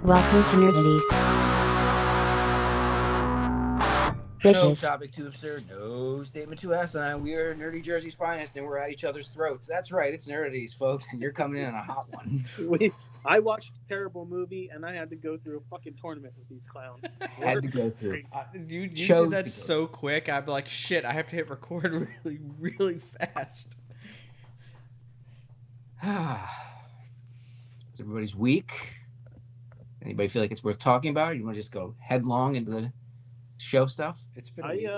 Welcome to Nerdaties. No Bitches. topic too absurd, no statement too asinine. We are Nerdy Jersey's finest, and we're at each other's throats. That's right, it's Nerdities, folks, and you're coming in on a hot one. I watched a terrible movie, and I had to go through a fucking tournament with these clowns. Had to go through. You Chose did that to go. so quick. I'm like, shit, I have to hit record really, really fast. It's everybody's week. Anybody feel like it's worth talking about? Or you want to just go headlong into the show stuff? It's been a week.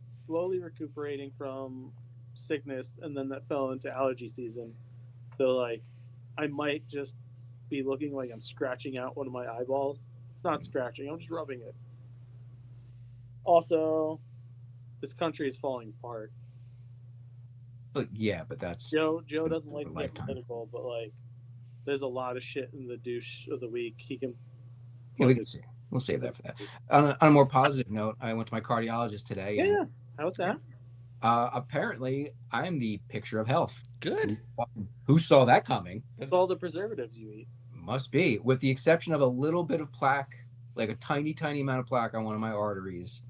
Slowly recuperating from sickness, and then that fell into allergy season. So, like, I might just be looking like I'm scratching out one of my eyeballs. It's not scratching, I'm just rubbing it. Also, this country is falling apart. But yeah, but that's Joe doesn't like being lifetime. political, but like, there's a lot of shit in the douche of the week. He can. Yeah, we can see. We'll save that for that. On a more positive note, I went to my cardiologist today. Yeah. And, How's that? apparently, I am the picture of health. Good. Who saw that coming? With all the preservatives you eat. Must be, with the exception of a little bit of plaque, like a tiny, tiny amount of plaque on one of my arteries.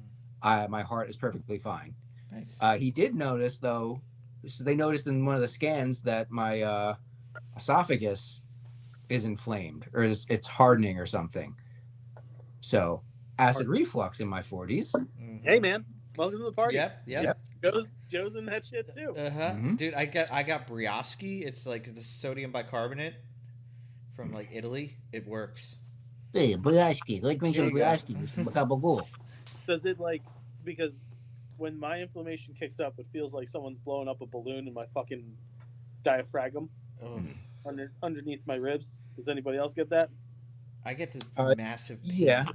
My heart is perfectly fine. Nice. He did notice, though, so they noticed in one of the scans that my esophagus is inflamed, or it's hardening or something. So, acid reflux in my 40s. Mhm. Hey, man. Welcome to the party. Yep. Joe's in that shit too. Mhm. Dude, I got Brioschi. It's like the sodium bicarbonate from like Italy. It works. Hey, Brioschi, like me There some you go. Brioschi. Does it like, because when my inflammation kicks up, it feels like someone's blowing up a balloon in my fucking diaphragm Oh, underneath my ribs. Does anybody else get that? I get this Uh, massive pain. yeah.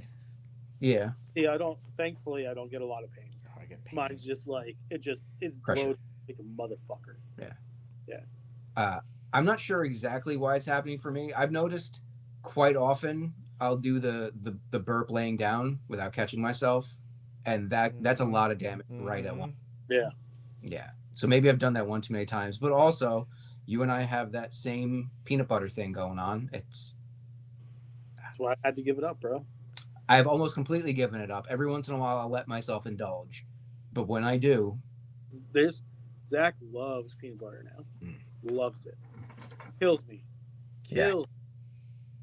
Yeah. Yeah, I don't. Thankfully, I don't get a lot of pain. Oh, I get pain. Mine's just like it's Pressure. bloated like a motherfucker. I'm not sure exactly why it's happening for me. I've noticed quite often I'll do the burp laying down without catching myself, and that's a lot of damage right at once. Yeah. Yeah. So maybe I've done that one too many times. But also, you and I have that same peanut butter thing going on. That's why I had to give it up, bro. I've almost completely given it up. Every once in a while, I'll let myself indulge. But when I do, Zach loves peanut butter now. Loves it. Kills me. Yeah.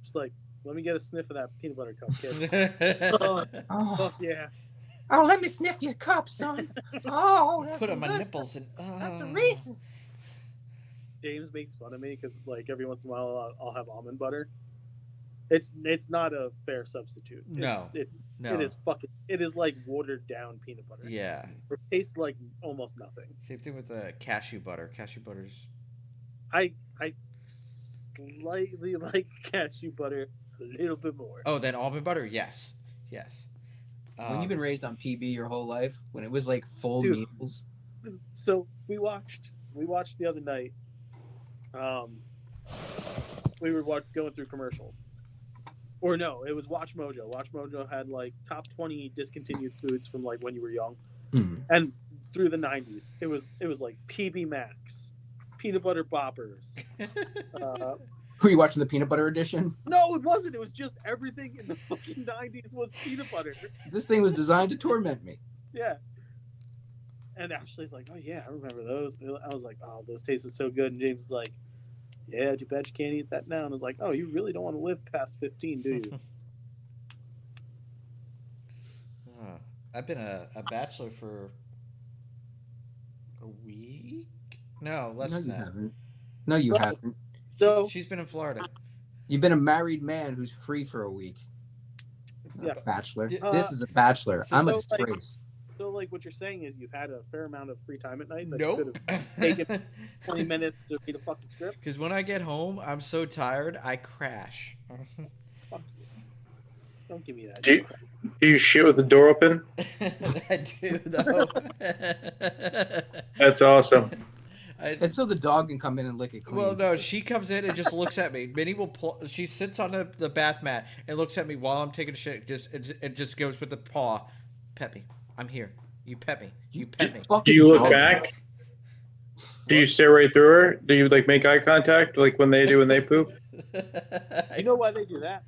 Just like, let me get a sniff of that peanut butter cup, kid. Fuck yeah. Oh, let me sniff your cup, son. Oh, Put on my nipples and reason. James makes fun of me because like every once in a while I'll have almond butter. It's not a fair substitute. No. It No. it is like watered down peanut butter. Yeah. It tastes like almost nothing. Same thing with the cashew butter. Cashew butter's. I slightly like cashew butter a little bit more. Oh, then almond butter. Yes. When you've been raised on PB your whole life, when it was like full Dude. meals. So we watched the other night. We were going through commercials. Or no, it was Watch Mojo. Watch Mojo had like top 20 discontinued foods from like when you were young, and through the 90s. It was like PB Max, peanut butter boppers. Were you watching the peanut butter edition? No, it wasn't. It was just everything in the fucking 90s was peanut butter. This thing was designed to torment me. Yeah. And Ashley's like, oh yeah, I remember those. I was like, oh, those tasted so good. And James is like, yeah, too bad you can't eat that now. And I was like, oh, you really don't want to live past 15, do you? I've been a bachelor for a week. No, less No, than you that. haven't. No, you haven't. So She's been in Florida. You've been a married man who's free for a week. Not Yeah. a bachelor. Yeah. This is a bachelor. So I'm a like- disgrace. So, like, what you're saying is you've had a fair amount of free time at night that Nope. you could have taken 20 minutes to read a fucking script. Because when I get home, I'm so tired, I crash. Fuck you. Don't give me that. Do you shit with the door open? I do, though. That's awesome. And so the dog can come in and lick it clean. Well, no, she comes in and just looks at me. Minnie will she sits on the bath mat and looks at me while I'm taking a shit. It just goes with the paw. Pet me. I'm here. You pet me. You pet me. Do you look back? Do you stare right through her? Do you like make eye contact like when they do when they poop? You know why they do that?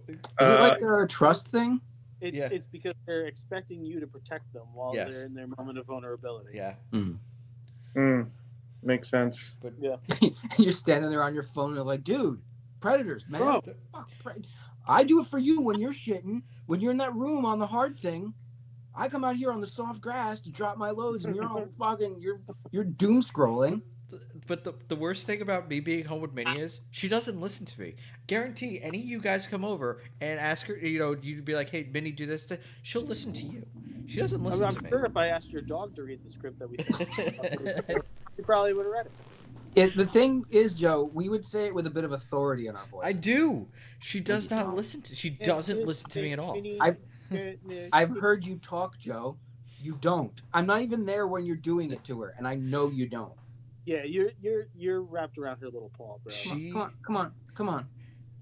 Is it like a trust thing? It's because they're expecting you to protect them while Yes. they're in their moment of vulnerability. Yeah. Makes sense. But Yeah. You're standing there on your phone and they're like, dude, predators, man. Bro. Fuck, I do it for you when you're shitting. When you're in that room on the hard thing, I come out here on the soft grass to drop my loads, and you're all fucking, you're doom scrolling. But the worst thing about me being home with Minnie is she doesn't listen to me. Guarantee any of you guys come over and ask her, you'd be like, hey, Minnie, do this. She'll listen to you. She doesn't listen I'm to me. sure if I asked your dog to read the script that we sent, you probably would have read it. The thing is, Joe, we would say it with a bit of authority in our voice. I do. She does not listen to. She doesn't listen to me at all. I've heard you talk, Joe. You don't. I'm not even there when you're doing it to her, and I know you don't. Yeah, you're wrapped around her little paw, bro. Come on.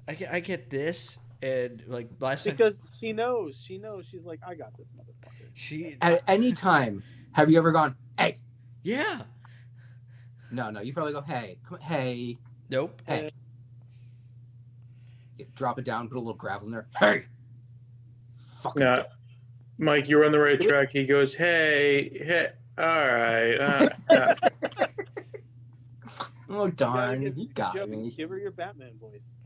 I get this, and like last time, because she knows. She's like, I got this motherfucker. At any time, have you ever gone, hey? Yeah. No. You probably go, hey, hey. Nope. Hey. Drop it down, put a little gravel in there. Hey. Fucking. Yeah. Mike, you're on the right track. He goes, hey, all right. Oh, darn. He got Joe, me. Give her your Batman voice.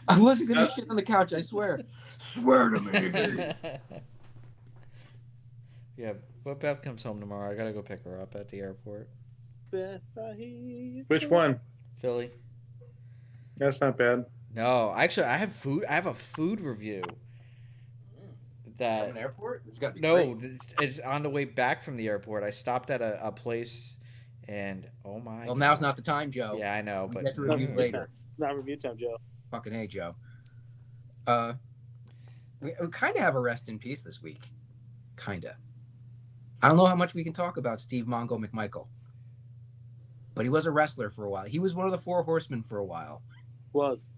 I wasn't going to shit on the couch, I swear. Swear to me. Yeah, but Beth comes home tomorrow. I got to go pick her up at the airport. Beth, Which one? Philly. That's not bad. No, actually, I have food. I have a food review. From an airport? It's got to be great. It's on the way back from the airport. I stopped at a place, and oh my. Well, now's not the time, Joe. Yeah, I know, but get to review later. Not review time, Joe. Fucking hey, Joe. We kind of have a rest in peace this week. Kinda. I don't know how much we can talk about Steve Mongo McMichael, but he was a wrestler for a while. He was one of the Four Horsemen for a while. Was.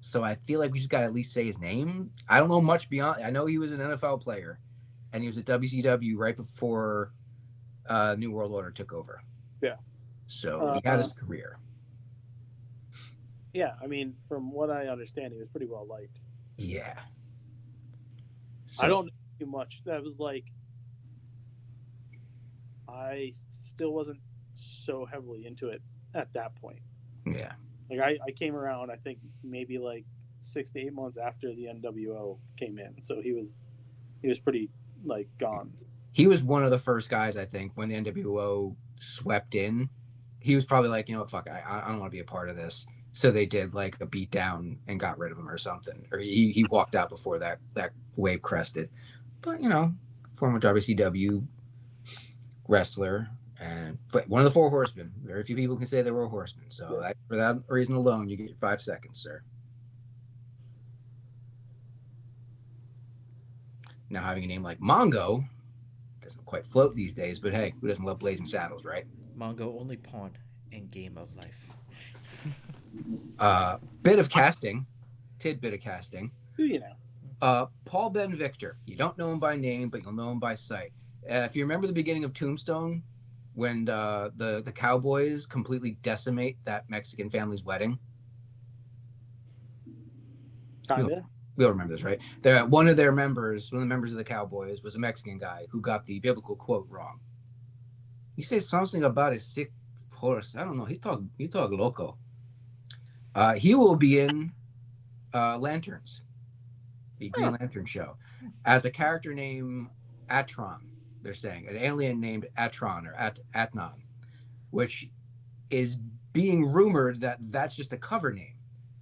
So I feel like we just got to at least say his name. I don't know much beyond. I know he was an NFL player, and he was at WCW right before New World Order took over. Yeah. So he had his career. Yeah, I mean, from what I understand, he was pretty well liked. Yeah. So, I don't know too much. That was like, I still wasn't so heavily into it at that point. Yeah. Like I came around, I think maybe like 6 to 8 months after the NWO came in, so he was pretty like gone. He was one of the first guys, I think, when the NWO swept in. He was probably like, fuck, I don't want to be a part of this. So they did like a beat down and got rid of him or something. Or he walked out before that wave crested. But, former WCW wrestler. But one of the Four Horsemen. Very few people can say they were a horseman. So for that reason alone, you get your 5 seconds, sir. Now, having a name like Mongo doesn't quite float these days, but hey, who doesn't love blazing saddles, right? Mongo only pawn in Game of Life. Bit of casting, tidbit of casting. Who you know? Paul Ben Victor. You don't know him by name, but you'll know him by sight. If you remember the beginning of Tombstone, when the Cowboys completely decimate that Mexican family's wedding. Kinda. We'll remember this, right? One of the members of the Cowboys was a Mexican guy who got the biblical quote wrong. He says something about a sick horse. I don't know. He talk loco. He will be in Lanterns, the Green Lantern show, as a character named Atron. They're saying an alien named Atron or Atnon, which is being rumored that that's just a cover name.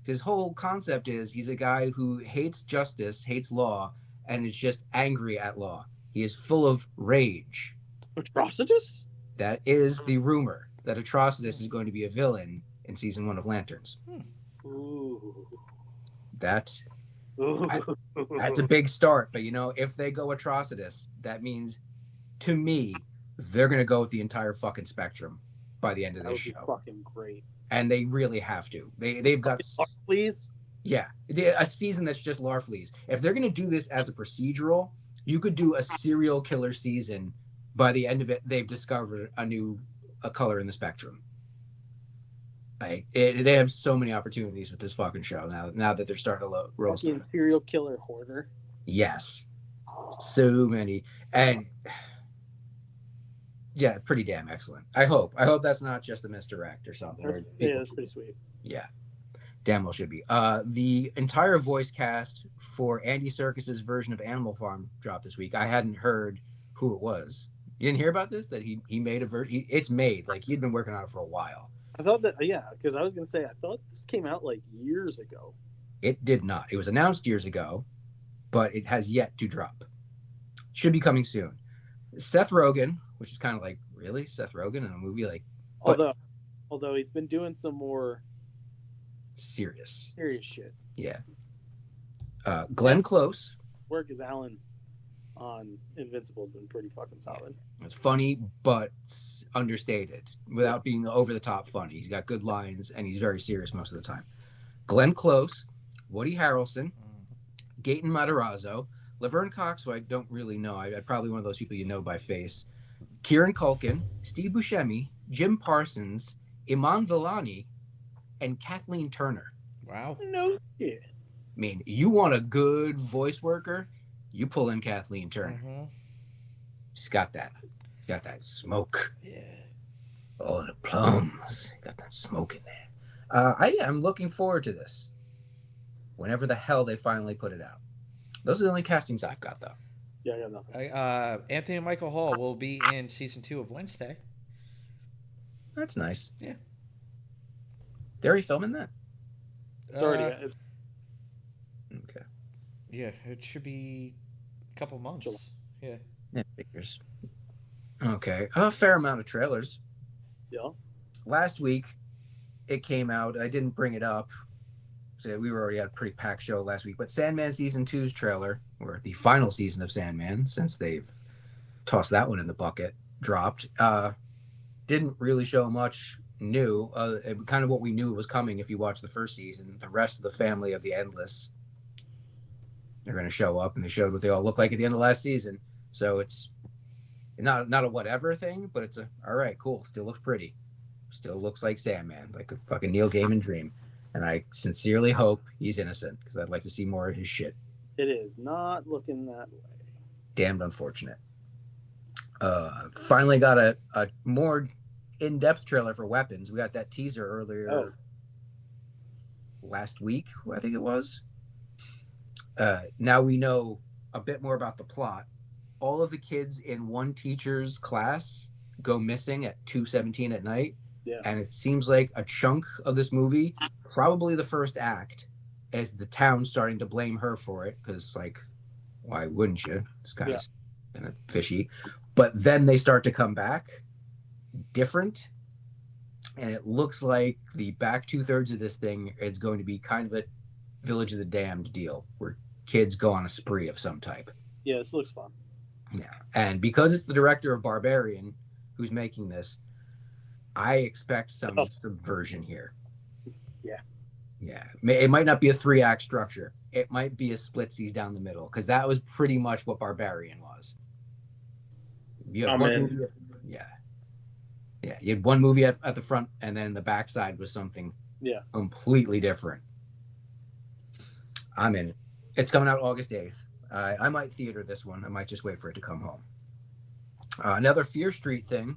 His whole concept is he's a guy who hates justice, hates law, and is just angry at law. He is full of rage. Atrocitus? That is the rumor, that Atrocitus is going to be a villain in season 1 of Lanterns. Ooh. That's a big start, but if they go Atrocitus, that means, to me, they're going to go with the entire fucking spectrum by the end of this show. Fucking great. And they really have to. They've got, please. Yeah, a season that's just Larfleeze. If they're going to do this as a procedural, you could do a serial killer season. By the end of it, they've discovered a color in the spectrum. They have so many opportunities with this fucking show now that they're starting to roast Fucking it. serial killer hoarder. Yes, so many, and yeah, pretty damn excellent. I hope that's not just a misdirect or something. That's pretty sweet. Yeah, damn well should be. The entire voice cast for Andy Serkis's version of Animal Farm dropped this week. I hadn't heard who it was. You didn't hear about this? That he made a version. It's made, like, he'd been working on it for a while. I thought that, yeah, because I was gonna say I thought this came out like years ago. It did not. It was announced years ago, but it has yet to drop. Should be coming soon. Seth Rogen, which is kind of like, really, Seth Rogen in a movie, like, but Although he's been doing some more serious shit. Yeah. Glenn Close. Work as Alan on Invincible has been pretty fucking solid. It's funny, but understated without being over the top funny. He's got good lines, and he's very serious most of the time. Glenn Close, Woody Harrelson, Gaten Matarazzo, Laverne Cox, who I don't really know. I'm probably one of those people you know by face. Kieran Culkin, Steve Buscemi, Jim Parsons, Iman Vellani, and Kathleen Turner. Wow. No shit. I mean, you want a good voice worker, you pull in Kathleen Turner. Mm-hmm. She's got that. Got that smoke. Yeah. Oh, the plums. Got that smoke in there. I'm looking forward to this. Whenever the hell they finally put it out. Those are the only castings I've got, though. Yeah, I got nothing. Anthony Michael Hall will be in season 2 of Wednesday. That's nice. Yeah. They're already filming that? It's already. Okay. Yeah, it should be a couple months. July. Yeah. Figures. Okay. A fair amount of trailers. Yeah. Last week, it came out. I didn't bring it up. So we were already at a pretty packed show last week. But Sandman Season 2's trailer, or the final season of Sandman, since they've tossed that one in the bucket, dropped. Didn't really show much new. Kind of what we knew was coming if you watched the first season. The rest of the family of the Endless, they're going to show up, and they showed what they all look like at the end of last season. So it's not a whatever thing, but it's a, all right, cool. Still looks pretty. Still looks like Sandman, like a fucking Neil Gaiman dream. And I sincerely hope he's innocent, because I'd like to see more of his shit. It is not looking that way. Damned unfortunate. Finally got a more in-depth trailer for Weapons. We got that teaser earlier last week, I think it was. Now we know a bit more about the plot. All of the kids in one teacher's class go missing at 2:17 at night. Yeah. And it seems like a chunk of this movie, probably the first act, is the town starting to blame her for it, because, like, why wouldn't you? It's kind of fishy. But then they start to come back different, and it looks like the back 2/3 of this thing is going to be kind of a Village of the Damned deal, where kids go on a spree of some type. Yeah, this looks fun. Yeah, and because it's the director of Barbarian who's making this, I expect some subversion here. Yeah. It might not be a 3-act structure. It might be a splitsies down the middle, because that was pretty much what Barbarian was. You had one movie, you had one movie at the front, and then the backside was something completely different. I'm in it. It's coming out August 8th. I might theater this one. I might just wait for it to come home. Another Fear Street thing,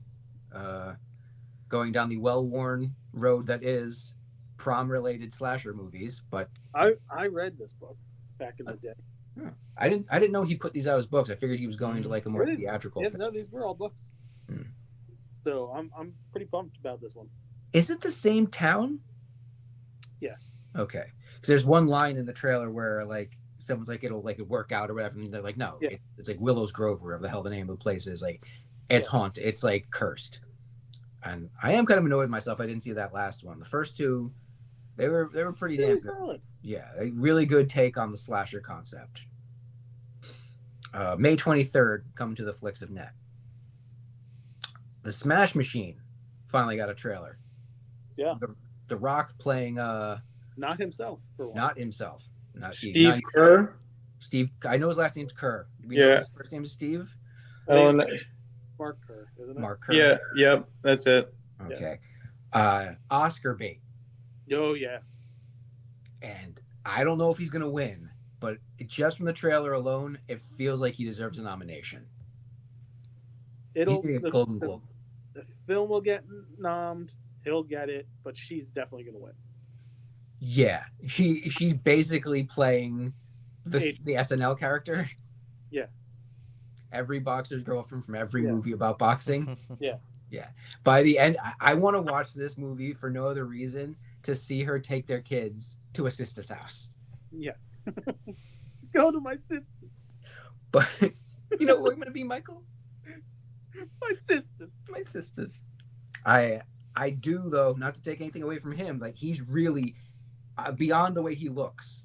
going down the well-worn road that is prom-related slasher movies. But I read this book back in the day. I didn't know he put these out as books. I figured he was going to like a more theatrical thing. No, these were all books. So I'm pretty pumped about this one. Is it the same town? Yes. Okay. Because there's one line in the trailer where, like, someone's like, it'll like work out or whatever, and they're like, no, it's like Willow's Grove, or whatever the hell the name of the place is. Like, it's haunted. It's like cursed. And I am kind of annoyed myself I didn't see that last one. The first two, they were pretty damn good. Solid. Yeah, a really good take on the slasher concept. May 23rd, coming to the Flicks of Net. The Smash Machine finally got a trailer. Yeah. The Rock playing not himself for once. Not himself. Not Steve Kerr. Steve. I know his last name's Kerr. Do we Yeah. know his first name is Steve? Mark Kerr, isn't it? Mark Kerr. Yeah. Yep. That's it. Okay. Oscar bait Oh yeah. And I don't know if he's going to win, but just from the trailer alone, it feels like he deserves a nomination. He's It'll going to get a Golden Globe. the film will get nommed. He'll get it, but she's definitely gonna win. Yeah, she's basically playing the SNL character. Yeah. Every boxer's girlfriend from every Yeah. movie about boxing. Yeah. Yeah. By the end, I want to watch this movie for no other reason to see her take their kids to a sister's house. Yeah. Go to my sister's. But you know what I'm gonna be, Michael? My sister's. My sisters. I do though, not to take anything away from him. Like he's really beyond the way he looks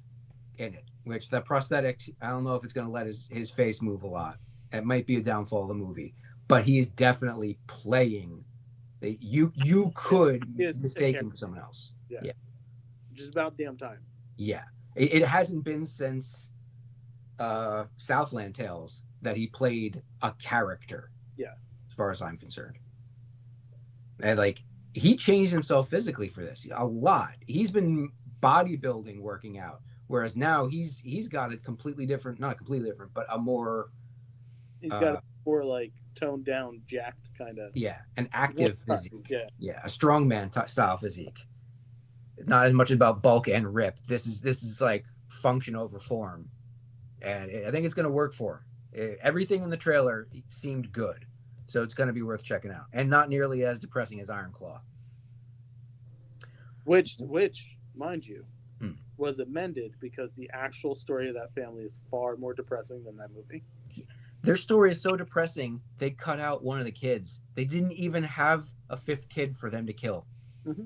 in it. Which that prosthetic, I don't know if it's gonna let his face move a lot. It might be a downfall of the movie, but he is definitely playing. You could mistake him for someone else. Yeah. Just about damn time. Yeah. It hasn't been since Southland Tales that he played a character. Yeah. As far as I'm concerned. And like he changed himself physically for this a lot. He's been bodybuilding, working out, whereas now he's got a completely different, not completely different, but a more. He's got a more like toned down, jacked kind of. Yeah, an active physique. Yeah, a strongman style physique. Not as much about bulk and rip. This is like function over form, and I think it's going to work for him. Everything in the trailer seemed good, so it's going to be worth checking out, and not nearly as depressing as Iron Claw. Which, mind you, was amended because the actual story of that family is far more depressing than that movie. Their story is so depressing, they cut out one of the kids. They didn't even have a fifth kid for them to kill. Mm-hmm.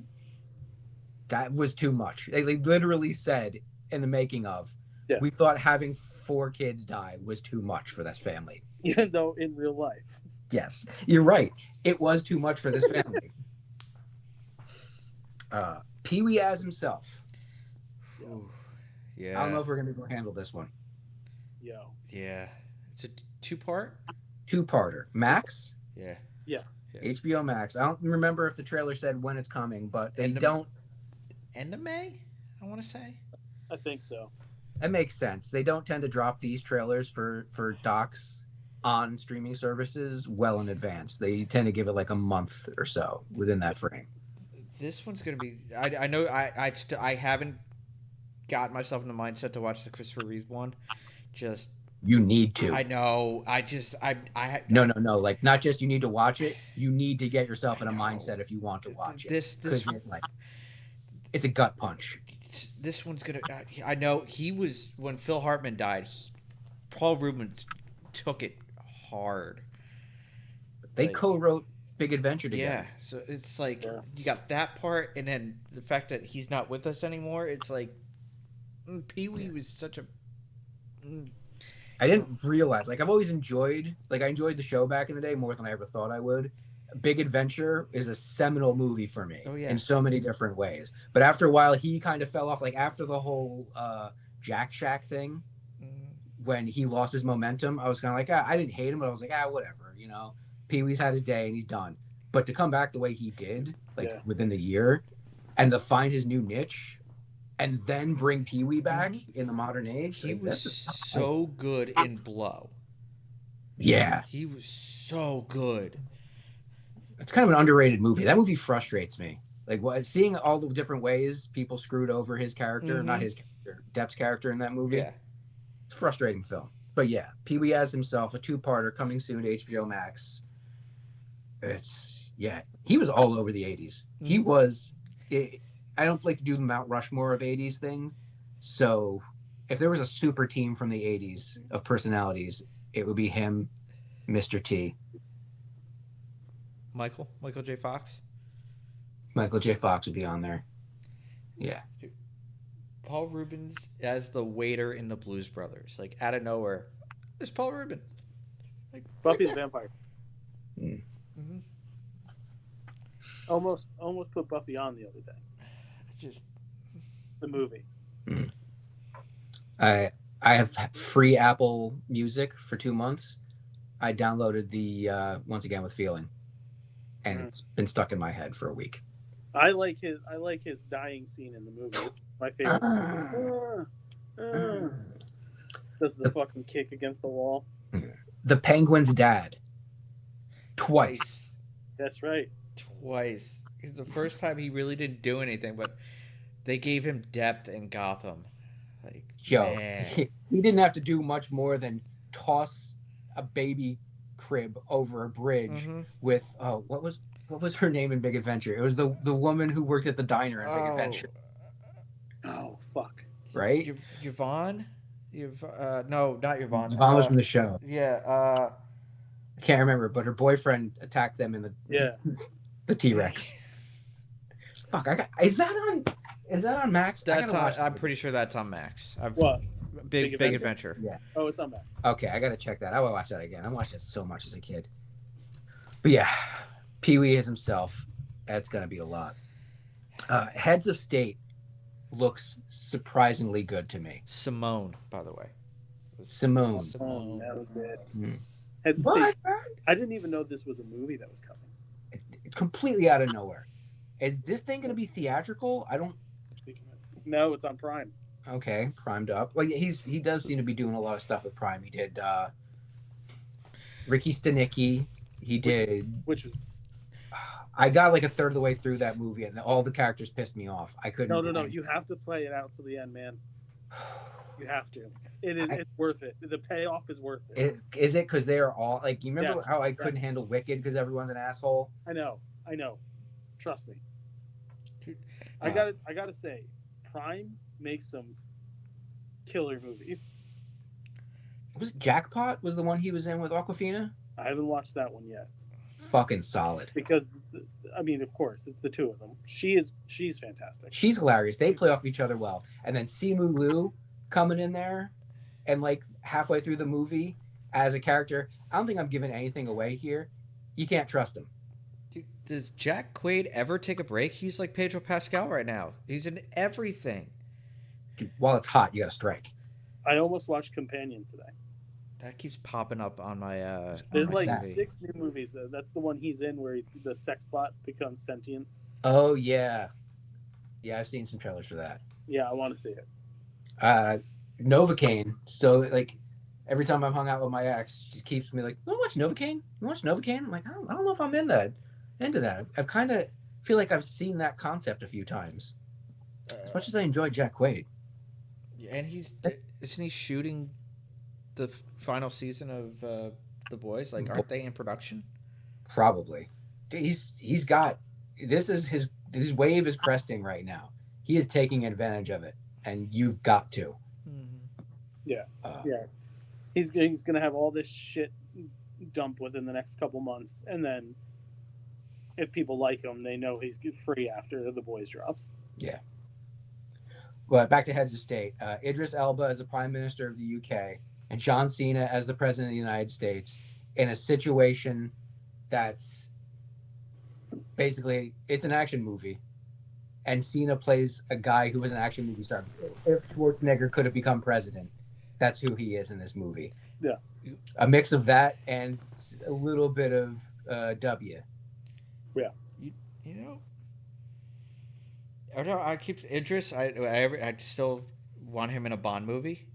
That was too much. They literally said in the making of, we thought having 4 kids die was too much for this family. Even though in real life. Yes, you're right. It was too much for this family. Pee-wee as himself. Yeah. I don't know if we're going to be able to handle this one. Yeah. It's a 2-part? 2-parter. Max? Yeah. HBO Max. I don't remember if the trailer said when it's coming, but they don't. End of May, I want to say. I think so. That makes sense. They don't tend to drop these trailers for docs on streaming services well in advance. They tend to give it like a month or so within that frame. This one's going to be. I know I haven't got myself in the mindset to watch the Christopher Reeve one. Just. You need to. I know. No. Like, not just you need to watch it. You need to get yourself in a mindset if you want to watch it. This it's a gut punch. This one's gonna. I know he was when Phil Hartman died. Paul Rubin took it hard. They co-wrote Big Adventure together. Yeah, so it's like you got that part, and then the fact that he's not with us anymore. It's like Pee-wee was such a. I didn't realize. Like, I've always enjoyed. Like, I enjoyed the show back in the day more than I ever thought I would. Big Adventure is a seminal movie for me in so many different ways. But after a while, he kind of fell off. Like, after the whole Jack Shack thing, when he lost his momentum, I was kind of like, I didn't hate him, but I was like, whatever, you know. Pee-wee's had his day and he's done. But to come back the way he did, within the year, and to find his new niche, and then bring Pee-wee back in the modern age. He was so good in Blow. Yeah. He was so good. It's kind of an underrated movie. That movie frustrates me. Like, seeing all the different ways people screwed over his character, not his character, Depp's character in that movie. Yeah. It's a frustrating film. But yeah, Pee-wee as himself, a 2-parter coming soon to HBO Max. He was all over the 80s. He was... I don't like to do the Mount Rushmore of 80s things. So if there was a super team from the 80s of personalities, it would be him, Mr. T. Michael J. Fox? Michael J. Fox would be on there. Yeah. Paul Rubens as the waiter in the Blues Brothers. Like, out of nowhere, there's Paul Rubin. Like, Buffy the Vampire. Almost put Buffy on the other day. Just the movie. I have free Apple Music for 2 months. I downloaded the Once Again with Feeling, and it's been stuck in my head for a week. I like his dying scene in the movie. It's my favorite. Does the fucking kick against the wall? The Penguin's dad. Twice. That's right. Twice. It's the first time he really didn't do anything, but they gave him depth in Gotham. Like, Yo, man. he didn't have to do much more than toss a baby crib over a bridge with what was her name in Big Adventure? It was the woman who worked at the diner in Big Adventure. Oh fuck! Right? Yvonne? No, not Yvonne. Yvonne was from the show. Yeah. I can't remember, but her boyfriend attacked them in the T-Rex. Fuck! Is that on Max? I'm pretty sure that's on Max. What? Big Adventure? Yeah. Oh, it's on Max. Okay, I gotta check that. I will watch that again. I watched it so much as a kid. But yeah, Pee Wee is himself. That's gonna be a lot. Heads of State looks surprisingly good to me. Simone, by the way. Simone. That was it. Heads of State. I didn't even know this was a movie that was coming. It's completely out of nowhere. Is this thing gonna be theatrical? I don't. No, it's on Prime. Okay, primed up. Well, he does seem to be doing a lot of stuff with Prime. He did Ricky Stenicki. He did. Which was. I got like a third of the way through that movie, and all the characters pissed me off. I couldn't. No. You have to play it out to the end, man. You have to. It's worth it. The payoff is worth it. Is it because they are all like? You remember how I couldn't handle Wicked because everyone's an asshole? I know. Trust me. I gotta say, Prime makes some killer movies. Was Jackpot was the one he was in with Awkwafina? I haven't watched that one yet. Fucking solid. Because I mean, of course, it's the two of them. She's fantastic. She's hilarious. They play off each other well. And then Simu Liu coming in there, and like halfway through the movie as a character. I don't think I'm giving anything away here. You can't trust him. Dude, does Jack Quaid ever take a break? He's like Pedro Pascal right now. He's in everything. Dude, while it's hot, you got to strike. I almost watched Companion today. That keeps popping up on my. There's on my like TV. 6 new movies. That's the one he's in where the sex bot becomes sentient. Oh yeah, I've seen some trailers for that. Yeah, I want to see it. Novocaine. So like every time I'm hung out with my ex, she keeps me like, "You want to watch Novocaine? You watch Novocaine?" I'm like, I don't know if I'm into that. I've kind of feel like I've seen that concept a few times. As much as I enjoy Jack Quaid. And isn't he shooting the final season of The Boys? Like, aren't they in production? Probably. He's got this is his wave is cresting right now. He is taking advantage of it, and you've got to. Yeah. He's gonna have all this shit dump within the next couple months, and then if people like him, they know he's free after The Boys drops. Yeah. But back to heads of state. Idris Elba as the Prime Minister of the UK and John Cena as the President of the United States in a situation that's basically, it's an action movie. And Cena plays a guy who was an action movie star. If Schwarzenegger could have become president, that's who he is in this movie. Yeah. A mix of that and a little bit of W. Yeah. You know, I don't know. I keep Idris. I still want him in a Bond movie.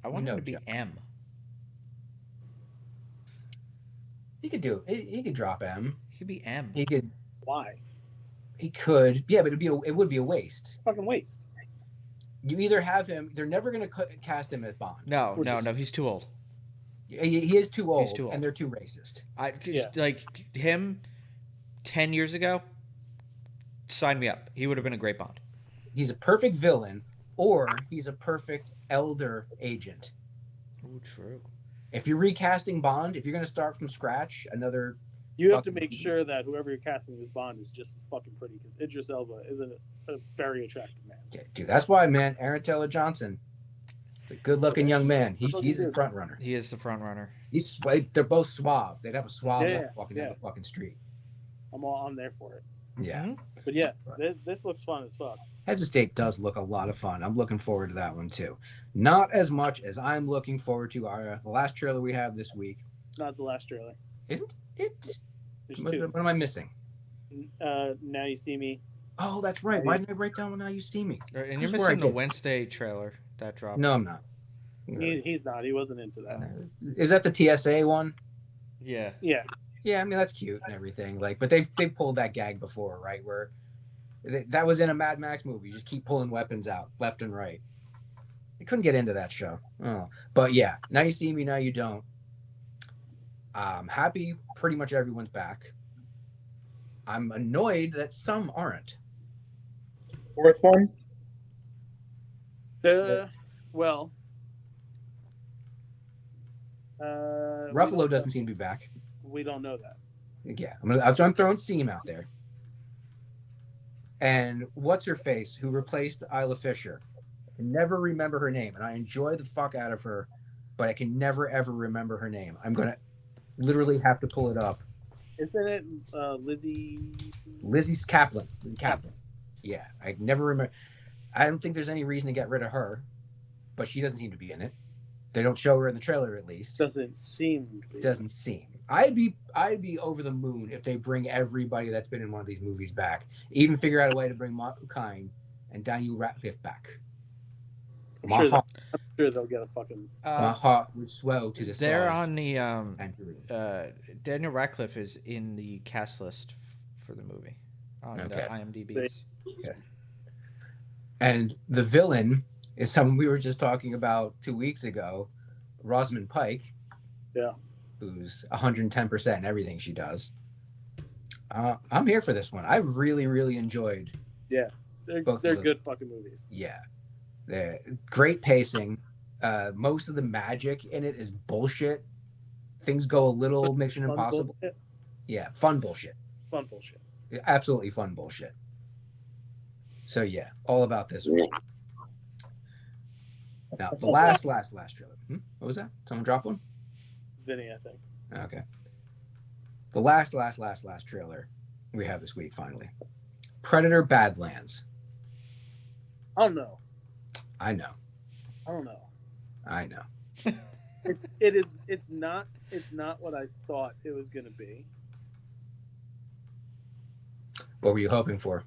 I want him to be M. He could do it. He could drop M. He could be M. He could. Why? He could. Yeah, but it would be a waste. Fucking waste. You either have him. They're never going to cast him as Bond. No. He's too old. He is too old. He's too old. And they're too racist. Like him 10 years ago. Sign me up. He would have been a great Bond. He's a perfect villain, or he's a perfect elder agent. Oh, true. If you're recasting Bond, if you're going to start from scratch, you have to make sure that whoever you're casting as Bond is just fucking pretty, because Idris Elba is a very attractive man. Yeah, dude, that's why, man. Aaron Taylor Johnson, a good-looking young man. He's a front runner. He is the front runner. They're both suave. They'd have a suave walking down the fucking street. I'm there for it. Yeah. Mm-hmm. But yeah, this looks fun as fuck. Heads of State does look a lot of fun. I'm looking forward to that one too. Not as much as I'm looking forward to the last trailer we have this week. Not the last trailer. Isn't it? There's What 2. am I missing? Now You See Me Oh, that's right. Why didn't I write down Now You See Me? And I you're swear I missing the did. Wednesday trailer that dropped. No, I'm not. He's not. He wasn't into that. Is that the TSA one? Yeah. Yeah. Yeah, I mean that's cute and everything. Like, but they've pulled that gag before, right? Where that was in a Mad Max movie. You just keep pulling weapons out left and right. I couldn't get into that show. Oh, but yeah, Now You See Me, Now You Don't. Happy pretty much everyone's back. I'm annoyed that some aren't. Fourth one. Well, Ruffalo doesn't seem to be back. We don't know that. Yeah, I'm throwing Seam out there. And what's her face, who replaced Isla Fisher? I can never remember her name, and I enjoy the fuck out of her, but I can never ever remember her name. I'm gonna literally have to pull it up. Isn't it Lizzie? Lizzie's Kaplan. Yeah, I never remember. I don't think there's any reason to get rid of her, but she doesn't seem to be in it. They don't show her in the trailer, at least. Doesn't seem. Doesn't seem. I'd be over the moon if they bring everybody that's been in one of these movies back. Even figure out a way to bring Mark Kine and Daniel Radcliffe back. I'm sure they'll get a fucking. My heart would swell to the They're stars. on the Daniel Radcliffe is in the cast list for the movie on IMDb's. Okay. And the villain is someone we were just talking about 2 weeks ago, Rosamund Pike. Yeah. Who's 110% in everything she does. I'm here for this one. I really, really enjoyed. Yeah, they're good fucking movies. Yeah, they're great pacing. Most of the magic in it is bullshit. Things go a little Mission Impossible. Bullshit. Yeah, fun bullshit. Fun bullshit. Absolutely fun bullshit. So yeah, all about this one. Now the last trailer. What was that? Someone drop one? Vinny, I think. Okay. The last trailer we have this week, finally. Predator Badlands. I don't know. I know. I don't know. I know. It's not what I thought it was gonna be. What were you hoping for?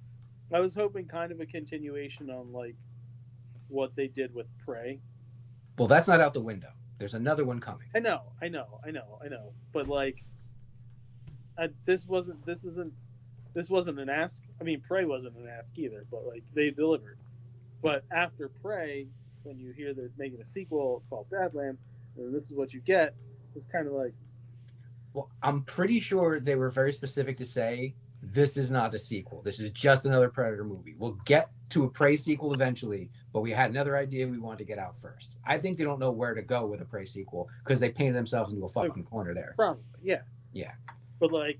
I was hoping kind of a continuation on like what they did with Prey. Well, that's not out the window. There's another one coming. I know. But like, this wasn't an ask. I mean, Prey wasn't an ask either. But like, they delivered. But after Prey, when you hear they're making a sequel, it's called Badlands, and this is what you get. It's kind of like. Well, I'm pretty sure they were very specific to say this is not a sequel. This is just another Predator movie. We'll get to a Prey sequel eventually, but we had another idea we wanted to get out first. I think they don't know where to go with a Prey sequel because they painted themselves into a fucking corner there. Probably, yeah. Yeah. But like,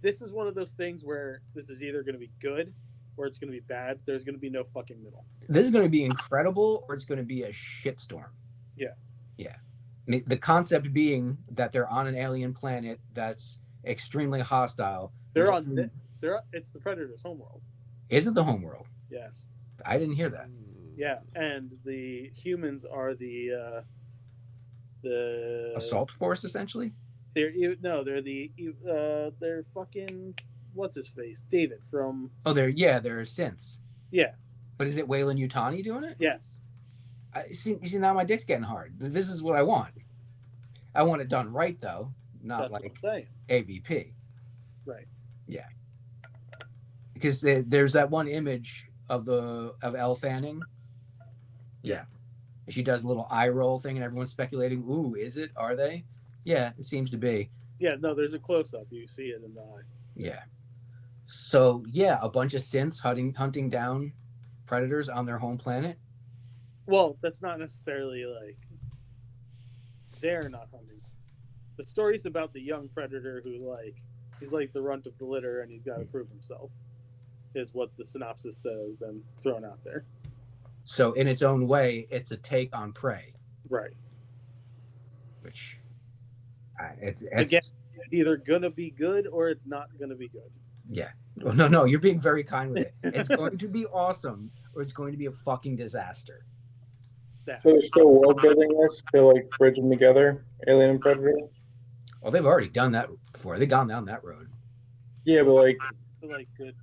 this is one of those things where this is either going to be good or it's going to be bad. There's going to be no fucking middle. This is going to be incredible or it's going to be a shitstorm. Yeah. Yeah. I mean, the concept being that they're on an alien planet that's extremely hostile. It's the Predator's homeworld. Is it the homeworld? Yes. I didn't hear that. Yeah, and the humans are the assault force essentially. They're fucking what's his face, David from. Oh, they're synths. Yeah. But is it Wayland Yutani doing it? Yes. You see, now my dick's getting hard. This is what I want. I want it done right, though, not That's like AVP. Right. Yeah. Because there's that one image of Elle Fanning. Yeah. She does a little eye roll thing, and everyone's speculating, ooh, is it? Are they? Yeah, it seems to be. Yeah, no, there's a close-up. You see it in the eye. Yeah. So, yeah, a bunch of synths hunting down predators on their home planet. Well, that's not necessarily like they're not hunting. The story's about the young predator who he's like the runt of the litter and he's got to prove himself. Is what the synopsis that has been thrown out there. So in its own way, it's a take on Prey. Right. Which it's again, it's either gonna be good or it's not gonna be good. Yeah. No, you're being very kind with it. It's going to be awesome or it's going to be a fucking disaster. So they're still world building this to like bridge them together, Alien and Predator? Well, they've already done that before. They've gone down that road. Yeah, but like good.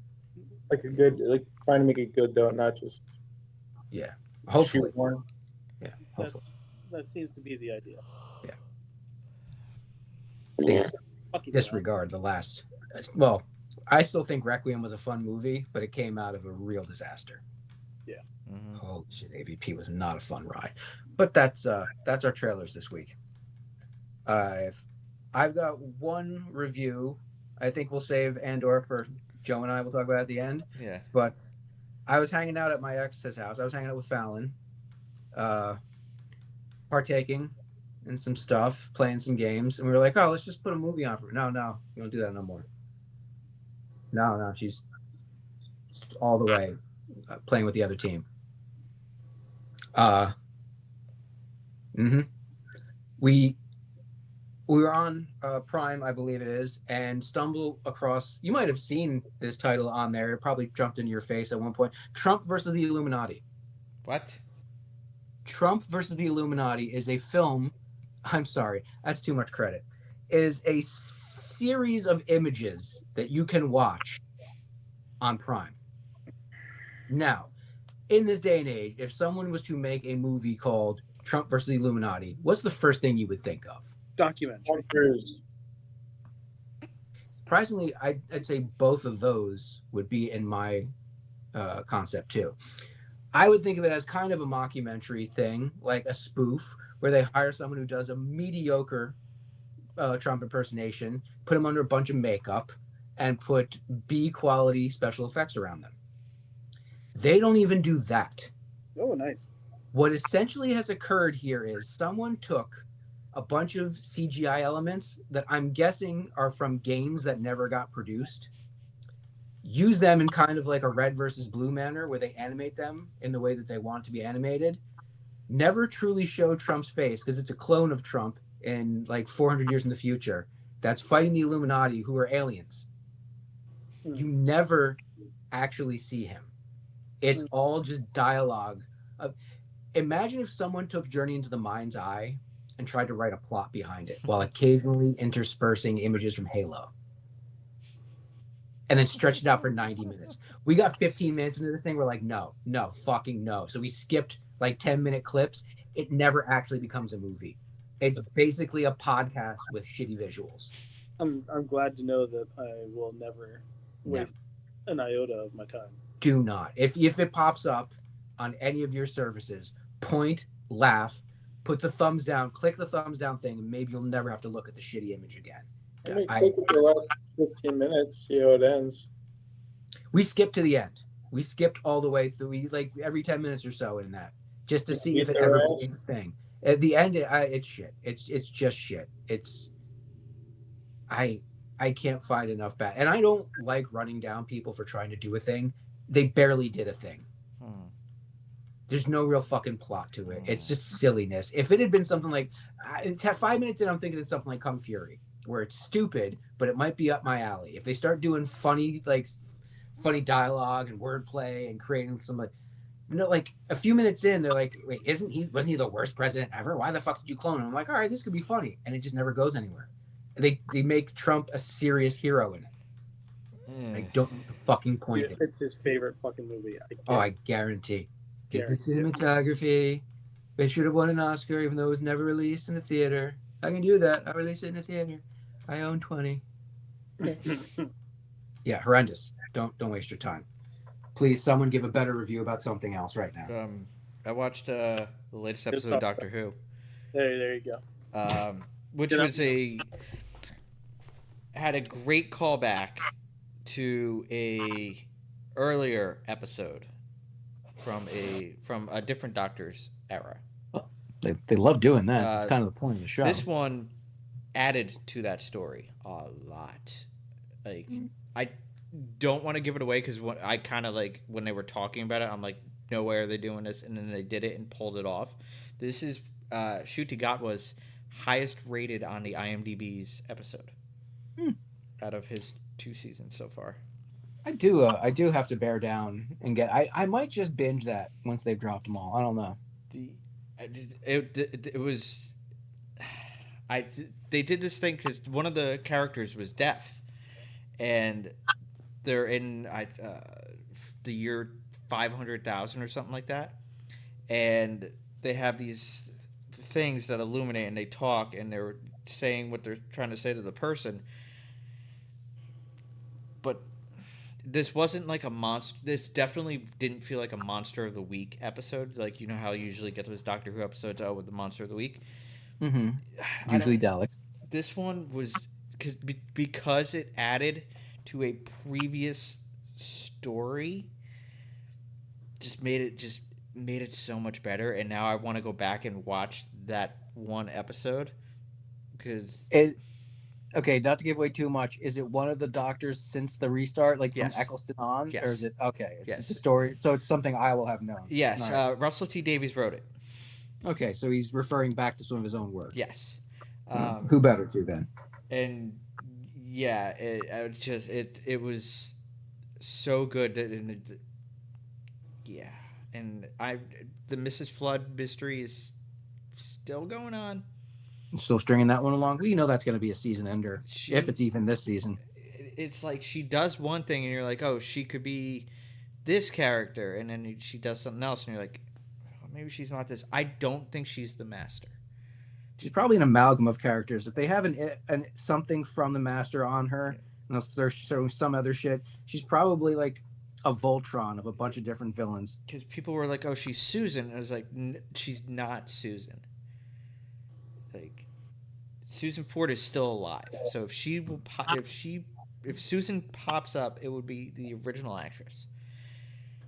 like a good, like trying to make it good though, not just Yeah, hopefully. shoehorn. Yeah, hopefully. That seems to be the idea. Yeah. Fucking Disregard the last. Well, I still think Requiem was a fun movie, but it came out of a real disaster. Yeah. Mhm. Holy shit, AVP was not a fun ride. But that's our trailers this week. I've got one review. I think we'll save Andor for Joe and I. We'll talk about it at the end. Yeah. But I was hanging out at my ex's house. I was hanging out with Fallon, partaking in some stuff, playing some games, and we were like, "Oh, let's just put a movie on for." No, you don't do that no more. No, she's all the way playing with the other team. Mm-hmm. We were on Prime, I believe it is, and stumbled across. You might have seen this title on there. It probably jumped into your face at one point. Trump versus the Illuminati. What? Trump versus the Illuminati is a film. I'm sorry, that's too much credit. Is a series of images that you can watch on Prime. Now, in this day and age, if someone was to make a movie called Trump versus the Illuminati, what's the first thing you would think of? documentary. Surprisingly, I'd say both of those would be in my concept too. I would think of it as kind of a mockumentary thing, like a spoof, where they hire someone who does a mediocre Trump impersonation, put him under a bunch of makeup, and put B quality special effects around them. They don't even do that. Oh, nice. What essentially has occurred here is someone took a bunch of CGI elements that I'm guessing are from games that never got produced, use them in kind of like a red versus blue manner where they animate them in the way that they want to be animated, never truly show Trump's face because it's a clone of Trump in like 400 years in the future that's fighting the Illuminati, who are aliens. You never actually see him. It's all just dialogue. Imagine if someone took Journey into the Mind's Eye and tried to write a plot behind it while occasionally interspersing images from Halo and then stretched it out for 90 minutes. We got 15 minutes into this thing. We're like, no, fucking no. So we skipped like 10-minute clips. It never actually becomes a movie. It's basically a podcast with shitty visuals. I'm glad to know that I will never waste an iota of my time. Do not. If it pops up on any of your services, point, laugh, put the thumbs down, click the thumbs down thing, and maybe you'll never have to look at the shitty image again. I mean, click it the last 15 minutes, see how it ends. We skipped to the end. We skipped all the way through. We like every 10 minutes or so in that, just to see if it ever became a thing. At the end, it's shit. It's just shit. I can't find enough bad, and I don't like running down people for trying to do a thing. They barely did a thing. There's no real fucking plot to it. It's just silliness. If it had been something like 5 minutes in, I'm thinking it's something like Kung Fury, where it's stupid, but it might be up my alley. If they start doing funny dialogue and wordplay and creating some like a few minutes in, they're like, wait, wasn't he the worst president ever? Why the fuck did you clone him? I'm like, all right, this could be funny, and it just never goes anywhere. They make Trump a serious hero in it. I don't know the fucking point. It's his favorite fucking movie. I guarantee. Get the cinematography. It should have won an Oscar, even though it was never released in a theater. I can do that. I release it in a theater. I own 20. Yeah, horrendous. Don't waste your time. Please, someone give a better review about something else right now. I watched the latest episode of Doctor Who. There you go. Which had a great callback to a earlier episode from a different Doctor's era. Well, they love doing that. That's kind of the point of the show. This one added to that story a lot. Like, I don't want to give it away because I kind of like when they were talking about it, I'm like, no way are they doing this, and then they did it and pulled it off. This is Shuti Gat was highest rated on the IMDb's episode out of his 2 seasons so far. I do have to bear down and get. I might just binge that once they've dropped them all. I don't know. It was. They did this thing because one of the characters was deaf, and they're in the year 500,000 or something like that, and they have these things that illuminate and they talk and they're saying what they're trying to say to the person. But this wasn't like a monster. This definitely didn't feel like a Monster of the Week episode. Like, you know how you usually get those Doctor Who episodes out with the Monster of the Week. Mm-hmm. Usually Daleks. This one was because it added to a previous story. Just made it so much better, and now I want to go back and watch that one episode because okay, not to give away too much, is it one of the Doctors since the restart, like from Yes. Eccleston on? Yes. Or is it okay? It's Yes. a story, so it's something I will have known. yes, All right. Russell T Davies wrote it. Okay, so he's referring back to some of his own work. Yes, Who better to then? and yeah, it was so good that yeah, and the Mrs. Flood mystery is still going on. Still stringing that one along. We know that's going to be a season ender, if it's even this season. It's like she does one thing, and you're like, oh, she could be this character, and then she does something else, and you're like, oh, maybe she's not this. I don't think she's the Master. She's probably an amalgam of characters. If they have an something from the Master on her, unless they're showing some other shit, she's probably like a Voltron of a bunch of different villains. Because people were like, oh, she's Susan. And I was like, she's not Susan. Like, Susan Ford is still alive. So if Susan pops up, it would be the original actress.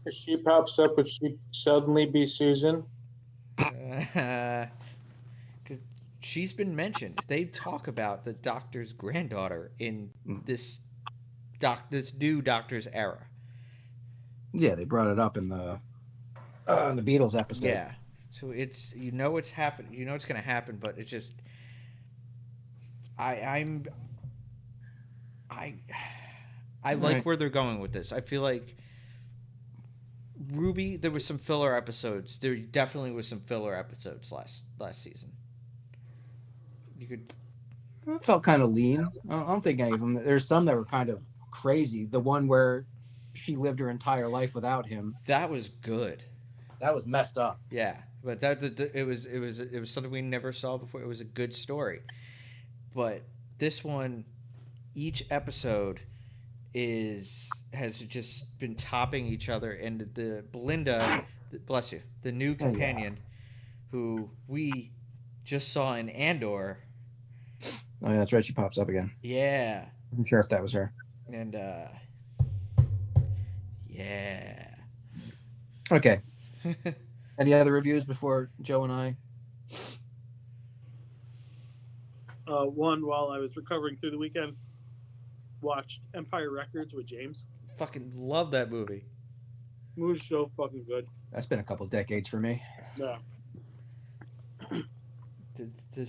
If she pops up, would she suddenly be Susan? Because she's been mentioned. They talk about the Doctor's granddaughter in this new Doctor's era. Yeah, they brought it up in the Beatles episode. Yeah, so it's it's happening. You know it's going to happen, but it's just I like where they're going with this. I feel like Ruby. There was some filler episodes. There definitely was some filler episodes last season. You could. It felt kind of lean. I don't think any of them. There's some that were kind of crazy. The one where she lived her entire life without him. That was good. That was messed up. Yeah, but it was something we never saw before. It was a good story, but this one, each episode has just been topping each other, and the Belinda, bless you, the new companion, who we just saw in Andor. Oh yeah, that's right. She pops up again. Yeah, I'm sure if that was her. And yeah. Okay. Any other reviews before Joe and I? One, while I was recovering through the weekend, watched Empire Records with James. Fucking love that movie. Movie's so fucking good. That's been a couple decades for me. Yeah.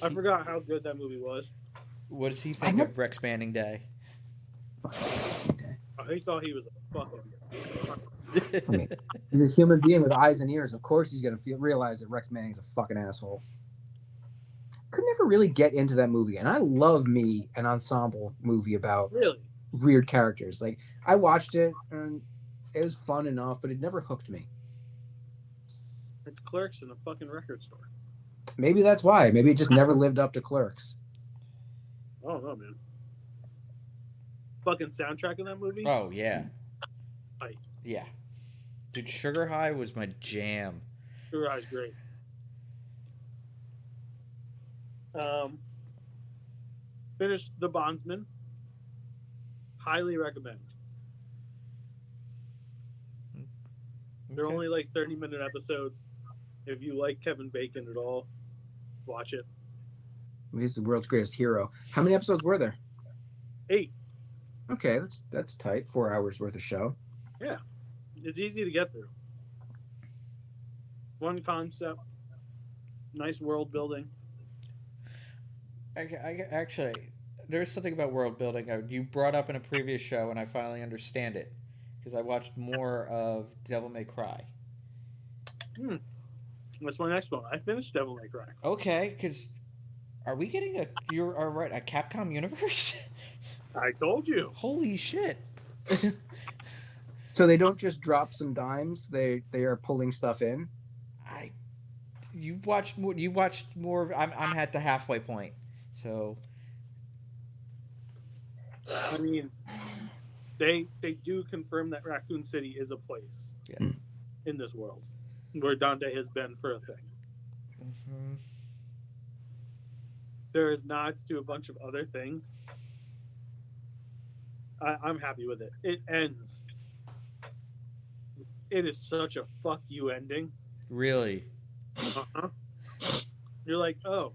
I forgot how good that movie was. What does he think of Rex Manning Day? He thought he was a fucking. I mean, he's a human being with eyes and ears. Of course, he's gonna realize that Rex Manning's a fucking asshole. Could never really get into that movie, and I love me an ensemble movie about weird characters. Like I watched it, and it was fun enough, but it never hooked me. It's Clerks in a fucking record store. Maybe that's why. Maybe it just never lived up to Clerks. I don't know, man. Fucking soundtrack in that movie? Oh, yeah. Right. Yeah. Dude, Sugar High was my jam. Sugar High's great. Finished The Bondsman. Highly recommend. They're only like 30-minute episodes. If you like Kevin Bacon at all, watch it. He's the world's greatest hero. How many episodes were there? 8. Okay, that's tight. 4 hours worth of show. Yeah, it's easy to get through. One concept, nice world building. Actually, there's something about world building you brought up in a previous show, and I finally understand it because I watched more of Devil May Cry. That's my next one. I finished Devil May Cry. Okay, because are we getting a Capcom universe? I told you. Holy shit! So they don't just drop some dimes; they are pulling stuff in. You watched more. You watched more. I'm at the halfway point. So I mean, they do confirm that Raccoon City is a place yeah. in this world where Dante has been for a thing. Mm-hmm. There is nods to a bunch of other things. I'm happy with it. It ends. It is such a fuck you ending. Really. Uh-huh. You're like, oh,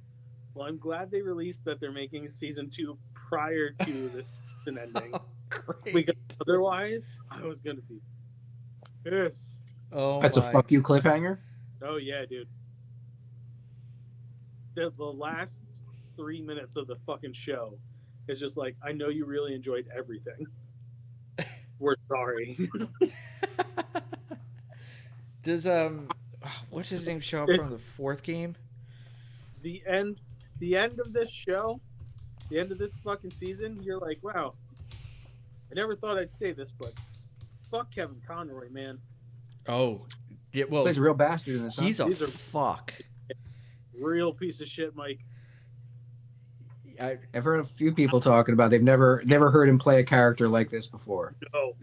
well, I'm glad they released that they're making season 2 prior to this season ending. Great. Because otherwise, I was gonna be pissed. Oh That's a my. fuck you cliffhanger. Oh yeah, dude. The last 3 minutes of the fucking show is just like, I know you really enjoyed everything. We're sorry. Does what's his name show up It- from the fourth game? the end of this show, the end of this fucking season, you're like, wow, I never thought I'd say this, but fuck Kevin Conroy, man. Oh, yeah. Well, Plays a real bastard in this. he's a These are- fuck. Real piece of shit, Mike. I've heard a few people talking about they've never heard him play a character like this before. No.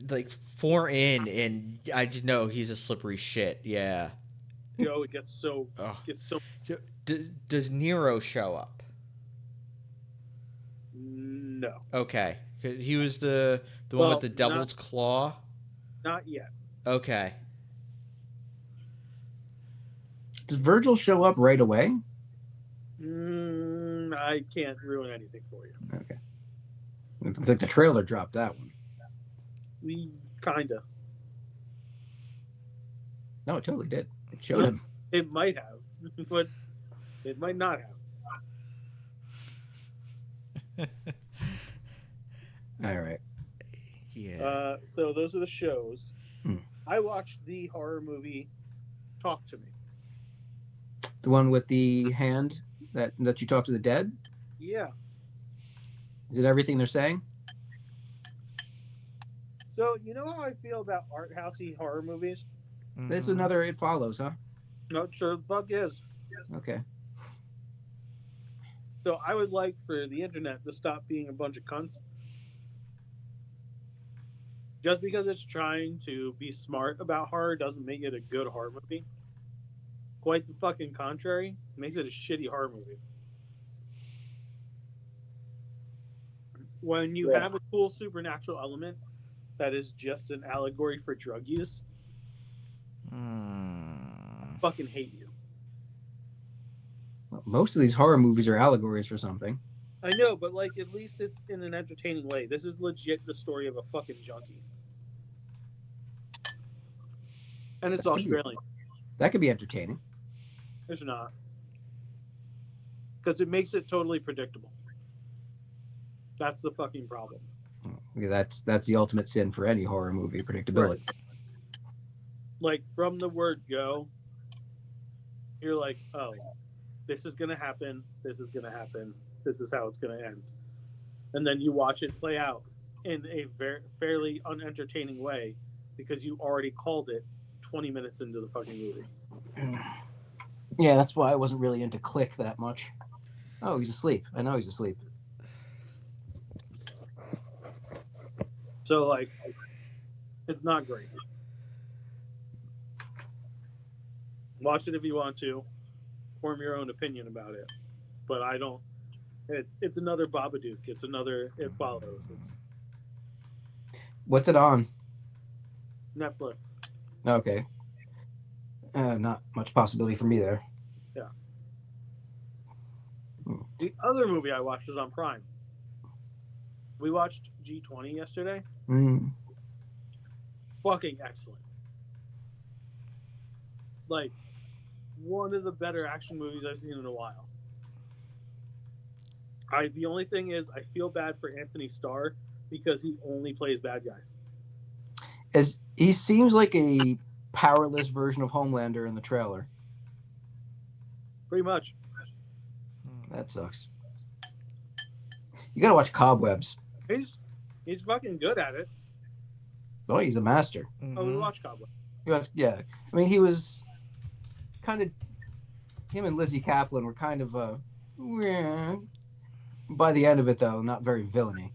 Like 4 in, and I just know he's a slippery shit. Yeah. Joe gets so Ugh. Does Nero show up? no. Okay, he was the one Well, with the devil's claw. Not yet. Okay. Does Virgil show up right away? I can't ruin anything for you. Okay. It's like the trailer dropped that one. We kinda. No, it totally did. It showed him. It might have, but it might not have. All right. Yeah. So those are the shows. Hmm. I watched the horror movie Talk to Me. The one with the hand that you talk to the dead? Yeah. Is it everything they're saying? So you know how I feel about art housey horror movies? That's Mhm. another It Follows, huh? Not sure the fuck is. Okay. So I would like for the internet to stop being a bunch of cunts. Just because it's trying to be smart about horror doesn't make it a good horror movie. Quite the fucking contrary. It makes it a shitty horror movie. When you have a cool supernatural element that is just an allegory for drug use, I fucking hate you. Well, most of these horror movies are allegories for something. I know, but like at least it's in an entertaining way. This is legit the story of a fucking junkie. And it's Australian. That could be entertaining. It's not. Because it makes it totally predictable. That's the fucking problem. Yeah, that's the ultimate sin for any horror movie, predictability. Like from the word go, you're like, oh, this is gonna happen, this is gonna happen, this is how it's gonna end. And then you watch it play out in a fairly unentertaining way because you already called it 20 minutes into the fucking movie. Yeah, that's why I wasn't really into Click that much. Oh, he's asleep. I know he's asleep. So like, it's not great. Watch it if you want to. Form your own opinion about it. But I don't. It's another Babadook. It's another It Follows. It's What's it on? Netflix. Okay. Not much possibility for me there. Yeah. The other movie I watched was on Prime. We watched G20 yesterday. Fucking excellent. Like, one of the better action movies I've seen in a while. The only thing is, I feel bad for Anthony Starr because he only plays bad guys. As he seems like a powerless version of Homelander in the trailer. Pretty much. That sucks. You gotta watch Cobwebs. He's fucking good at it. Oh, he's a master. Oh, we watched Cobweb. Yeah, I mean, he was kind of him and Lizzie Kaplan were kind of by the end of it though, not very villainy.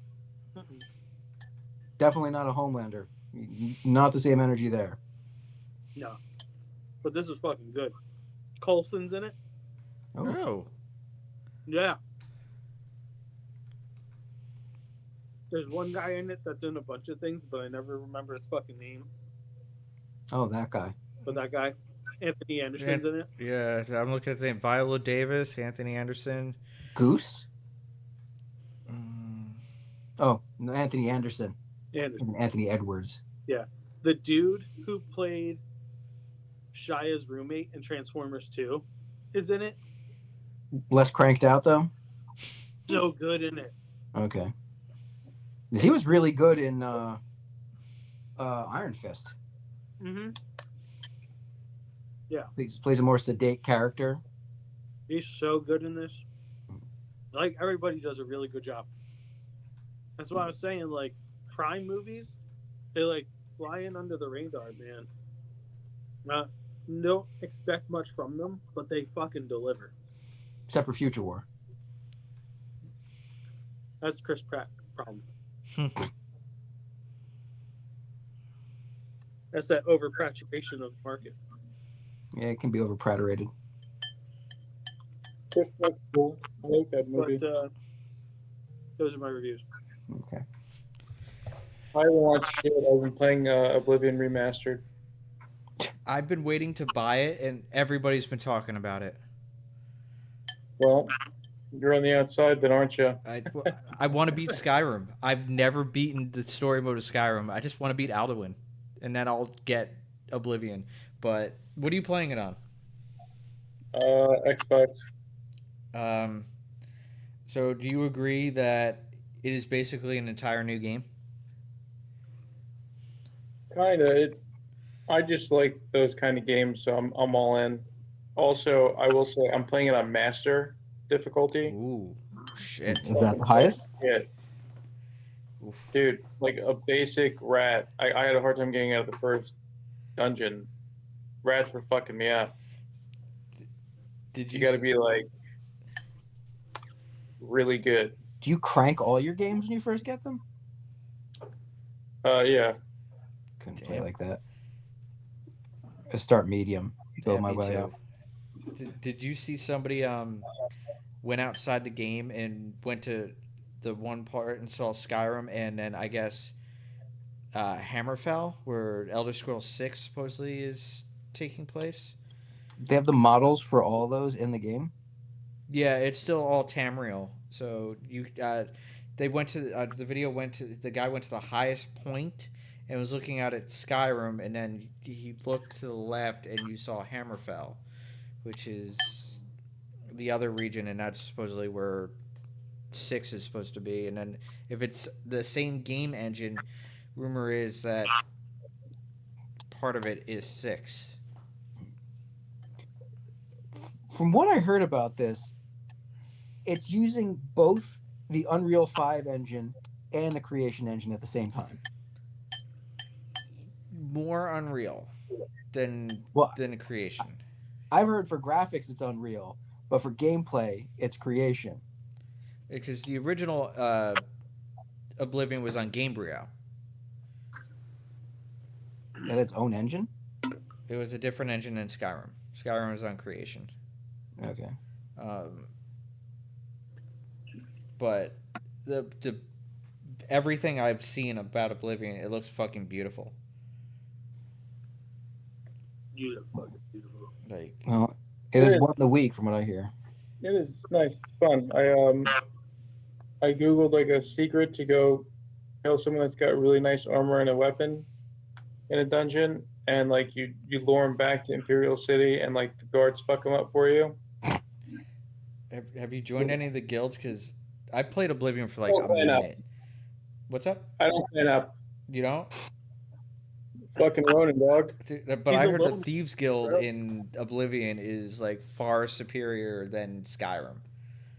Definitely not a Homelander. Not the same energy there. No, but this was fucking good. Coulson's in it. Oh. Yeah. There's one guy in it that's in a bunch of things, but I never remember his fucking name. Oh, that guy. But that guy, Anthony Anderson's in it. Yeah, I'm looking at the name. Viola Davis, Anthony Anderson. Goose? Oh, no, Anthony Anderson. Anderson. Anthony Edwards. Yeah. The dude who played Shia's roommate in Transformers 2 is in it. Less cranked out, though? So good in it. Okay. He was really good in Iron Fist. Mm-hmm. Yeah. Plays a more sedate character. He's so good in this. Like, everybody does a really good job. That's what I was saying. Like, crime movies, they, like, fly in under the radar, man. Don't expect much from them, but they fucking deliver. Except for Future War. That's Chris Pratt's problem. That's that overpaturation of the market. Yeah, it can be overpraterated. That's cool. I like that movie. But those are my reviews. Okay. I haven't watched shit. I've been playing Oblivion Remastered. I've been waiting to buy it, and everybody's been talking about it. Well, you're on the outside then, aren't you? I want to beat Skyrim. I've never beaten the story mode of Skyrim. I just want to beat Alduin, and then I'll get Oblivion. But what are you playing it on? Xbox. So do you agree that it is basically an entire new game? Kinda. I just like those kind of games, so I'm all in. Also, I will say I'm playing it on master difficulty. Ooh, shit. Is that the highest? Yeah. Oof. Dude, like a basic rat. I had a hard time getting out of the first dungeon. Rats were fucking me up. Did You got to be like really good. Do you crank all your games when you first get them? Yeah. Couldn't play like that. I start medium, build my me way too. up. Did you see somebody went outside the game and went to the one part and saw Skyrim, and then I guess Hammerfell, where Elder Scrolls 6 supposedly is taking place? They have the models for all those in the game? Yeah, it's still all Tamriel. So they went to the guy went to the highest point and was looking out at Skyrim, and then he looked to the left and you saw Hammerfell, which is the other region, and that's supposedly where 6 is supposed to be. And then if it's the same game engine, rumor is that part of it is 6. From what I heard about this, it's using both the Unreal 5 engine and the Creation engine at the same time. More Unreal than Creation. I've heard for graphics it's Unreal, but for gameplay it's Creation. Because the original Oblivion was on Gamebryo. At its own engine? It was a different engine than Skyrim. Skyrim was on Creation. Okay. But the everything I've seen about Oblivion, it looks fucking beautiful. Beautiful. Like, Well, it is one of the week from what I hear. It is. It's nice. It's fun. I googled like a secret to go kill someone that's got really nice armor and a weapon in a dungeon, and like you lure him back to Imperial City, and like the guards fuck him up for you. have you joined any of the guilds? Because I played Oblivion for like a sign up. minute. What's up? I don't sign up. You don't? Fucking Ronin, dog. But He's I a heard the little- Thieves Guild in Oblivion is like far superior than Skyrim.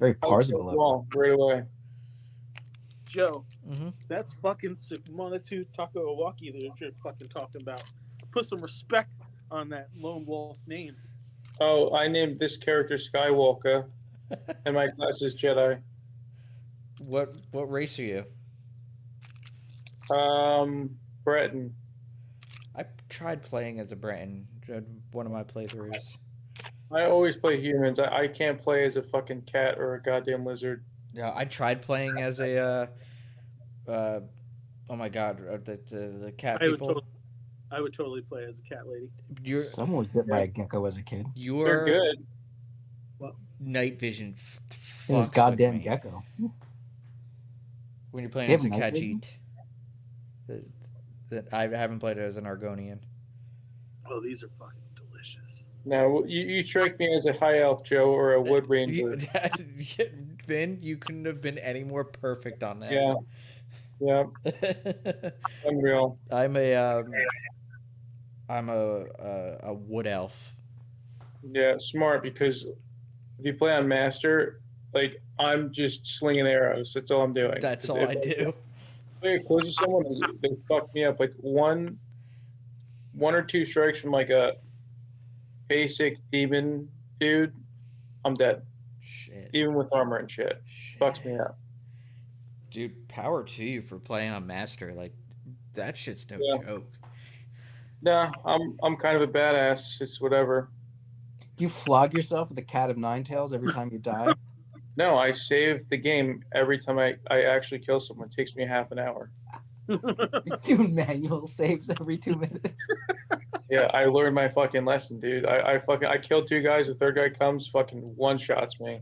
Very parsable level. Wall right away. Joe, Mm-hmm. that's fucking Monatu Taco Iwaki that you're fucking talking about. Put some respect on that lone wolf's name. Oh, I named this character Skywalker, and my class is Jedi. What race are you? Breton. I tried playing as a Breton. One of my playthroughs. I always play humans. I can't play as a fucking cat or a goddamn lizard. Yeah, I tried playing as a. Uh, oh my god, the cat I would people. totally, I would totally play as a cat lady. Your Someone was bit by a gecko as a kid. They're your good. night vision It was fucks with goddamn me gecko. when you're playing They as have a night vision? Khajiit. That I haven't played it as an Argonian. Oh, these are fucking delicious. No, you strike me as a high elf Joe or a wood ranger. Vin, you couldn't have been any more perfect on that. Yeah, yeah, unreal. I'm a wood elf. Yeah, smart because if you play on master, like I'm just slinging arrows. That's all I'm doing. That's If all I do. play close to someone, they fuck me up. Like one or two strikes from like a basic demon dude, I'm dead. Shit. Even with armor and shit, fucks me up. Dude, power to you for playing on master. Like that shit's no Yeah. joke. Nah, I'm kind of a badass. It's whatever. You flog yourself with a cat of nine tails every time you die. No, I save the game every time I actually kill someone. It takes me half an hour. You do manual saves every 2 minutes. Yeah, I learned my fucking lesson, dude. I killed two guys. The third guy comes, fucking one shots me.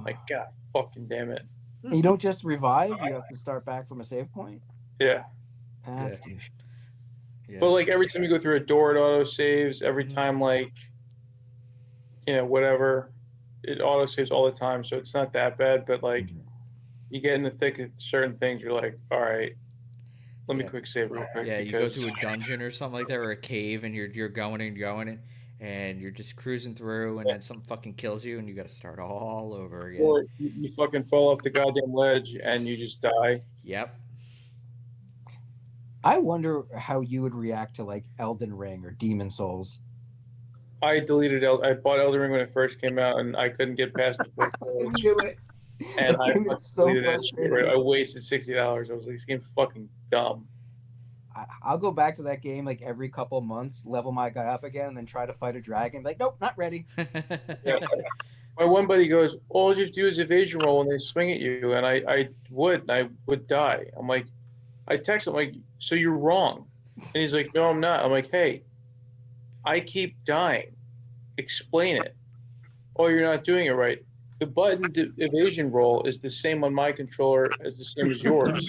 Like, God fucking damn it. And you don't just revive, you have to start back from a save point. Yeah. That's Yeah. douche. Yeah. But like every time you go through a door, it auto saves. Every time, like, whatever, it auto saves all the time. So it's not that bad. But like, you get in the thick of certain things, you're like, all right, let me Yeah. quick save real quick. Yeah, you go because through a dungeon or something like that, or a cave, and you're going and going, and you're just cruising through, and then something fucking kills you, and you got to start all over again. Or you fucking fall off the goddamn ledge and you just die. Yep. I wonder how you would react to like Elden Ring or Demon Souls. I deleted. I bought Elden Ring when it first came out, and I couldn't get past the first I stage. knew it. And That I game fucking is so deleted that shit. frustrating. I wasted $60. I was like, this game's fucking dumb. I'll go back to that game like every couple months, level my guy up again, and then try to fight a dragon. Like, nope, not ready. Yeah. My one buddy goes, all you have to do is evasion roll, and they swing at you, and I would die. I'm like, I text him like, so you're wrong, and he's like, no, I'm not. I'm like, hey, I keep dying. Explain it. Oh, you're not doing it right. The button evasion roll is the same on my controller as the same as yours.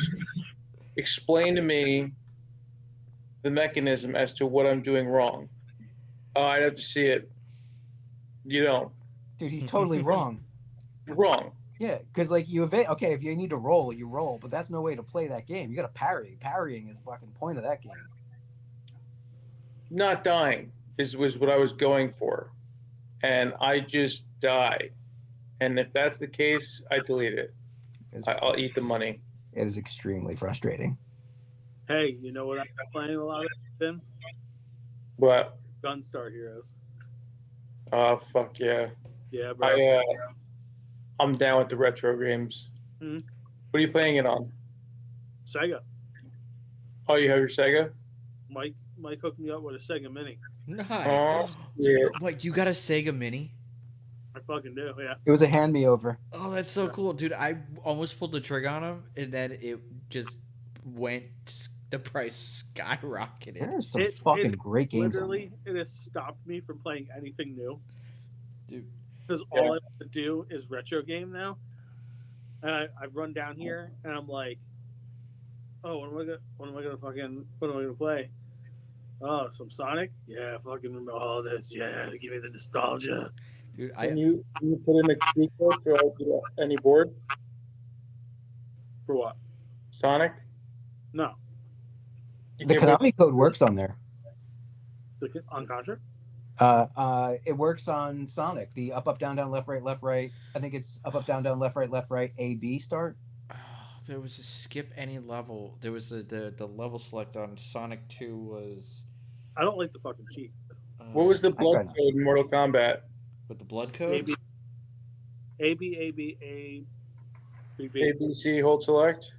Explain to me the mechanism as to what I'm doing wrong. Oh, I'd have to see it. You don't. Dude, he's totally wrong. You're wrong. Yeah, because like you evade. Okay, if you need to roll, you roll, but that's no way to play that game. You got to parry. Parrying is the fucking point of that game. Not dying was what I was going for, and I just die. And if that's the case, I delete it. I'll eat the money. It is extremely frustrating. Hey, you know what I'm playing a lot of, Tim? But Gunstar Heroes. fuck yeah. Yeah, bro. I'm down with the retro games. Mhm. What are you playing it on? Sega. Oh, you have your Sega? Mike hooked me up with a Sega Mini. Nice. Oh, yeah. Like, you got a Sega Mini? I fucking do, yeah. It was a hand me over. Oh, that's so cool, dude. I almost pulled the trigger on him, and then it just went. The price skyrocketed. There's some fucking great games. Literally, it has stopped me from playing anything new. Dude. Because all I want to do is retro game now. And I run down here, and I'm like, oh, what am I gonna play? Oh, some Sonic? Yeah, fucking remember all this. Yeah, give me the nostalgia. Dude, Can you put in a key code for any board? For what? Sonic? No. The Konami code works on there. On Contra? It works on Sonic. The up, down, left, right. I think it's up, down, left, right, A, B start. There was a skip any level. There was the level select on Sonic 2 was I don't like the fucking cheat. What was the I blood got code in Mortal Kombat? with the blood A code. B A B A B A B A, B. B, C, hold select?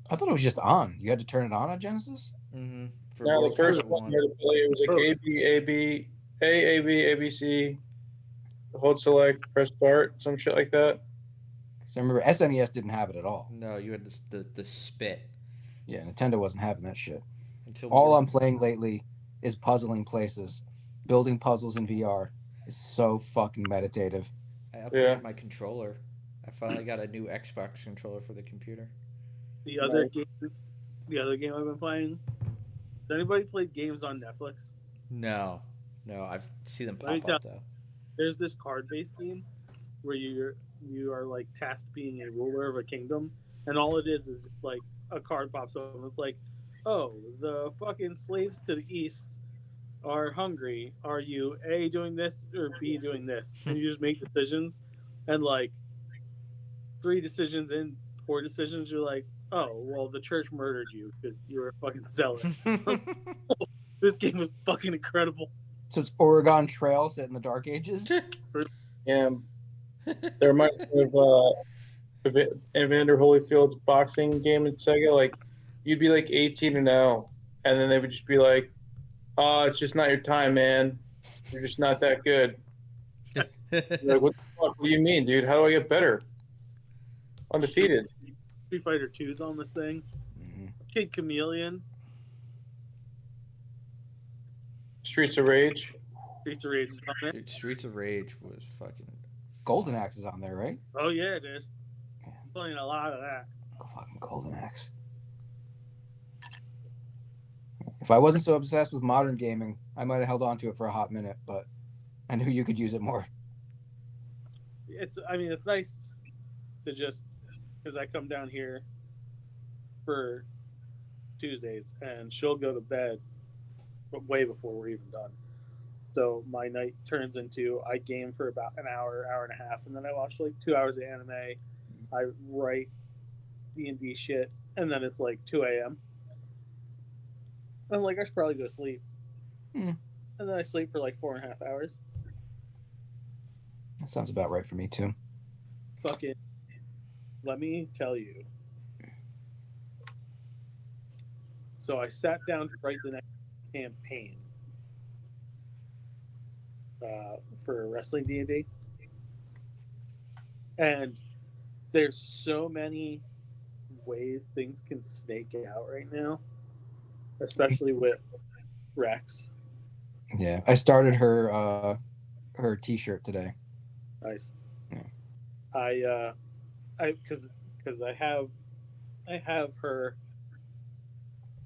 I thought it was just on. You had to turn it on Genesis. Mm-hmm. For No, the Mortal first Kombat one 1. you had to play, it was like Oh. A, B, A, B, A, B, A, B, C, hold select, press start, some shit like that. So I remember SNES didn't have it at all. No, you had the spit. Yeah, Nintendo wasn't having that shit. Until All Mortal- I'm playing lately is puzzling places. Building puzzles in VR is so fucking meditative. I upgraded Yeah. my controller. I finally got a new Xbox controller for the computer. The other Nice. game I've been playing. Has anybody played games on Netflix? No, I see them Let me pop tell- up though. There's this card-based game where you are like tasked being a ruler of a kingdom, and all it is like a card pops up and it's like, oh, the fucking slaves to the east are hungry. Are you A, doing this, or B, doing this? And you just make decisions, and like 3 decisions in, 4 decisions, you're like, oh, well, the church murdered you because you were a fucking zealot. This game was fucking incredible. So it's Oregon Trail set in the Dark Ages. Yeah. That reminds me of Evander Holyfield's boxing game in Sega. Like, you'd be like 18-0, and then they would just be like, "Oh, it's just not your time, man. You're just not that good." You're like, what the fuck? What do you mean, dude? How do I get better? Undefeated. Street Fighter 2's on this thing. Mm-hmm. Kid Chameleon, Streets of Rage. Streets of Rage is on it. Dude, Streets of Rage was fucking. Golden Axe is on there, right? Oh yeah, it is. I'm playing a lot of that. Go fucking Golden Axe. If I wasn't so obsessed with modern gaming, I might have held on to it for a hot minute, but I knew you could use it more. It's nice to just, because I come down here for Tuesdays and she'll go to bed but way before we're even done. So my night turns into I game for about an hour, hour and a half, and then I watch like 2 hours of anime. I write D&D shit, and then it's like 2 a.m. I'm like, I should probably go to sleep. Hmm. And then I sleep for like 4.5 hours. That sounds about right for me too. Fucking, let me tell you. So I sat down to write the next campaign for wrestling D&D, and there's so many ways things can snake out right now, especially with Rex. Yeah, I started her T-shirt today. Nice. Yeah. Because I have her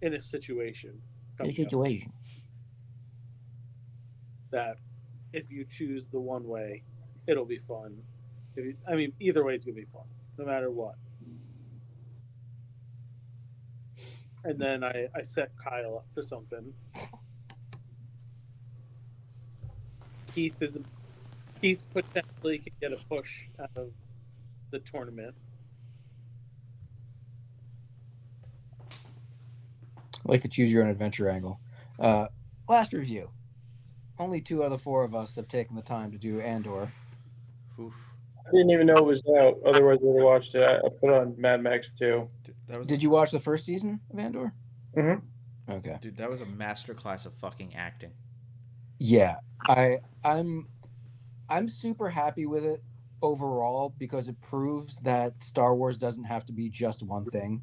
in a situation coming up that if you choose the one way, it'll be fun. Either way is gonna be fun, no matter what. And then I set Kyle up for something. Keith potentially could get a push out of the tournament. I like the choose your own adventure angle. Last review. Only 2 out of the 4 of us have taken the time to do Andor. Oof. I didn't even know it was out. Otherwise, I would have watched it. I put on Mad Max 2. Dude, that was Did you watch the first season of Andor? Mm-hmm. Okay. Dude, that was a masterclass of fucking acting. Yeah, I'm super happy with it overall because it proves that Star Wars doesn't have to be just one thing.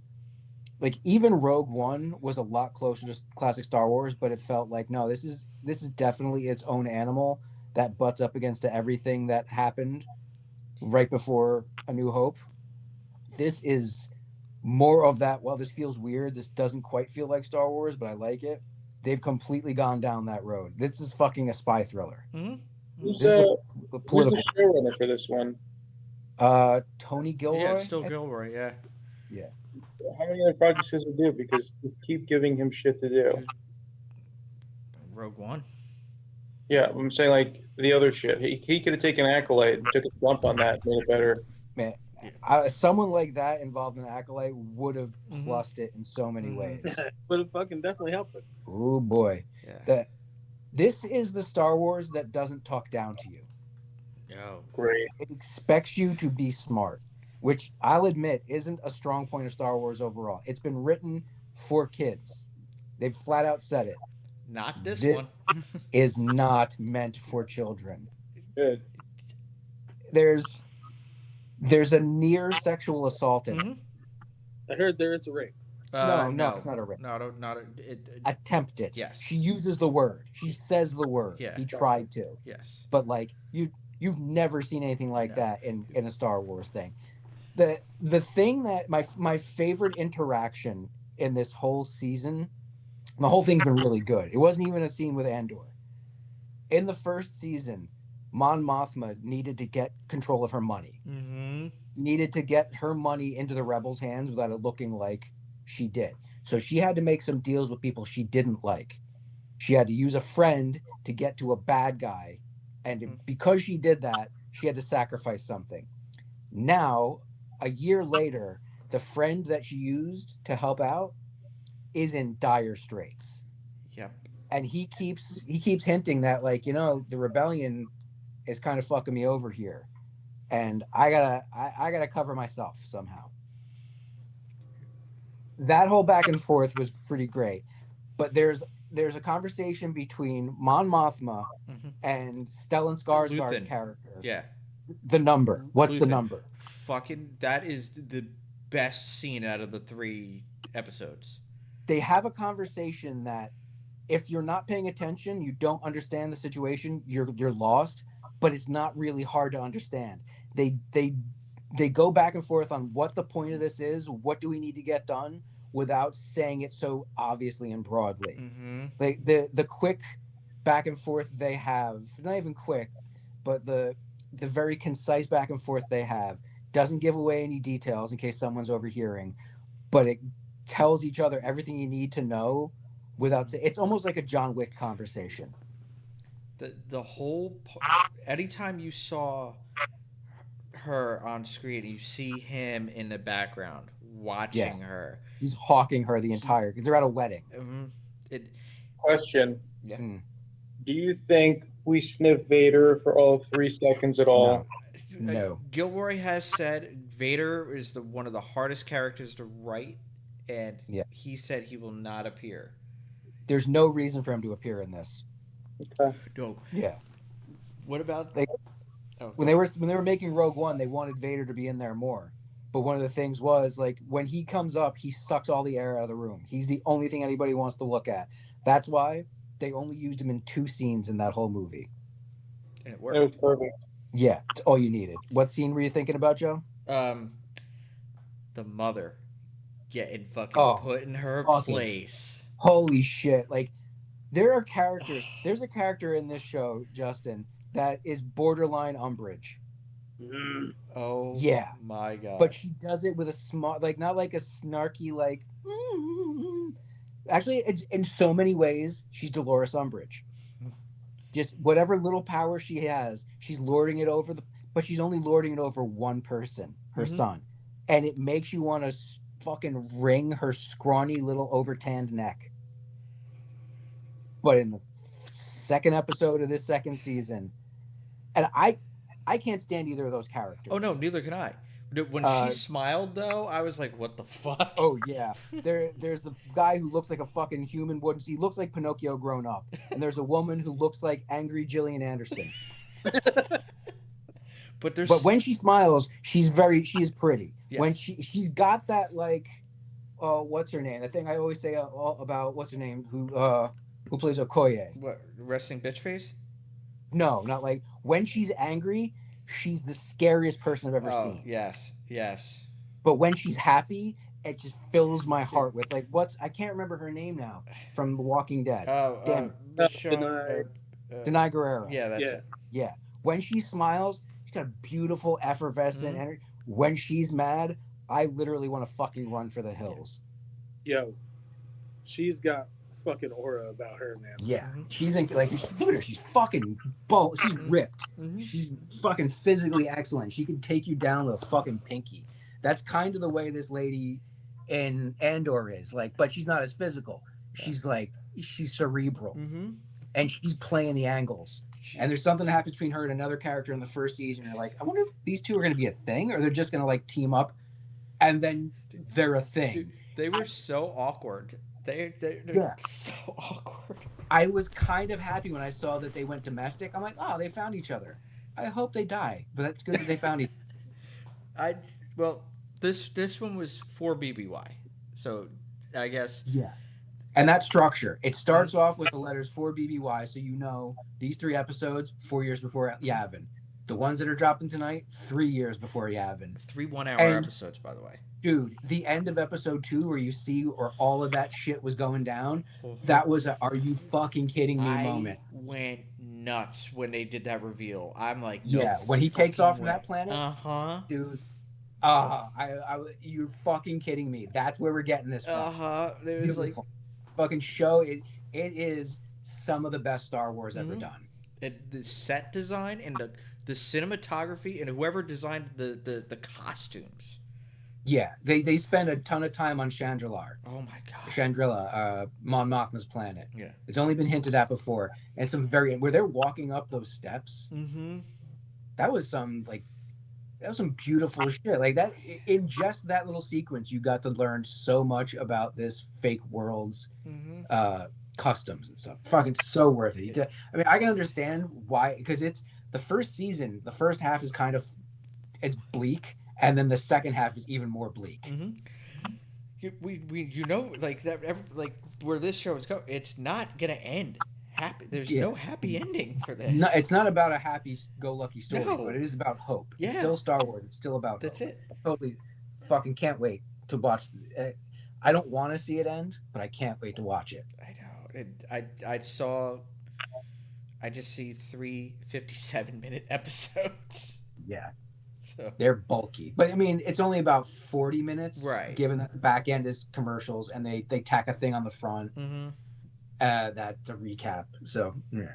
Like even Rogue One was a lot closer to classic Star Wars, but it felt like no, this is definitely its own animal that butts up against everything that happened right before A New Hope. This is more of that. Well, this feels weird. This doesn't quite feel like Star Wars, but I like it. They've completely gone down that road. This is fucking a spy thriller. Mm-hmm. Who's This is the political. showrunner for this one? Tony Gilroy. Yeah, it's still Gilroy. Yeah. Yeah. How many other projects does he do? Because we keep giving him shit to do. Rogue One. Yeah, I'm saying like the other shit. He could have taken Acolyte and took a bump on that, and made it better. Man, someone like that involved in Acolyte would have plussed it in so many ways. Would have fucking definitely helped it. Oh boy, Yeah. this is the Star Wars that doesn't talk down to you. No. Great. It expects you to be smart, which I'll admit isn't a strong point of Star Wars overall. It's been written for kids. They've flat out said it. Not this one. Is not meant for children. Good. There's a near sexual assault in it. I heard there is a rape. No, it's not a rape. Not Attempted. Yes. She uses the word. She says the word. Yeah. He tried to. Yes. But like you've never seen anything like that in a Star Wars thing. The thing that my favorite interaction in this whole season, the whole thing's been really good. It wasn't even a scene with Andor. In the first season, Mon Mothma needed to get control of her money. Mm-hmm. Needed to get her money into the rebels' hands without it looking like she did. So she had to make some deals with people she didn't like. She had to use a friend to get to a bad guy. And because she did that, she had to sacrifice something. Now, a year later, the friend that she used to help out is in dire straits. Yep. And he keeps hinting that, like, the rebellion is kind of fucking me over here. And I gotta cover myself somehow. That whole back and forth was pretty great. But there's a conversation between Mon Mothma and Stellan Skarsgård's character. Yeah. The number. What's Luthen. the number? Fucking, that is the best scene out of the 3 episodes. They have a conversation that if you're not paying attention, you don't understand the situation, you're lost, but it's not really hard to understand. They go back and forth on what the point of this is, what do we need to get done, without saying it so obviously and broadly. Mm-hmm. Like the quick back and forth they have, not even quick, but the very concise back and forth they have doesn't give away any details in case someone's overhearing, but it tells each other everything you need to know without saying. It's almost like a John Wick conversation. The whole anytime you saw her on screen, you see him in the background watching her. He's hawking her the entire, because they're at a wedding. Question. Yeah. Do you think we sniff Vader for all of 3 seconds at all? No. Gilroy has said Vader is one of the hardest characters to write, and he said he will not appear. There's no reason for him to appear in this. Okay. No. Yeah. What about when they were making Rogue One, they wanted Vader to be in there more. But one of the things was, like, when he comes up, he sucks all the air out of the room. He's the only thing anybody wants to look at. That's why they only used him in 2 scenes in that whole movie. And it worked. It was perfect. Yeah, it's all you needed. What scene were you thinking about, Joe? The mother getting fucking put in her place. Holy shit. Like, there are characters. There's a character in this show, Justin, that is borderline Umbridge. Oh, yeah, my God. But she does it with a smart, like, not like a snarky, like, actually, in so many ways, she's Dolores Umbridge. Just whatever little power she has, she's lording it over but she's only lording it over one person, her son. And it makes you want to fucking wring her scrawny little overtanned neck. But in the 2nd episode of this 2nd season, and I can't stand either of those characters. Oh, no, neither can I. When she smiled, though, I was like, what the fuck? Oh, yeah. There's the guy who looks like a fucking human wouldn't. He looks like Pinocchio grown up. And there's a woman who looks like angry Gillian Anderson. But when she smiles, she is pretty. Yes. When she's got that, like, what's her name? The thing I always say about what's her name, who plays Okoye. What, resting bitch face? No, not like when she's angry, she's the scariest person I've ever seen. Yes. But when she's happy, it just fills my heart with, like, I can't remember her name now from The Walking Dead. Damn. Denai Guerrero. Yeah, that's it. Yeah. When she smiles, she's got a beautiful, effervescent energy. When she's mad, I literally want to fucking run for the hills. Yo, she's got fucking aura about her, man. Yeah, she's in like look at her. She's fucking bulk. She's ripped. She's fucking physically excellent. She can take you down with a fucking pinky. That's kind of the way this lady in Andor is. Like, but she's not as physical. She's like she's cerebral, and she's playing the angles. And there's something that happens between her and another character in the first season. You're like, I wonder if these two are going to be a thing, or they're just going to like team up, and then they're a thing. Dude, they were so awkward. They're so awkward. I was kind of happy when I saw that they went domestic. I'm like, oh, they found each other. I hope they die, but that's good that they found each other. This one was for BBY, so I guess And that structure, it starts off with the letters for BBY, so you know these 3 episodes 4 years before Yavin. The ones that are dropping tonight 3 years before Yavin. 3 1-hour episodes, by the way. Dude, the end of episode 2 where you see where all of that shit was going down, that was a "are you fucking kidding me" moment. I went nuts when they did that reveal. I'm like, when he takes off from that planet, dude. You're fucking kidding me. That's where we're getting this from. It was like fucking show. It is some of the best Star Wars ever done. The set design and the cinematography and whoever designed the costumes. Yeah, they spend a ton of time on Chandrilar. Oh my god, Chandrila, Mon Mothma's planet. Yeah, it's only been hinted at before, and where they're walking up those steps. That was some beautiful shit. Like that, in just that little sequence, you got to learn so much about this fake world's customs and stuff. Fucking so worth it. I mean, I can understand why, because it's the first season. The first half is kind of it's bleak. And then the second half is even more bleak. We like that, like where this show is going. It's not gonna end happy. There's no happy ending for this. No, it's not about a happy-go-lucky story, but it is about hope. Yeah. It's still Star Wars. It's still about That's hope. it. I totally fucking can't wait to watch. I don't want to see it end, but I can't wait to watch it. I know. I just see 3 57-minute episodes. Yeah. So. They're bulky, but I mean, it's only about 40 minutes, right? Given that the back end is commercials and they tack a thing on the front, that's a recap. So, yeah.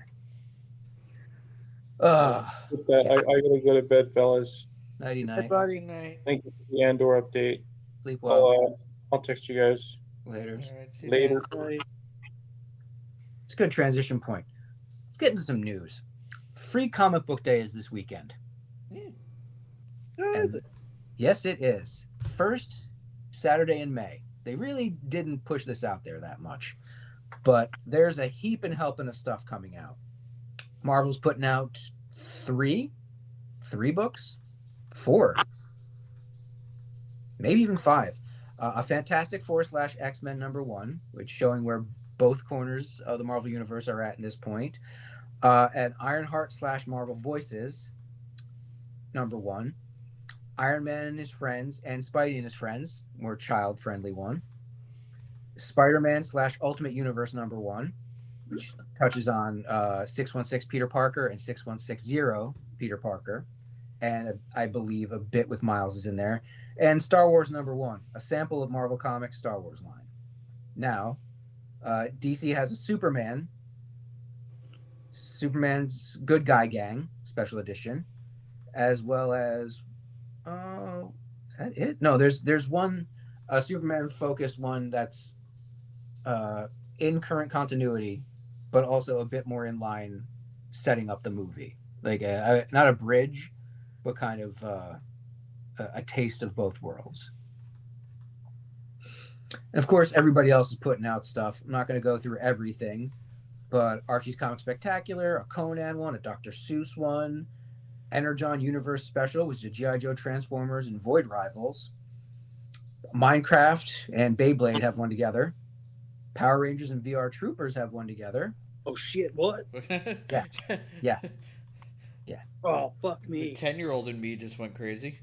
With that, I gotta go to bed, fellas. Nighty night. Night. Thank you for the Andor update. Sleep well. I'll text you guys later. Right, later. It's a good transition point. Let's get into some news. Free Comic Book Day is this weekend. Is it? Yes, it is. First Saturday in May. They really didn't push this out there that much, but there's a heap and helping of stuff coming out. Marvel's putting out three books, 4, maybe even 5. A Fantastic Four / X-Men #1, which showing where both corners of the Marvel Universe are at in this point. An Ironheart / Marvel Voices #1. Iron Man and His Friends and Spidey and His Friends, more child-friendly one. Spider-Man / Ultimate Universe #1, which touches on 616 Peter Parker and 6160 Peter Parker, and I believe a bit with Miles is in there. And Star Wars #1, a sample of Marvel Comics' Star Wars line. Now, DC has a Superman's Good Guy Gang special edition, as well as is that it? No, there's one Superman focused one that's in current continuity, but also a bit more in line, setting up the movie. Like not a bridge, but kind of a taste of both worlds. And of course, everybody else is putting out stuff. I'm not going to go through everything, but Archie's Comic Spectacular, a Conan one, a Dr. Seuss one, Energon Universe Special, which is a G.I. Joe Transformers and Void Rivals. Minecraft and Beyblade have one together. Power Rangers and VR Troopers have one together. Oh shit! What? Yeah. Oh fuck me! The 10-year-old in me just went crazy.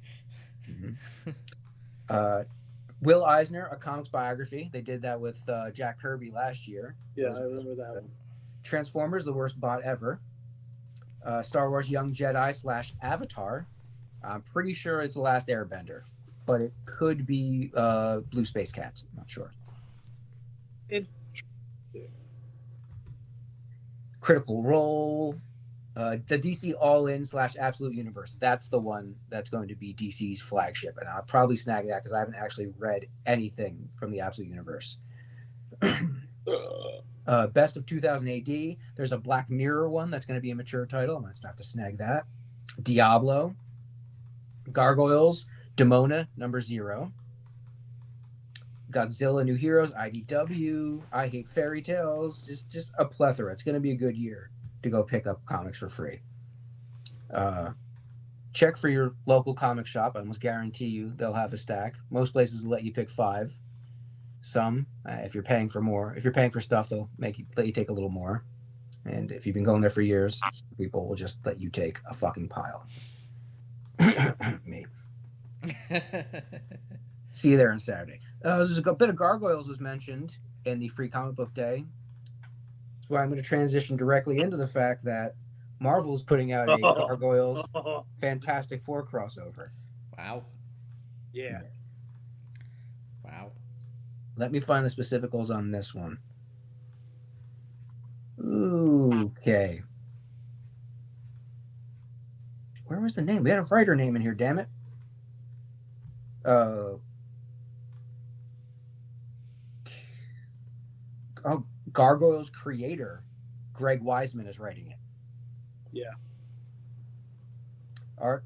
Will Eisner, a comics biography. They did that with Jack Kirby last year. Yeah, I remember that one. Transformers, the worst bot ever. Star Wars Young Jedi / Avatar. I'm pretty sure it's The Last Airbender, but it could be Blue Space Cats. I'm not sure. Critical Role, the DC All In / Absolute Universe. That's the one that's going to be DC's flagship, and I'll probably snag that because I haven't actually read anything from the Absolute Universe. Best of 2000 AD. There's a Black Mirror one that's going to be a mature title. I'm going to have to snag that. Diablo, Gargoyles, Demona #0, Godzilla New Heroes, IDW, I Hate Fairy Tales, just a plethora. It's going to be a good year to go pick up comics for free. Check for your local comic shop. I almost guarantee you they'll have a stack. Most places will let you pick 5. Some, if you're paying for more, if you're paying for stuff, they'll let you take a little more. And if you've been going there for years, people will just let you take a fucking pile. Me. See you there on Saturday. There's a bit of Gargoyles was mentioned in the free comic book day. That's why I'm going to transition directly into the fact that Marvel's putting out a Gargoyles Fantastic Four crossover. Wow. Yeah. Wow. Let me find the specificals on this one. Okay. Where was the name? We had a writer name in here, damn it. Gargoyles creator Greg Weisman is writing it. Yeah. Art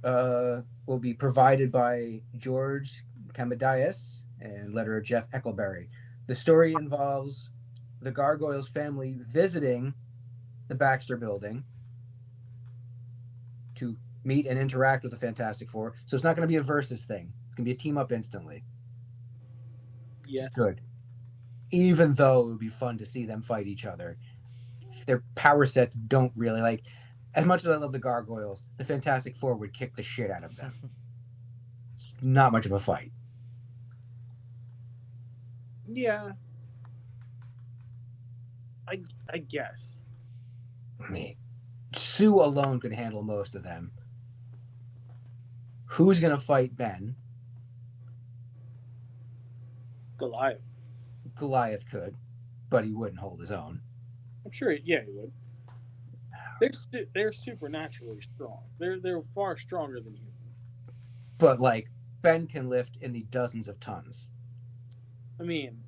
will be provided by George Kamadias and letterer Jeff Eckelberry. The story involves the Gargoyles family visiting the Baxter Building to meet and interact with the Fantastic Four. So it's not going to be a versus thing. It's going to be a team up instantly. Yes. Good. Even though it would be fun to see them fight each other, their power sets don't really like. As much as I love the Gargoyles, the Fantastic Four would kick the shit out of them. It's not much of a fight. Yeah. I guess. I mean, Sue alone could handle most of them. Who's going to fight Ben? Goliath. Goliath could, but he wouldn't hold his own. I'm sure. Yeah, he would. They're supernaturally strong. They're far stronger than humans. But like Ben can lift in the dozens of tons. I mean,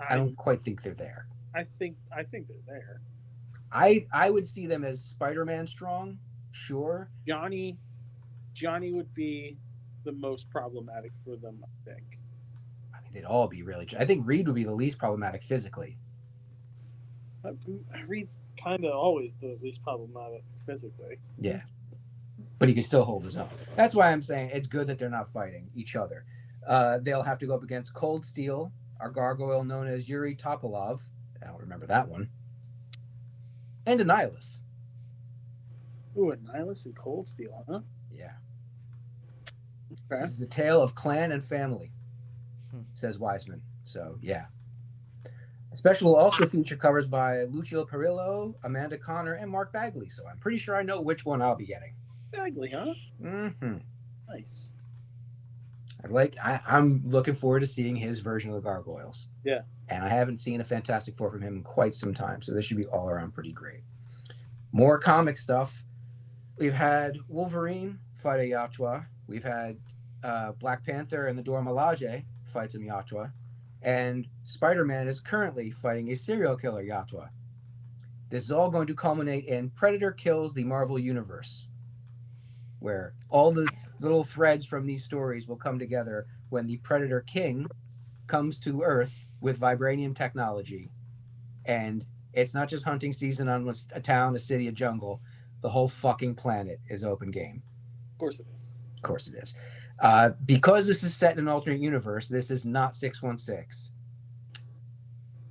I don't quite think they're there. I think they're there. I would see them as Spider-Man strong, sure. Johnny would be the most problematic for them, I think. I mean, they'd all be really. I think Reed would be the least problematic physically. Reed's kind of always the least problematic physically. Yeah, but he can still hold his own. That's why I'm saying it's good that they're not fighting each other. They'll have to go up against Cold Steel, our gargoyle known as Yuri Topolov. I don't remember that one. And Annihilus. Ooh, Annihilus and Cold Steel, huh? Yeah. Okay. This is a tale of clan and family, says Wiseman. So, yeah. The special will also feature covers by Lucio Perillo, Amanda Connor, and Mark Bagley. So I'm pretty sure I know which one I'll be getting. Bagley, huh? Mm-hmm. Nice. I'm looking forward to seeing his version of the Gargoyles. Yeah. And I haven't seen a Fantastic Four from him in quite some time, so this should be all around pretty great. More comic stuff. We've had Wolverine fight a Yatwa. We've had Black Panther and the Dora Milaje fight some Yatwa. And Spider-Man is currently fighting a serial killer Yatwa. This is all going to culminate in Predator Kills the Marvel Universe, where all the little threads from these stories will come together when the Predator King comes to Earth with vibranium technology. And it's not just hunting season on a town, a city, a jungle. The whole fucking planet is open game. Of course it is. Of course it is. Because this is set in an alternate universe, this is not 616.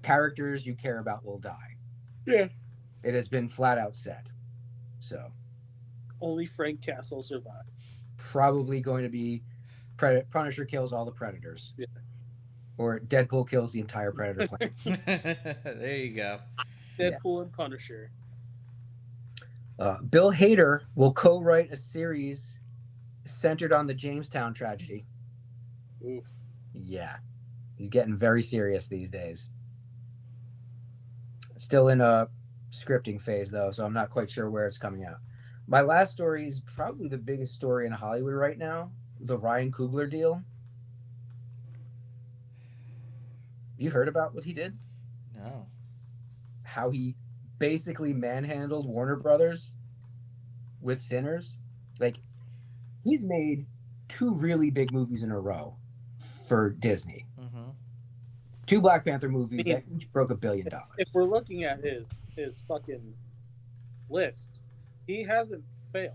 Characters you care about will die. Yeah. It has been flat out said. So. Only Frank Castle survived. Probably going to be Punisher kills all the Predators. Yeah. Or Deadpool kills the entire Predator planet. There you go. Deadpool and Punisher. Bill Hader will co-write a series centered on the Jamestown tragedy. Oof. Yeah. He's getting very serious these days. Still in a scripting phase though, so I'm not quite sure where it's coming out. My last story is probably the biggest story in Hollywood right now, the Ryan Coogler deal. You heard about what he did? No. How he basically manhandled Warner Brothers with Sinners. Like, he's made two really big movies in a row for Disney. Mm-hmm. Two Black Panther movies I mean, that each broke $1 billion. If we're looking at his fucking list, he hasn't failed.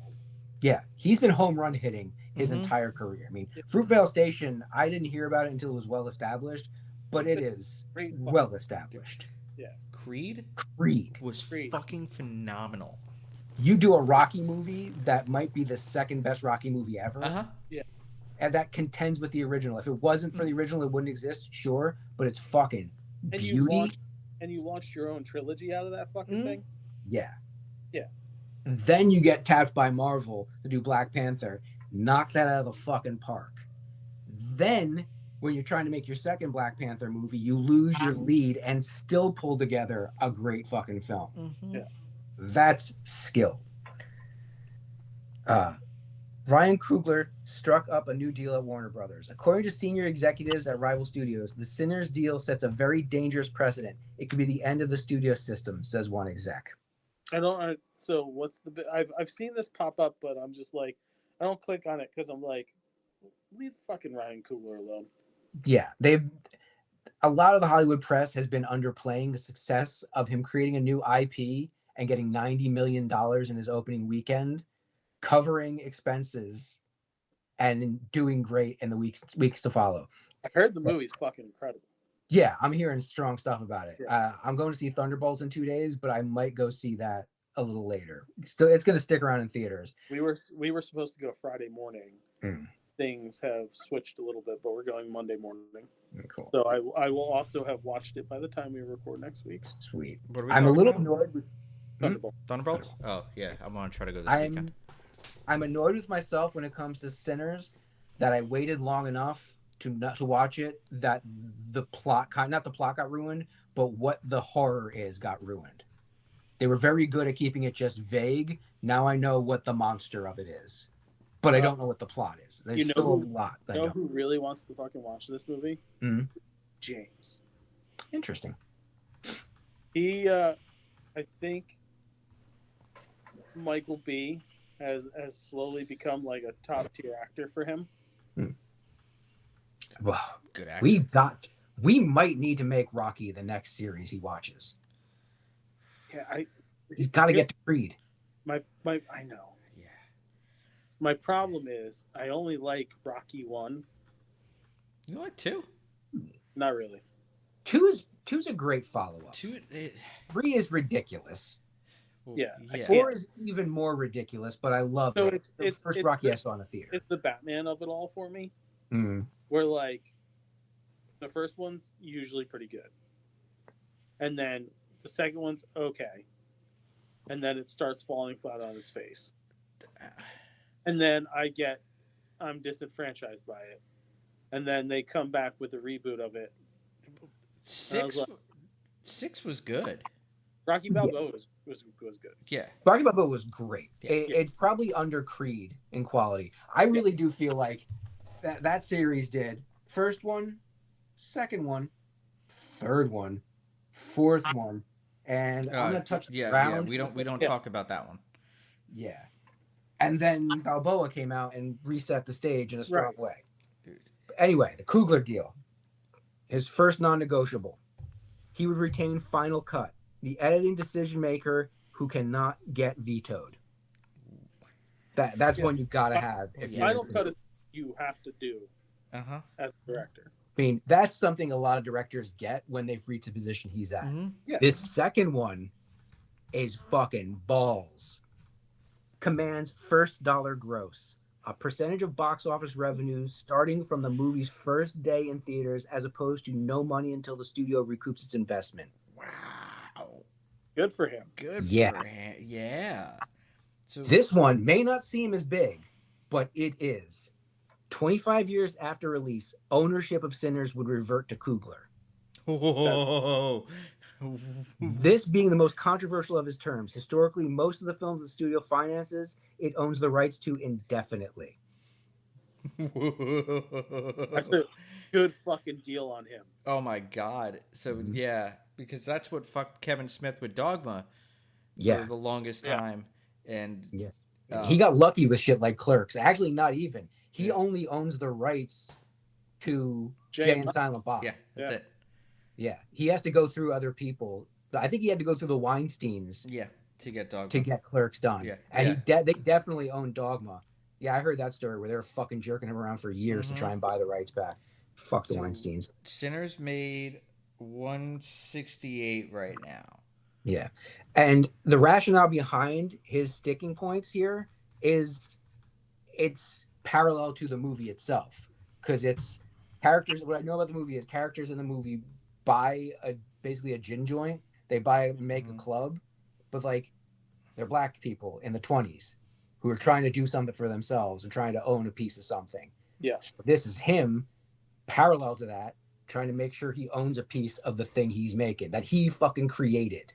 Yeah, he's been home run hitting his Mhm. entire career. I mean, Fruitvale Station, I didn't hear about it until it was well established, but it is Great fucking- well established. Creed Creed. was Creed. fucking phenomenal. You do a Rocky movie that might be the second best Rocky movie ever, Uh-huh. and that contends with the original. If it wasn't for the original, it wouldn't exist, sure, but it's fucking And beauty. you launched your own trilogy out of that fucking Mhm. thing. Yeah. Yeah. Then you get tapped by Marvel to do Black Panther, knock that out of the fucking park. Then, when you're trying to make your second Black Panther movie, you lose your lead and still pull together a great fucking film. Mm-hmm. Yeah. That's skill. Ryan Coogler struck up a new deal at Warner Brothers. According to senior executives at rival studios, the Sinners deal sets a very dangerous precedent. It could be the end of the studio system, says one exec. So what's the? I've seen this pop up, but I'm just like, I don't click on it because I'm like, leave fucking Ryan Coogler alone. Yeah, a lot of the Hollywood press has been underplaying the success of him creating a new IP and getting $90 million in his opening weekend, covering expenses and doing great in the weeks to follow. I heard the movie's fucking incredible. Yeah, I'm hearing strong stuff about it. Yeah. I'm going to see Thunderbolts in 2 days, but I might go see that a little later. It's going to stick around in theaters. We were supposed to go Friday morning. Mm. Things have switched a little bit, but we're going Monday morning. Cool. So I will also have watched it by the time we record next week. Sweet. What are we I'm a talking little about? annoyed with Thunderbolts? Oh, yeah. I'm going to try to go this weekend. I'm annoyed with myself when it comes to Sinners that I waited long enough to watch it, that the plot not the plot got ruined, but what the horror is got ruined. They were very good at keeping it just vague. Now I know what the monster of it is, but I don't know what the plot is. There's still a lot. You know who really wants to fucking watch this movie? Mm-hmm. James. Interesting. He, I think, Michael B. has slowly become like a top tier actor for him. Well, good actor. We might need to make Rocky the next series he watches. Yeah, he's got to get to Creed. I know. Yeah. My problem is I only like Rocky 1. You like 2? Not really. 2's a great follow-up. 3 is ridiculous. Yeah. 4 is even more ridiculous, but I love it. It's the first Rocky I saw in the theater. It's the Batman of it all for me. Mm. Where like the first one's usually pretty good, and then the second one's okay, and then it starts falling flat on its face, and then I'm disenfranchised by it, and then they come back with a reboot of it. 6 was good. Rocky Balboa was good. Yeah. Rocky Balboa was great. Yeah. It's probably under Creed in quality. I really do feel like that series did first one, second one, third one, fourth one, and I'm gonna touch the ground. We don't talk about that one. Yeah. And then Balboa came out and reset the stage in a strong way. Anyway, the Coogler deal. His first non-negotiable. He would retain final cut, the editing decision maker who cannot get vetoed. That's one you gotta have. If Final cut is you have to do as a director. I mean, that's something a lot of directors get when they've reached the position he's at. Mm-hmm. Yeah. This second one is fucking balls. Commands first dollar gross, a percentage of box office revenues starting from the movie's first day in theaters, as opposed to no money until the studio recoups its investment. Wow. Good for him. For him. Yeah. So this one may not seem as big, but it is. 25 years after release, ownership of Sinners would revert to Coogler. Oh. This being the most controversial of his terms. Historically, most of the films the studio finances, it owns the rights to indefinitely. That's a good fucking deal on him. Oh my god. So yeah, because that's what fucked Kevin Smith with Dogma for Yeah. the longest Yeah. time. And Yeah. He got lucky with shit like Clerks. Actually, not even. He Yeah. only owns the rights to Jay Jay and and Silent Bob. yeah, that's Yeah. it. Yeah. He has to go through other people. I think he had to go through the Weinsteins Yeah, to get Dogma. to get Clerks done. Yeah, And yeah. they definitely own Dogma. Yeah, I heard that story where they were fucking jerking him around for years to try and buy the rights back. Fuck the So, Weinsteins. Sinners made 168 right now. Yeah. And the rationale behind his sticking points here is it's parallel to the movie itself. Because it's characters. What I know about the movie is characters in the movie buy basically a gin joint. They buy and make a club, but like they're black people in the 20s who are trying to do something for themselves and trying to own a piece of something. Yeah. So this is him parallel to that, trying to make sure he owns a piece of the thing he's making that he fucking created.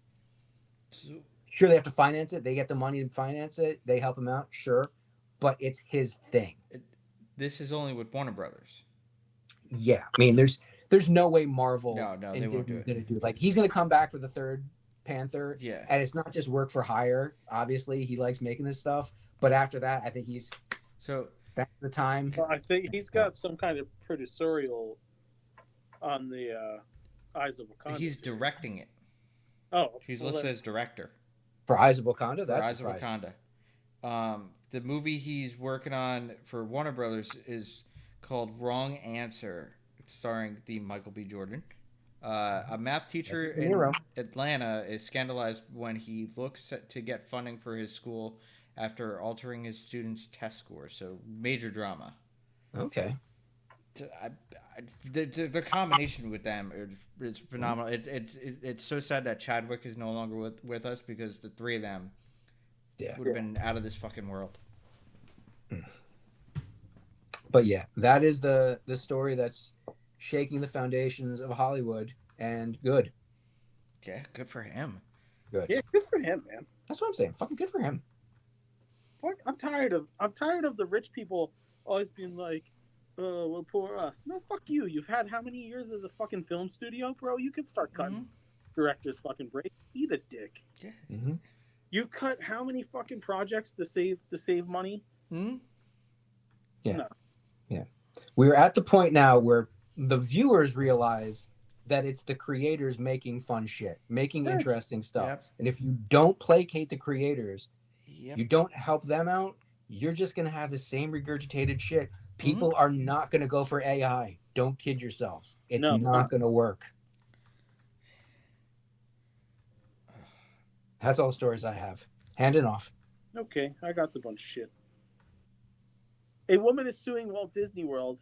Sure, they have to finance it. They get the money to finance it. They help him out, sure, but it's his thing. This is only with Warner Brothers. Yeah, I mean, there's no way Marvel No, and they won't do Disney's it. gonna do it. Like he's gonna come back for the third Panther, Yeah. and it's not just work for hire. Obviously, he likes making this stuff, but after that, I think he's So back to the time. Well, I think he's got some kind of producerial on the Eyes of Wakanda. he's series. directing it. Oh, He's well, listed as director. For Eyes of Wakanda, For that's Eyes of surprising. Wakanda. The movie he's working on for Warner Brothers is called Wrong Answer, starring the Michael B. Jordan. A math teacher That's De in Niro. Atlanta is scandalized when he looks to get funding for his school after altering his students' test scores. So major drama. Okay. The combination with them is phenomenal. It's so sad that Chadwick is no longer with us because the three of them would have been out of this fucking world. But yeah, that is the story that's shaking the foundations of Hollywood, and good. Yeah, good for him. Good. yeah, good for him, man. That's what I'm saying. Fucking good for him. Fuck, I'm tired of the rich people always being like, "Oh, well, poor us." No, fuck you. You've had how many years as a fucking film studio, bro? You could start cutting directors' fucking break. Eat a dick. Yeah. Mm-hmm. You cut how many fucking projects to save money? Hmm? Yeah. No. Yeah. We're at the point now where the viewers realize that it's the creators making fun shit, making interesting stuff. Yep. And if you don't placate the creators, Yep. you don't help them out, you're just going to have the same regurgitated shit. People are not going to go for AI. Don't kid yourselves. It's not going to work. That's all the stories I have. Hand it off. Okay, I got a bunch of shit. A woman is suing Walt Disney World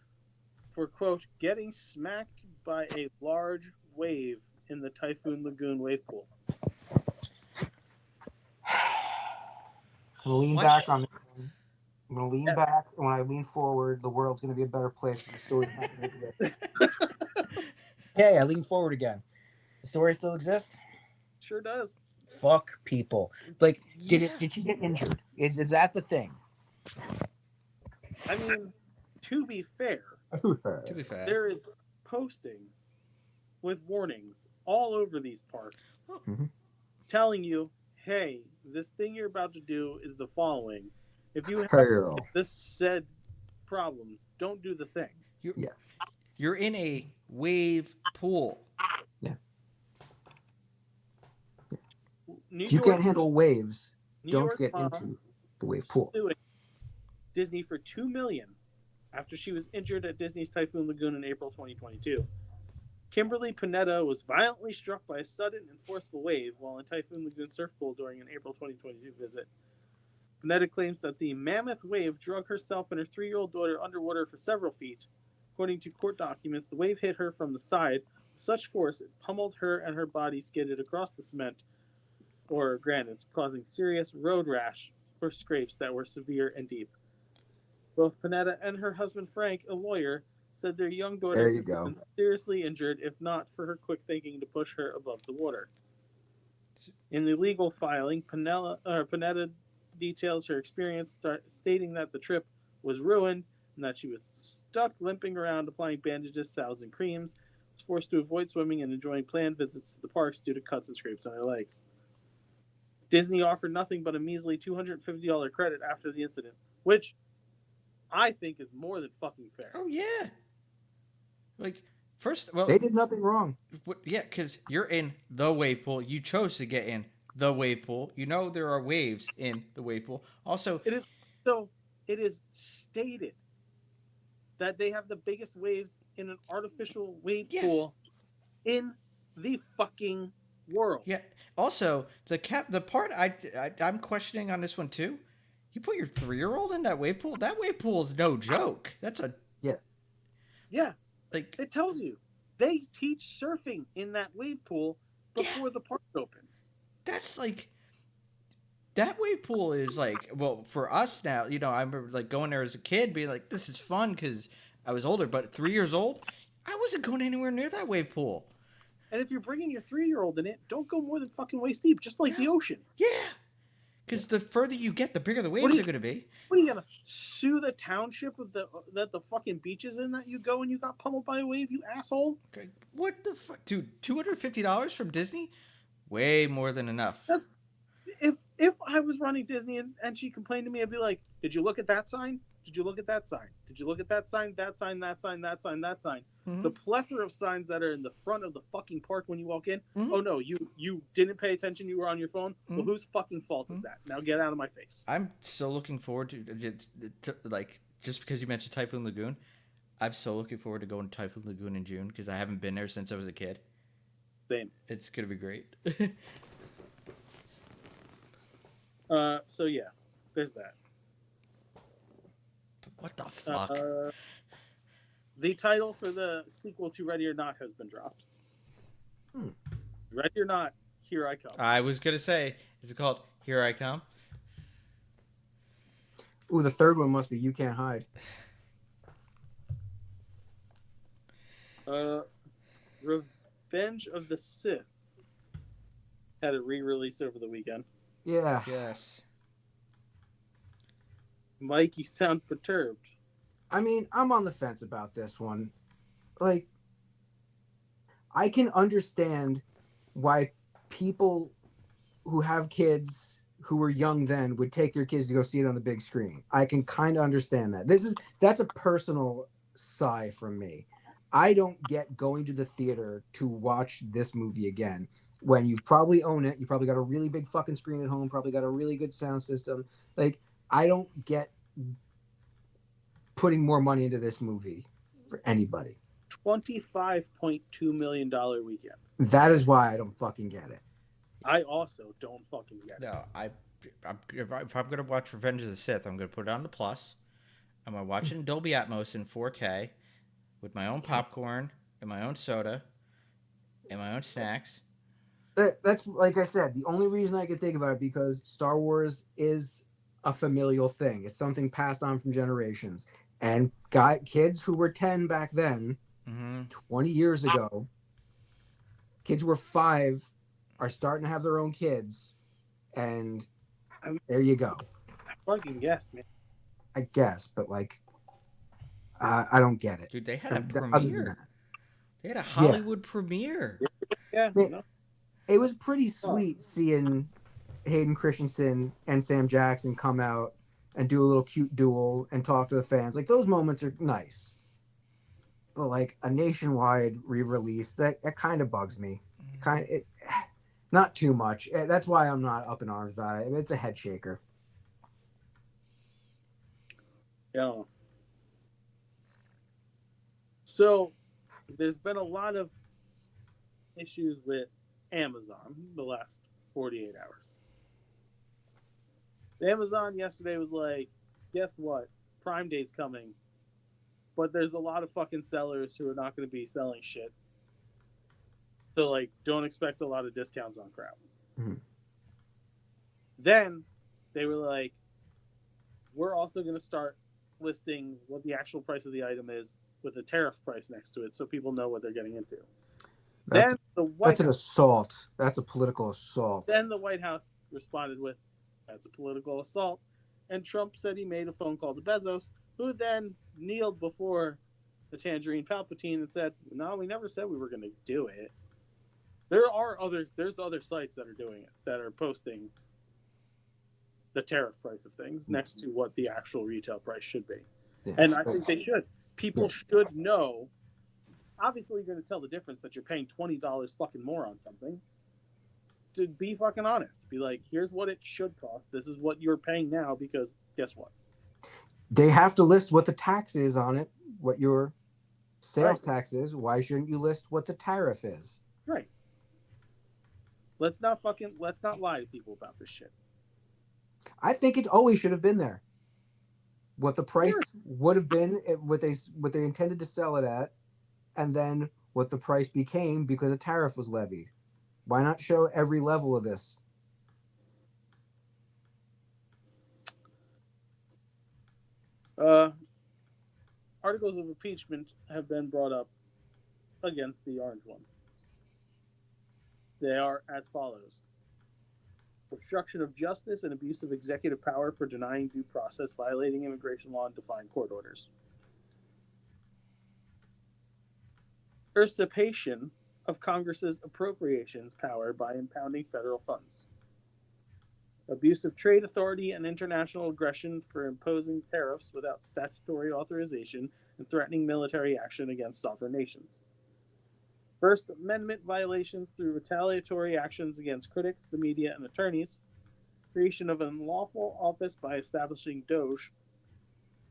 for, quote, getting smacked by a large wave in the Typhoon Lagoon wave pool. I'm going to lean back on this one. I'm going to lean back, and when I lean forward, the world's going to be a better place. The story's not going to exist. Okay, I lean forward again. The story still exists? Sure does. Fuck people. Like, did you get injured? Is that the thing? I mean, to be fair, there is postings with warnings all over these parks telling you, hey, this thing you're about to do is the following. If you have this said problems, don't do the thing. You're in a wave pool. Yeah. New If you York, can't handle waves, New don't York get mom into the wave pool. suing Disney for $2 million after she was injured at Disney's Typhoon Lagoon in April 2022. Kimberly Panetta was violently struck by a sudden and forceful wave while in Typhoon Lagoon surf pool during an April 2022 visit. Panetta claims that the mammoth wave drug herself and her 3-year-old daughter underwater for several feet. According to court documents, the wave hit her from the side with such force it pummeled her and her body skidded across the cement or granite, causing serious road rash or scrapes that were severe and deep. Both Panetta and her husband Frank, a lawyer, said their young There daughter you would have go. been seriously injured if not for her quick thinking to push her above the water. In the legal filing, Panetta details her experience, stating that the trip was ruined and that she was stuck limping around applying bandages, salves, and creams, was forced to avoid swimming and enjoying planned visits to the parks due to cuts and scrapes on her legs. Disney offered nothing but a measly $250 credit after the incident, which I think is more than fucking fair. Oh yeah. Like first, well, They did nothing wrong. yeah, because you're in the wave pool. You chose to get in the wave pool. You know there are waves in the wave pool. Also, It is stated that they have the biggest waves in an artificial wave yes. pool in the fucking world. Yeah. Also, the part I'm questioning on this one too. You put your 3-year-old in that wave pool. That wave pool is no joke. That's a Yeah, like. it tells you they teach surfing in that wave pool before the park opens. That's like. That wave pool is like, well, for us now, you know, I remember like going there as a kid, being like, this is fun because I was older, but 3 years old, I wasn't going anywhere near that wave pool. And if you're bringing your 3-year-old in it, don't go more than fucking waist deep, just like the ocean. Yeah. Because the further you get, the bigger the waves are going to be. What are you gonna sue the township of that the fucking beaches in that you go and you got pummeled by a wave, you asshole? Okay. What the fuck, dude? $250 from Disney? Way more than enough. That's if I was running Disney and she complained to me, I'd be like, "Did you look at that sign? Did you look at that sign? Did you look at that sign? That sign? That sign? That sign? That sign?" Mm-hmm. The plethora of signs that are in the front of the fucking park when you walk in. Mm-hmm. Oh no, you didn't pay attention. You were on your phone. Mm-hmm. Well, whose fucking fault is that? Now get out of my face. I'm so looking forward to like, just because you mentioned Typhoon Lagoon, I'm so looking forward to going to Typhoon Lagoon in June because I haven't been there since I was a kid. Same. It's gonna be great. So yeah, there's that. What the fuck? The title for the sequel to Ready or Not has been dropped. Ready or Not, Here I Come. I was gonna say, is it called Here I Come? Ooh, the third one must be You Can't Hide. Revenge of the Sith had a re-release over the weekend. Yeah. Yes. Mike, you sound perturbed. I mean, I'm on the fence about this one. Like, I can understand why people who have kids who were young then would take their kids to go see it on the big screen. I can kind of understand that. That's a personal sigh from me. I don't get going to the theater to watch this movie again when you probably own it. You probably got a really big fucking screen at home, probably got a really good sound system. Like, I don't get putting more money into this movie for anybody. $25.2 million weekend. That is why I don't fucking get it. I also don't fucking get it. No, if I'm gonna watch Revenge of the Sith, I'm gonna put it on the Plus. I'm gonna watch it in Dolby Atmos in 4K with my own popcorn and my own soda and my own snacks. That's like I said, the only reason I could think about it because Star Wars is a familial thing. It's something passed on from generations. And kids who were 10 back then, 20 years ago, kids who were 5 are starting to have their own kids. And there you go. I fucking guess, man. I guess, but like, I don't get it. Dude, they had a premiere. They had a Hollywood premiere. Yeah. It was pretty sweet seeing Hayden Christensen and Sam Jackson come out and do a little cute duel and talk to the fans. Like, those moments are nice. But like a nationwide re-release, that kind of bugs me. Not too much. That's why I'm not up in arms about it. It's a head shaker. Yeah. So there's been a lot of issues with Amazon the last 48 hours. Amazon yesterday was like, guess what? Prime Day's coming. But there's a lot of fucking sellers who are not going to be selling shit. So, like, don't expect a lot of discounts on crap. Mm-hmm. Then they were like, we're also going to start listing what the actual price of the item is with a tariff price next to it, so people know what they're getting into. That's, Then the White that's an House, assault. That's a political assault. then the White House responded with, "That's a political assault," and Trump said he made a phone call to Bezos, who then kneeled before the Tangerine Palpatine and said, "No, we never said we were going to do it." There's other sites that are doing it, that are posting the tariff price of things next to what the actual retail price should be. Yeah. And I think they should. People Yeah. should know. Obviously, you're going to tell the difference that you're paying $20 fucking more on something. To be fucking honest, be like, here's what it should cost. This is what you're paying now, because guess what? They have to list what the tax is on it, what your sales Right. tax is. Why shouldn't you list what the tariff is? Right. Let's not lie to people about this shit. I think it always should have been there. What the price Sure. would have been, what they intended to sell it at, and then what the price became because a tariff was levied. Why not show every level of this? Articles of impeachment have been brought up against the orange one. They are as follows: obstruction of justice and abuse of executive power for denying due process, violating immigration law, and defying court orders. Usurpation of Congress's appropriations power by impounding federal funds. Abuse of trade authority and international aggression for imposing tariffs without statutory authorization and threatening military action against sovereign nations. First Amendment violations through retaliatory actions against critics, the media, and attorneys. Creation of an unlawful office by establishing Doge.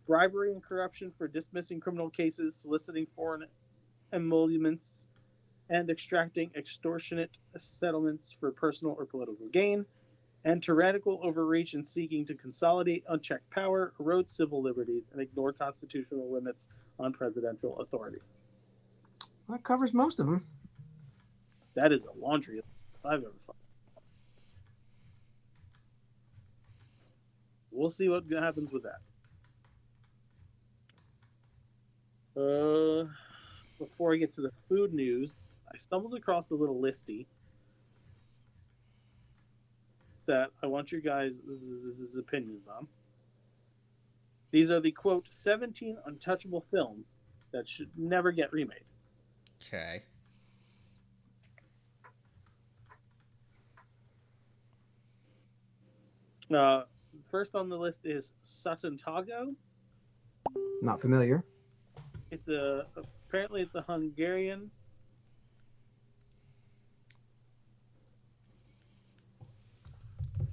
Bribery and corruption for dismissing criminal cases, soliciting foreign emoluments, and extracting extortionate settlements for personal or political gain. And tyrannical overreach in seeking to consolidate unchecked power, erode civil liberties, and ignore constitutional limits on presidential authority. Well, that covers most of them. That is a laundry list I've ever found. We'll see what happens with that. Before I get to the food news, I stumbled across a little listy that I want your guys' opinions on. These are the, quote, 17 untouchable films that should never get remade. Okay. First on the list is Satantago. Not familiar. Apparently it's a Hungarian.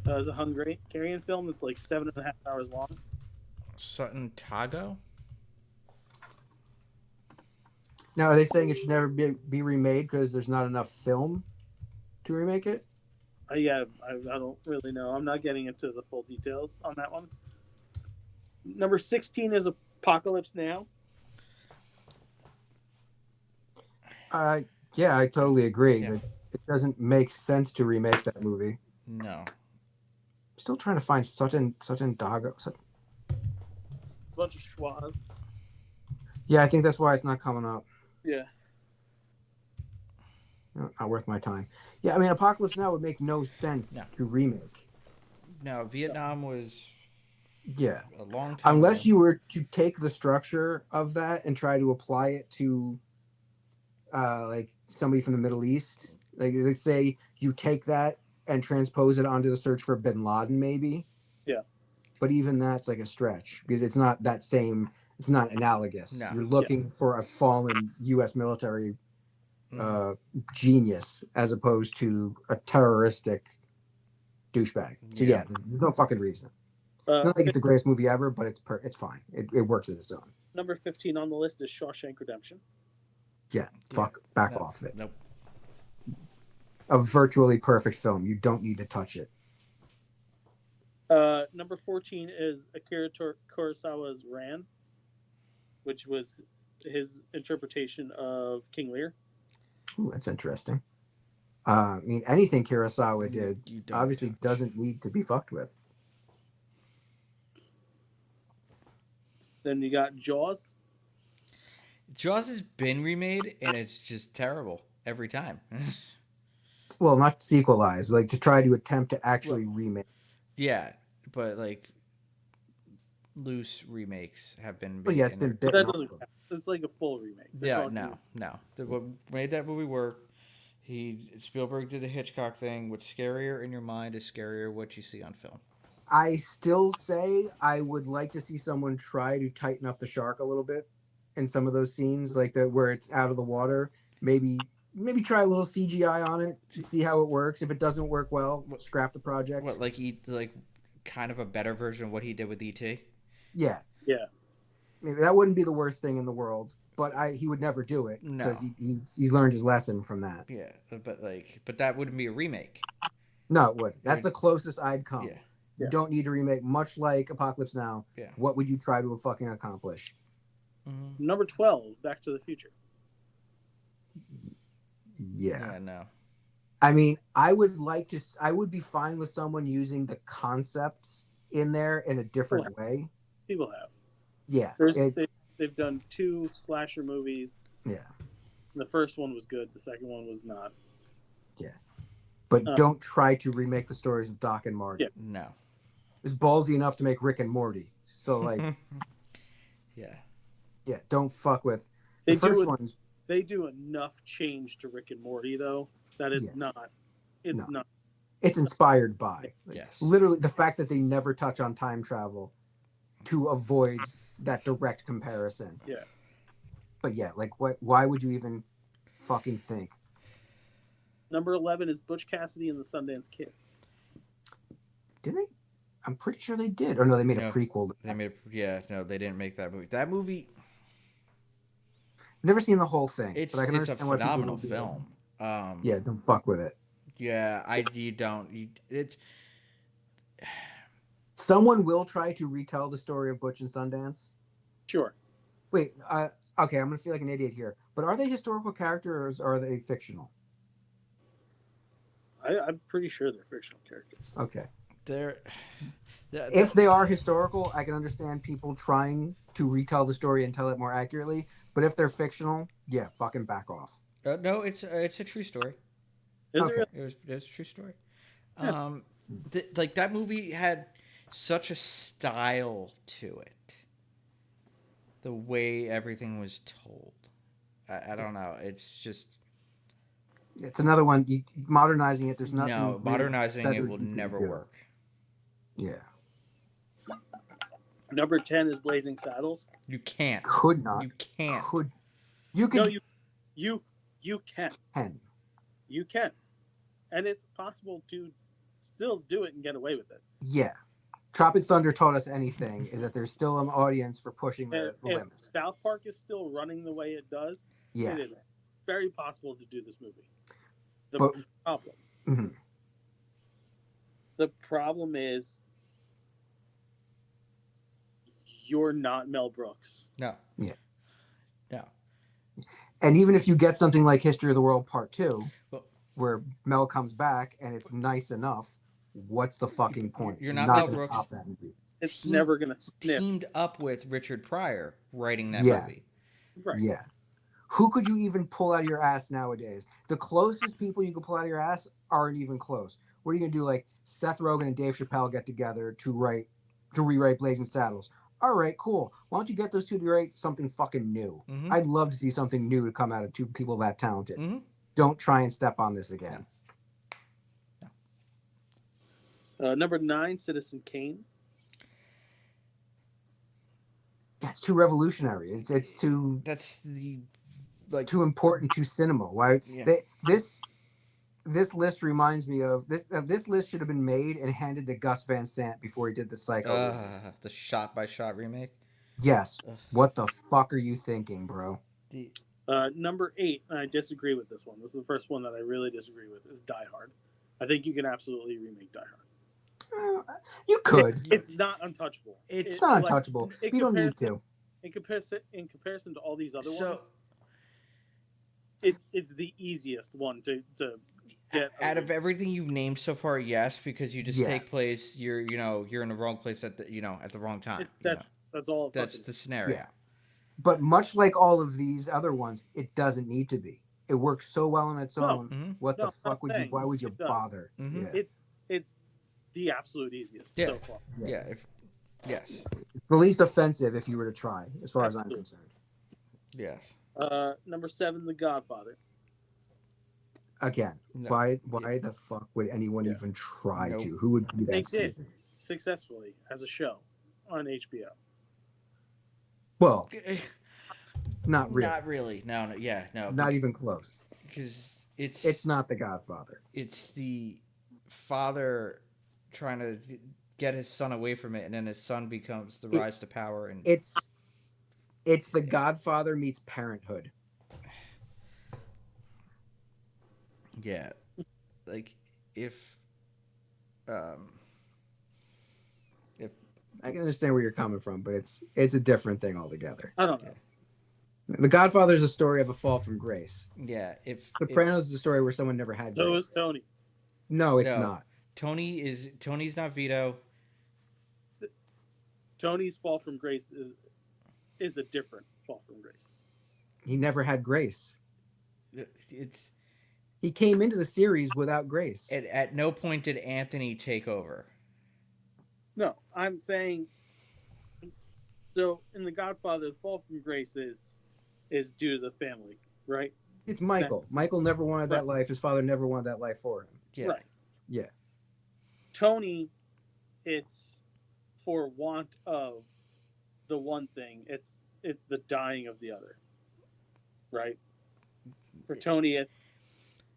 It's a Hungarian film that's like 7.5 hours long. Sutton Tago? Now, are they saying it should never be remade because there's not enough film to remake it? Yeah, I don't really know. I'm not getting into the full details on that one. Number 16 is Apocalypse Now. Yeah, I totally agree. Yeah. It doesn't make sense to remake that movie. No. Still trying to find Sutton Dago. Bunch of schwas. Yeah, I think that's why it's not coming up. Yeah. Not worth my time. Yeah, I mean, Apocalypse Now would make no sense to remake. No, Vietnam was Yeah. a long time Unless ago. you were to take the structure of that and try to apply it to like somebody from the Middle East. Like, let's say you take that and transpose it onto the search for Bin Laden, maybe. Yeah. But even that's like a stretch because it's not that same. It's not analogous. No. You're looking for a fallen U.S. military genius as opposed to a terroristic douchebag. So yeah, there's no fucking reason. I don't think it's the greatest movie ever, but it's fine. It works as its own. Number 15 on the list is Shawshank Redemption. Yeah, back off it. Nope. A virtually perfect film. You don't need to touch it. Number 14 is Akira Kurosawa's Ran, which was his interpretation of King Lear. Ooh, that's interesting. I mean, anything Kurosawa did obviously doesn't need to be fucked with. Then you got Jaws. Jaws has been remade, and it's just terrible every time. Well, not sequelize, like to try to attempt to actually remake. Yeah, but like loose remakes have been Well, made. yeah, it's And been But bitten that off. doesn't count. It's like a full remake. That's yeah, all no, no. What made that movie work? Spielberg did the Hitchcock thing. What's scarier in your mind is scarier what you see on film. I still say I would like to see someone try to tighten up the shark a little bit in some of those scenes, like that where it's out of the water. Maybe try a little CGI on it, see how it works. If it doesn't work well, scrap the project. What like kind of a better version of what he did with ET? Yeah, Yeah. maybe that wouldn't be the worst thing in the world, but he would never do it No. because he's learned his lesson from that. Yeah, but that wouldn't be a remake. No, it would. That's the closest I'd come. Yeah. You Yeah. don't need to remake, much like Apocalypse Now. Yeah. What would you try to fucking accomplish? Mm-hmm. Number 12, Back to the Future. Yeah. No. I mean, I would be fine with someone using the concepts in there in a different way. People have. Yeah. They've done 2 slasher movies. Yeah. The first one was good. The second one was not. Yeah. But don't try to remake the stories of Doc and Marty. Yeah. No. It's ballsy enough to make Rick and Morty. So, like, yeah, don't fuck with They the first do ones. They do enough change to Rick and Morty though that it's Yes. not. It's not. It's inspired by. Like, yes. Literally, the fact that they never touch on time travel to avoid that direct comparison. Yeah. But yeah, like, why would you even fucking think? Number 11 is Butch Cassidy and the Sundance Kid. Did they? I'm pretty sure they did. Or no, they made a prequel. They didn't make that movie. That movie. Never seen the whole thing. It's but I can a understand why people phenomenal would be film. Yeah, don't fuck with it. Yeah, it's. Someone will try to retell the story of Butch and Sundance. Sure. Wait, okay, I'm gonna feel like an idiot here. But are they historical characters or are they fictional? I'm pretty sure they're fictional characters. Okay. If they are historical, I can understand people trying to retell the story and tell it more accurately. But if they're fictional, yeah, fucking back off. No, it's a true story. Is Okay. It's a true story. Yeah. Like that movie had such a style to it. The way everything was told, I don't know. It's just. It's another one. Modernizing it, there's nothing. No, modernizing it will never work. Yeah. Number 10 is Blazing Saddles. You can't. Could not. You can't. You could. No, you can. Can. You can. And it's possible to still do it and get away with it. Yeah. Tropic Thunder taught us anything is that there's still an audience for pushing the If limits. South Park is still running the way it does, Yeah. it is very possible to do this movie. Mhm. The problem is you're not Mel Brooks. No. Yeah. No. And even if you get something like History of the World Part 2, Well, where Mel comes back and it's nice enough, what's the fucking point? You're not Mel gonna Brooks. top that movie. It's never going to sniff. Teamed up with Richard Pryor writing that Yeah. movie. Right. Yeah. Who could you even pull out of your ass nowadays? The closest people you can pull out of your ass aren't even close. What are you gonna do? Like Seth Rogen and Dave Chappelle get together to rewrite Blazing Saddles. All right, cool. Why don't you get those two to write something fucking new? Mhm. I'd love to see something new to come out of two people that talented. Mhm. Don't try and step on this again. Number 9, Citizen Kane. That's too revolutionary. It's too That's the too important to cinema. Why Yeah. this list reminds me of this. This list should have been made and handed to Gus Van Sant before he did the Psycho. the shot by shot remake. Yes. Ugh. What the fuck are you thinking, bro? Number 8, and I disagree with this one. This is the first one that I really disagree with, is Die Hard. I think you can absolutely remake Die Hard. You could. It's not untouchable. It's not untouchable. You don't need to. In comparison to all these other So- ones, it's the easiest one to get. Out of everything you've named so far, yes, because you just Yeah. take place. You're in the wrong place at the wrong time. That's all. That's the scenario. but much like all of these other ones, it doesn't need to be. It works so well on its No. own. Mhm. What No, the I'm not fuck would you? saying Why would you it does. bother? Mhm. Yeah, It's the absolute easiest Yeah. so far. Yeah. Yes. the least offensive if you were to try, as far as I'm Absolutely. concerned. Yes. Number 7, The Godfather. Again, No. why the fuck would anyone Yeah. even try Nope. to? Who would be They that did stupid? successfully as a show on HBO. Well, not really. Not really. No. No. Yeah. No. Not even close. Because It's not The Godfather. it's the father trying to get his son away from it, and then his son becomes the rise to power. And It's The Godfather meets Parenthood. yeah, like if I can understand where you're coming from, but it's a different thing altogether. I don't know. The Godfather is a story of a fall from grace. yeah, if Sopranos is a story where someone never had So grace. is Tony's. No, it's No. not. Tony's not Vito. Tony's fall from grace is a different fall from grace. He never had grace. It's He came into the series without grace. at no point did Anthony take over. No, I'm saying. So in The Godfather, the fall from grace is due to the family, right? It's Michael. Michael never wanted that Right. life. His father never wanted that life for him. Yeah. Right. Yeah. Tony, it's for want of the one thing. It's the dying of the other. Right? For Tony,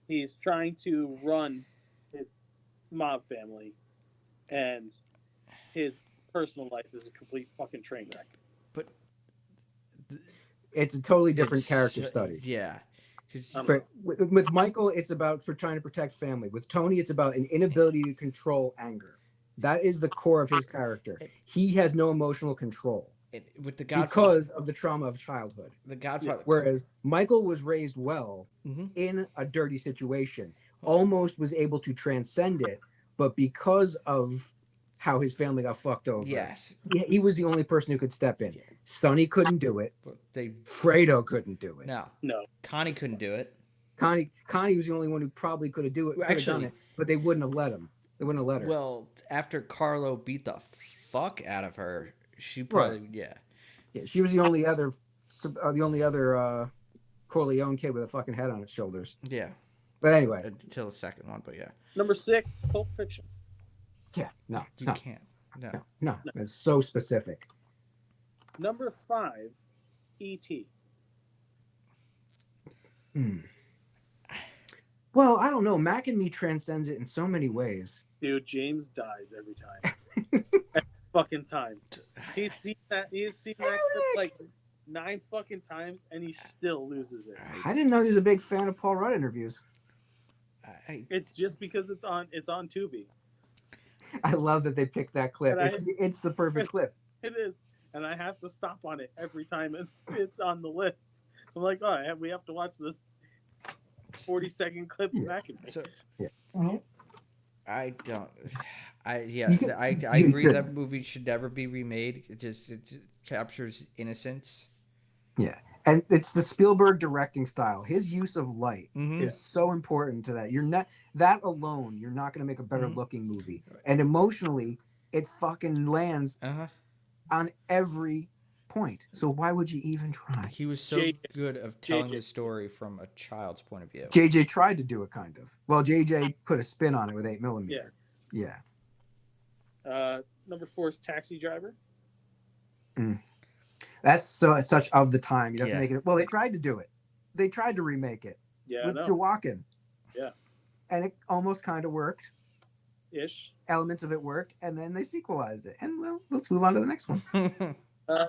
he's trying to run his mob family, and his personal life is a complete fucking train wreck. But It's a totally different it's character ju- study. Yeah. 'Cause With Michael, it's about for trying to protect family. With Tony, it's about an inability to control anger. That is the core of his character. He has no emotional control with the Godfather, because of the trauma of childhood. the Godfather. Whereas Michael was raised well Mhm. in a dirty situation, almost was able to transcend it, but because of how his family got fucked over, Yes. he was the only person who could step in. Sonny couldn't do it. But they Fredo couldn't do it. no. No. Connie couldn't do it. Connie was the only one who probably could have Well, done actually- it, but they wouldn't have let him. They wouldn't have let her. Well, after Carlo beat the fuck out of her, she probably yeah. Yeah, she was the only other Corleone kid with a fucking head on its shoulders. Yeah. But anyway, Until the second one, but yeah. Number 6, Pulp Fiction. yeah, no, You no, can't. No. no, it's so specific. Number 5, E.T. Well, I don't know. Mac and Me transcends it in so many ways. Dude, James dies every time. Every fucking time. He's seen that clip like 9 fucking times, and he still loses it. I didn't know he was a big fan of Paul Rudd interviews. It's just because it's on Tubi. I love that they picked that clip. And It's the perfect clip. It is, and I have to stop on it every time it's on the list. I'm like, oh, we have to watch this 40-second clip of Mac and Me. So Yeah. I don't. I You agree should. that movie should never be remade. It just captures innocence. Yeah. And it's the Spielberg directing style. His use of light Mhm. is so important to that. You're not that alone. You're not going to make a better Mhm. looking movie. And emotionally, it fucking lands Uh-huh. on every point. So why would you even try? He was so JJ. good of telling the story from a child's point of view. JJ tried to do it kind of. Well, JJ put a spin on it with 8mm. Yeah. Number 4 is Taxi Driver. That's such of the time. He doesn't Yeah. make it. Well, they tried to do it. They tried to remake it Yeah, with I know. Joaquin. Yeah. And it almost kind of worked. Ish. Elements of it worked, and then they sequelized it. And well, let's move on to the next one.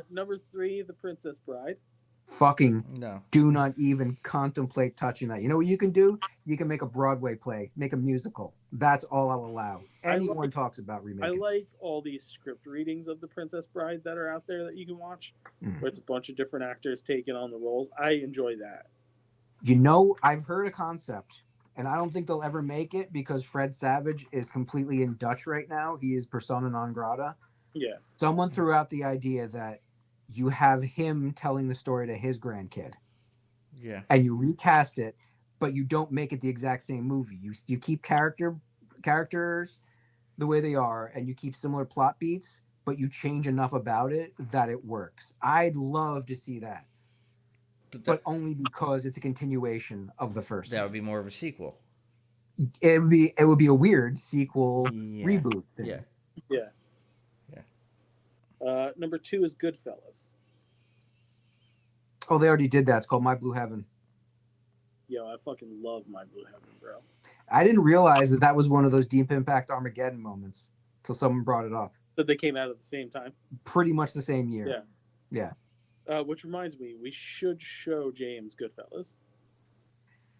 Number 3, The Princess Bride. Fucking No. do not even contemplate touching that. You know what you can do? You can make a Broadway play, make a musical. That's all I'll allow. Anyone talks about I remaking. like all these script readings of The Princess Bride that are out there that you can watch, Mm. where it's a bunch of different actors taking on the roles. I enjoy that. You know, I've heard a concept, and I don't think they'll ever make it because Fred Savage is completely in Dutch right now. He is persona non grata. Yeah. Someone threw out the idea that you have him telling the story to his grandkid, Yeah. and you recast it, but you don't make it the exact same movie. You keep characters the way they are, and you keep similar plot beats, but you change enough about it that it works. I'd love to see that, but only because it's a continuation of the first That one. would be more of a sequel. It would be a weird sequel Yeah. reboot thing. Yeah. Yeah. Number 2 is Goodfellas. Oh, they already did that. It's called My Blue Heaven. Yo, I fucking love My Blue Heaven, bro. I didn't realize that was one of those Deep Impact Armageddon moments till someone brought it up. That they came out at the same time. Pretty much the same year. Yeah. Yeah. Which reminds me, we should show James Goodfellas.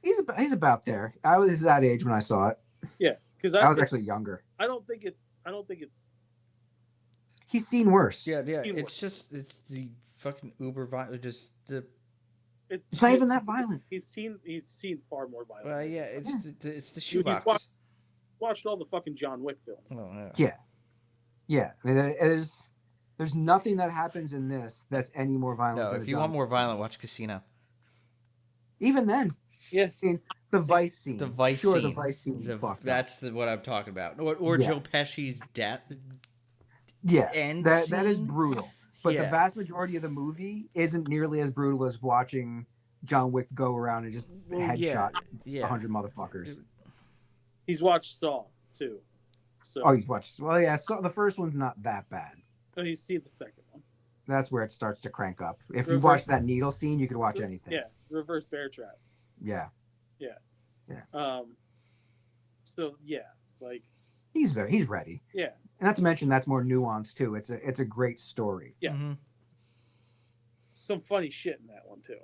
He's about there. I was that age when I saw it. Yeah, because I was actually younger. I don't think it's. He's seen worse. Yeah. Seen It's just the fucking uber violent. Just the. It's not even that violent. He's seen far more violent. Yeah. It's the Dude, he's shoebox. watched all the fucking John Wick films. Oh, Yeah. Yeah. I mean, there's nothing that happens in this that's any more violent. No, than if a you John want more Wick violent, watch Casino. Even then. Yeah. I mean, the Vice scene. The Vice sure, scene. the Vice scene. That's what I'm talking about. Or Yeah. Joe Pesci's death. Yeah. End That is scene? brutal. But Yeah. the vast majority of the movie isn't nearly as brutal as watching John Wick go around and just headshot 100 motherfuckers. He's watched Saw too. So Oh, he's watched. Well, yeah. So the first one's not that bad. he's seen the second one. That's where it starts to crank up. If you Reverse- watch that needle scene, you could watch anything. Yeah, Reverse Bear Trap. Yeah. So yeah, like He's ready. yeah, And not to mention that's more nuanced too. It's a great story. yes. Mhm. Some funny shit in that one too.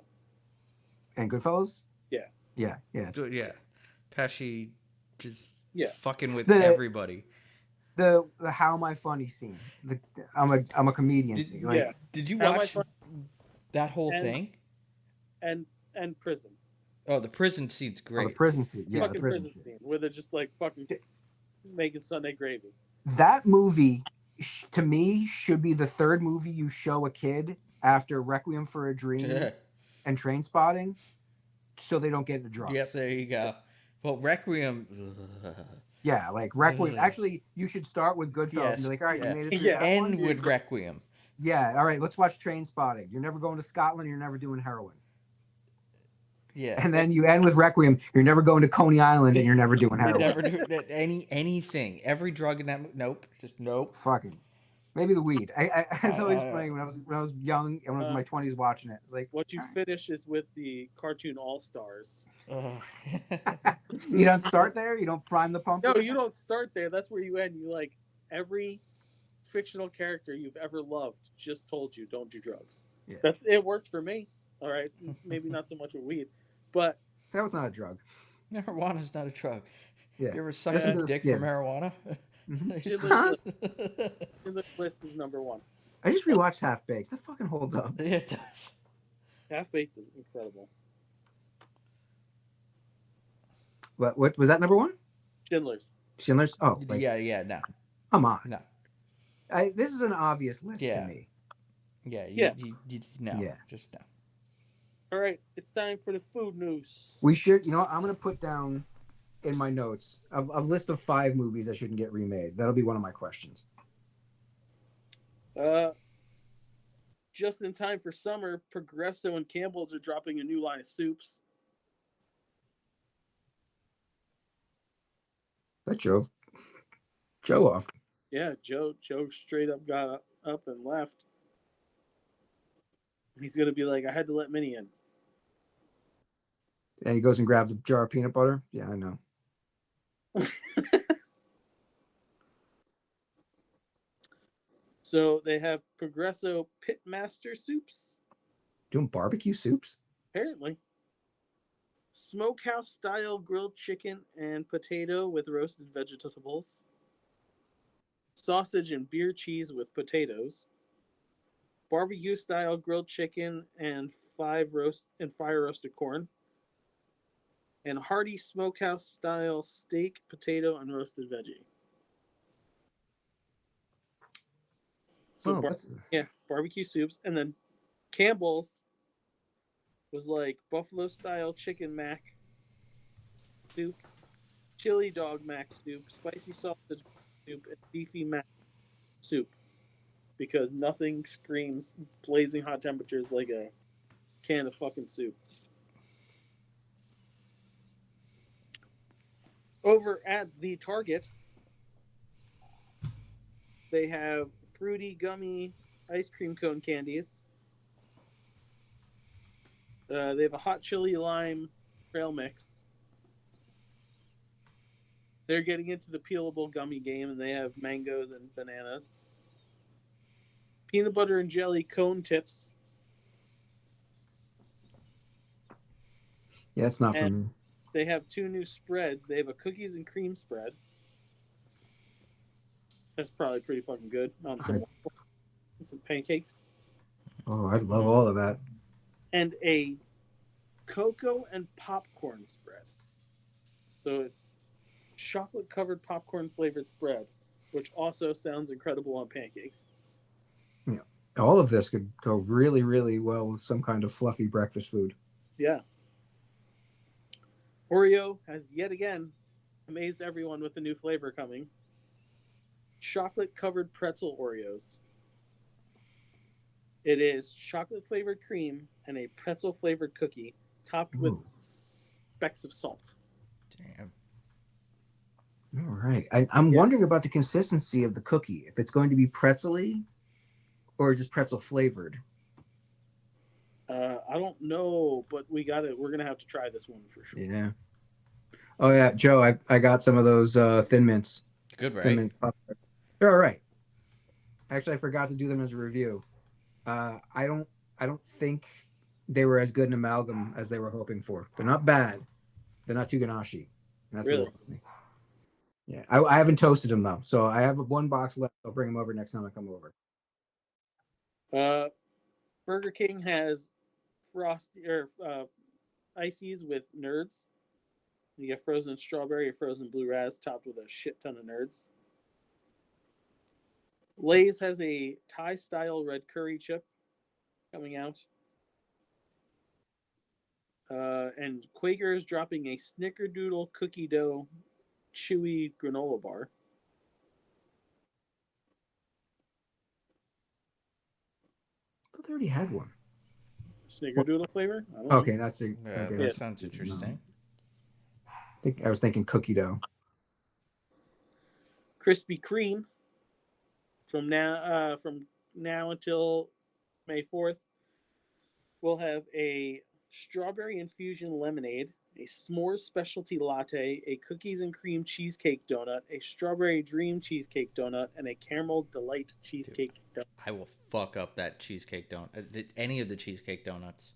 And Goodfellas? Yeah. Yeah. Yeah. Yeah. Pesci just Yeah. fucking with The- everybody. The how am I funny scene. I'm a comedian Did, scene. Like, yeah. did you How Am I watch Funny? that whole And- thing? And Prison. Oh, the prison scene's oh, great. the prison scene. Yeah, Fucking the prison prison scene. scene where they're just like fucking making Sunday gravy. That movie to me should be the third movie you show a kid after Requiem for a Dream Yeah. and Train Spotting so they don't get into drugs. Yep, there you go. Well, Requiem. Yeah, like Requiem. Ugh. Actually, you should start with Goodfellas Yes, and be like, all right, yeah. you made it through Yeah. that End one? with Requiem. Yeah, all right, let's watch Train Spotting. You're never going to Scotland, you're never doing heroin. Yeah. And then you end with Requiem, you're never going to Coney Island and you're never doing You heroin. never do anything. Every drug in that. Nope. Just nope. Fucking. Maybe the weed. It's always I- funny when I was young and when I was in my 20s watching it. It's like, What you finish is with the cartoon All Stars. Ugh. you don't start there, you don't prime the pump. No, you don't start there. That's where you end. You like every fictional character you've ever loved just told you don't do drugs. Yeah. It worked for me. All right, maybe not so much with weed, but That was not a drug. Marijuana's not a drug. Yeah. You ever suck Listen a to the dick for Skids. marijuana? Mhm. the list is number one. I just rewatched Half Baked. That fucking holds up. It does. Half Baked is incredible. What was that number one? Schindler's. Schindler's? Oh, like, Yeah, no. come on. No. This is an obvious list Yeah. to me. Yeah, Yeah. No. Yeah. Just no. All right, it's time for the food news. We should, I'm going to put down in my notes a list of 5 movies that shouldn't get remade. That'll be one of my questions. Just in time for summer, Progresso and Campbell's are dropping a new line of soups. That Joe off. Yeah, Joe straight up got up and left. He's gonna be like, I had to let Minnie in. And he goes and grabs a jar of peanut butter. Yeah, I know. So they have Progresso Pitmaster soups, Doing barbecue soups? apparently. Smokehouse style grilled chicken and potato with roasted vegetables. Sausage and beer cheese with potatoes. Barbecue style grilled chicken and fire roasted corn. And hearty smokehouse style steak, potato, and roasted veggie. So Oh, that's barbecue soups, and then Campbell's was like buffalo style chicken mac soup, chili dog mac soup, spicy sausage soup, and beefy mac soup. Because nothing screams blazing hot temperatures like a can of fucking soup. Over at the Target, they have fruity gummy ice cream cone candies. They have a hot chili lime trail mix. They're getting into the peelable gummy game, and they have mangoes and bananas. Peanut butter and jelly cone tips. yeah, it's not for And me. they have 2 new spreads. They have a cookies and cream spread. That's probably pretty fucking good on some pancakes. Oh, I love all of that. And a cocoa and popcorn spread. So it's chocolate covered popcorn flavored spread, which also sounds incredible on pancakes. Yeah, all of this could go really, really well with some kind of fluffy breakfast food. Yeah. Oreo has yet again amazed everyone with the new flavor coming. Chocolate covered pretzel Oreos. It is chocolate flavored cream and a pretzel flavored cookie topped with Ooh. specks of salt. Damn. All right. I'm wondering about the consistency of the cookie. If it's going to be pretzel-y or just pretzel flavored. I don't know, but we're gonna have to try this one for sure. Yeah. Oh yeah, Joe, I got some of those Thin Mints. Good, right? Thin Mint Pop-Tarts. They're all right. Actually, I forgot to do them as a review. I don't think they were as good an amalgam as they were hoping for. They're not bad. They're not too ganache. And that's Really? what it me. Yeah, I haven't toasted them though, so I have one box left. I'll bring them over next time I come over. Burger King has frosty or ices with nerds. You get frozen strawberry or frozen blue raz topped with a shit ton of nerds. Lay's has a Thai style red curry chip coming out. And Quaker is dropping a snickerdoodle cookie dough chewy granola bar. I thought they already had one. Snickerdoodle flavor? I don't know. Okay, that's it. Yeah, Okay, that Yes. sounds interesting. I was thinking cookie dough. Krispy Kreme from now until May 4th. We'll have a strawberry infusion lemonade, a s'mores specialty latte, a cookies and cream cheesecake donut, a strawberry dream cheesecake donut, and a caramel delight cheesecake donut. I will fuck up that cheesecake donut. Any of the cheesecake donuts.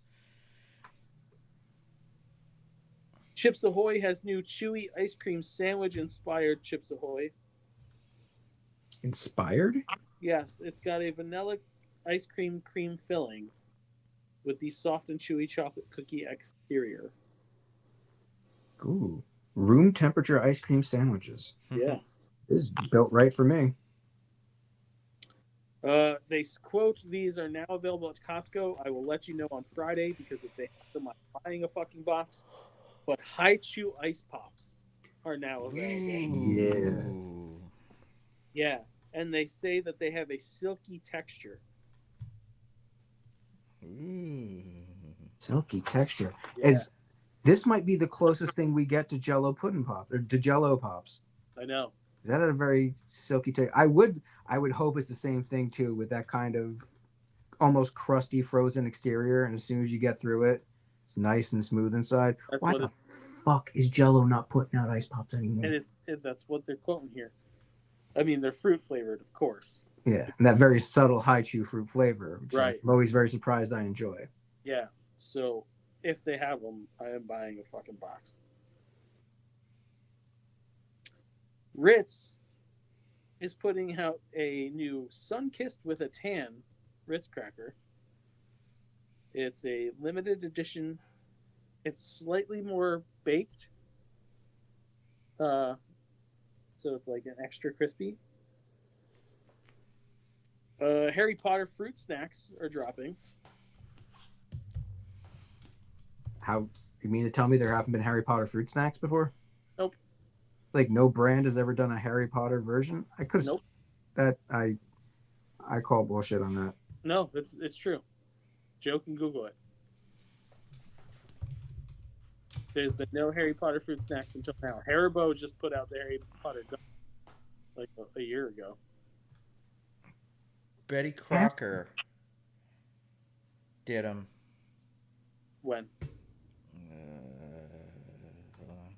Chips Ahoy has new chewy ice cream sandwich inspired Chips Ahoy. Inspired? Yes, it's got a vanilla ice cream filling with the soft and chewy chocolate cookie exterior. Ooh. Room temperature ice cream sandwiches. Yeah. This is built right for me. They quote, "These are now available at Costco. I will let you know on Friday because if they have them, I'm buying a fucking box. But High Chew Ice Pops are now available. Yeah. Yeah. And they say that they have a silky texture. Silky texture. Yeah. This might be the closest thing we get to Jello pudding pop or to Jello pops. I know. Is that a very silky texture? I would hope it's the same thing too, with that kind of almost crusty frozen exterior, and as soon as you get through it, it's nice and smooth inside. That's Why the fuck is Jello not putting out ice pops anymore? And that's what they're quoting here. I mean, they're fruit flavored, of course. Yeah, and that very subtle high chew fruit flavor, which Right. I'm always very surprised I enjoy. Yeah. So if they have them, I am buying a fucking box. Ritz is putting out a new Sun-Kissed with a Tan Ritz cracker. It's a limited edition. It's slightly more baked. So it's like an extra crispy. Harry Potter fruit snacks are dropping. How you mean to tell me there haven't been Harry Potter fruit snacks before? Nope. Like no brand has ever done a Harry Potter version. I could have Nope. that I call bullshit on that. No, it's true. Joe can Google it. There's been no Harry Potter fruit snacks until now. Haribo just put out the Harry Potter gum like a year ago. Betty Crocker did them. When? Hold on.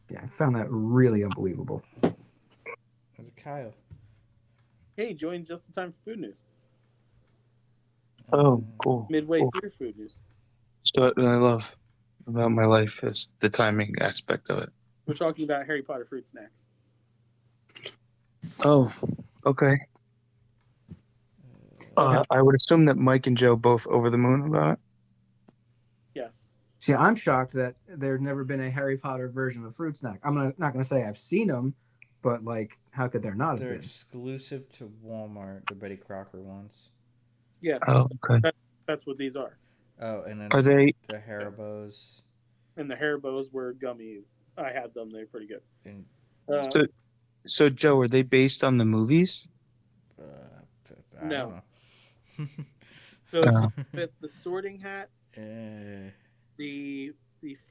Yeah, I found that really unbelievable. Was it Kyle? Hey, join just in time for food news. Oh, cool. Midway Cool. through food news. So what I love about my life is the timing aspect of it. We're talking about Harry Potter fruit snacks. Oh, okay. I would assume that Mike and Joe both over the moon about it. Yes. See, I'm shocked that there's never been a Harry Potter version of fruit snack. I'm not gonna say I've seen them, but like, how could there not have They're been? exclusive to Walmart. The Betty Crocker ones. Yes. Oh, okay. That's what these are. Oh, and then Are they? the Haribos? And the Haribos were gummies. I had them. They're pretty good. And So Joe, are they based on the movies? I No. don't know. So with the Sorting Hat, Uh, the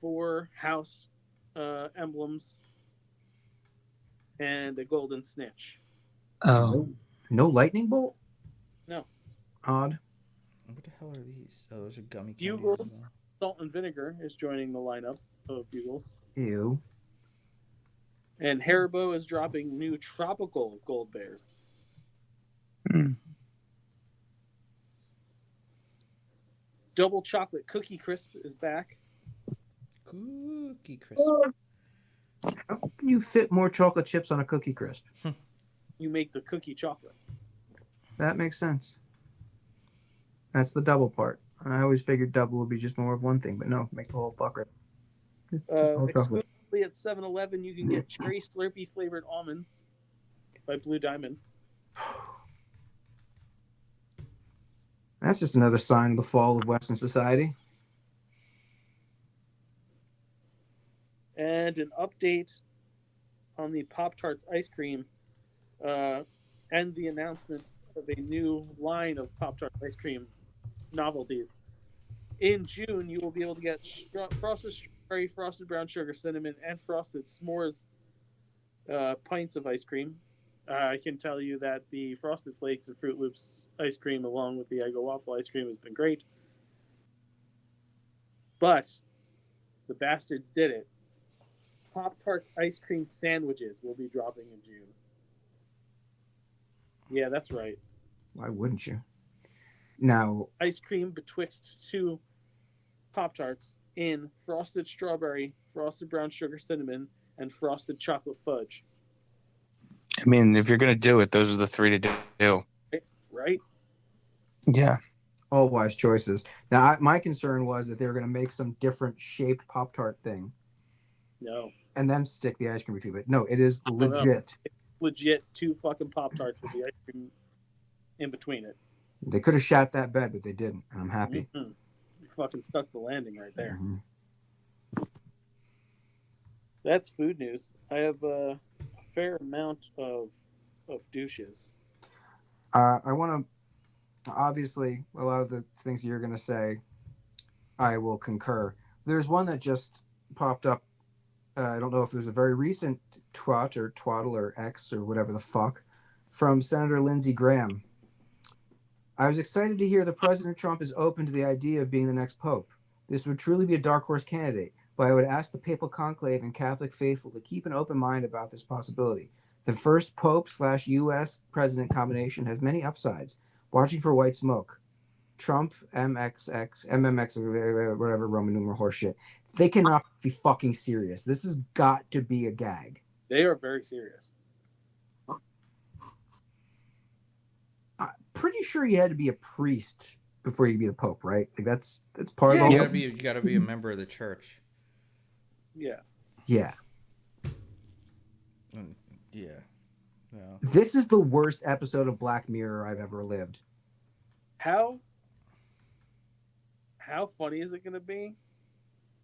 4 house emblems, and the golden snitch. Oh, No lightning bolt? No. Odd. what the hell are these? Oh, those are gummy Bugles, candies. Salt and Vinegar is joining the lineup of Bugles. Ew. And Haribo is dropping new tropical gold bears. Hmm. Double chocolate cookie crisp is back. Cookie crisp. How can you fit more chocolate chips on a cookie crisp? You make the cookie chocolate. That makes sense. That's the double part. I always figured double would be just more of one thing, but no, make the whole fucker. Exclusively at 7-Eleven, you can get Cherry Slurpee flavored almonds by Blue Diamond. That's just another sign of the fall of Western society. And an update on the Pop-Tarts ice cream and the announcement of a new line of Pop-Tart ice cream novelties. In June, you will be able to get frosted strawberry, frosted brown sugar, cinnamon, and frosted s'mores pints of ice cream. I can tell you that the Frosted Flakes and Fruit Loops ice cream, along with the Eggo waffle ice cream, has been great. But the bastards did it. Pop-Tarts ice cream sandwiches will be dropping in June. Yeah, that's right. Why wouldn't you? Now, Ice cream betwixt 2 Pop-Tarts in frosted strawberry, frosted brown sugar cinnamon, and frosted chocolate fudge. I mean, if you're gonna do it, those are the 3 to do. Right? Yeah. all wise choices. Now, my concern was that they were going to make some different shaped Pop-Tart thing No. and then stick the ice cream between it. No, it is legit. Legit 2 fucking Pop-Tarts with the ice cream in between it. They could have shot that bed, but they didn't, and I'm happy. Mm-hmm. You fucking stuck the landing right there. Mm-hmm. That's food news. I have a fair amount of douches. I want to, obviously, a lot of the things you're going to say, I will concur. There's one that just popped up. I don't know if it was a very recent twat or twaddle or X or whatever the fuck from Senator Lindsey Graham. I was excited to hear that President Trump is open to the idea of being the next pope. This would truly be a dark horse candidate, but I would ask the papal conclave and Catholic faithful to keep an open mind about this possibility. The first pope/U.S. president combination has many upsides. Watching for white smoke. Trump, MMX, whatever Roman numeral horseshit. They cannot be fucking serious. This has got to be a gag. They are very serious. I'm pretty sure you had to be a priest before you could be the pope, right? Like that's part of You the gotta you gotta be a member of the church. Yeah. Yeah. Yeah. Yeah. This is the worst episode of Black Mirror I've ever lived. How funny is it gonna be?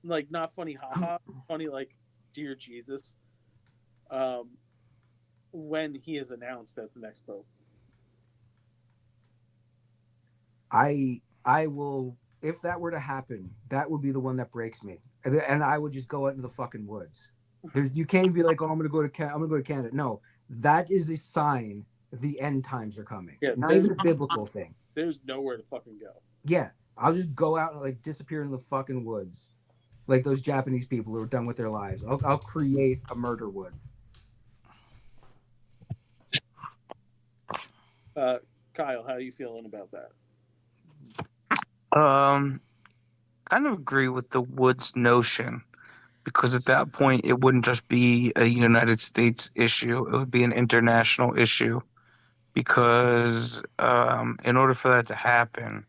Like, not funny, haha, funny like, dear Jesus. Um, when he is announced as the next pope. I will, if that were to happen, that would be the one that breaks me, and I would just go out into the fucking woods. You can't be like, oh, I'm gonna go to Canada. No, that is the sign the end times are coming. Yeah, Not even a biblical thing. There's nowhere to fucking go. Yeah, I'll just go out and like disappear in the fucking woods, like those Japanese people who are done with their lives. I'll create a murder wood. Kyle, how are you feeling about that? Kind of agree with the Woods notion because at that point it wouldn't just be a United States issue; it would be an international issue. Because in order for that to happen,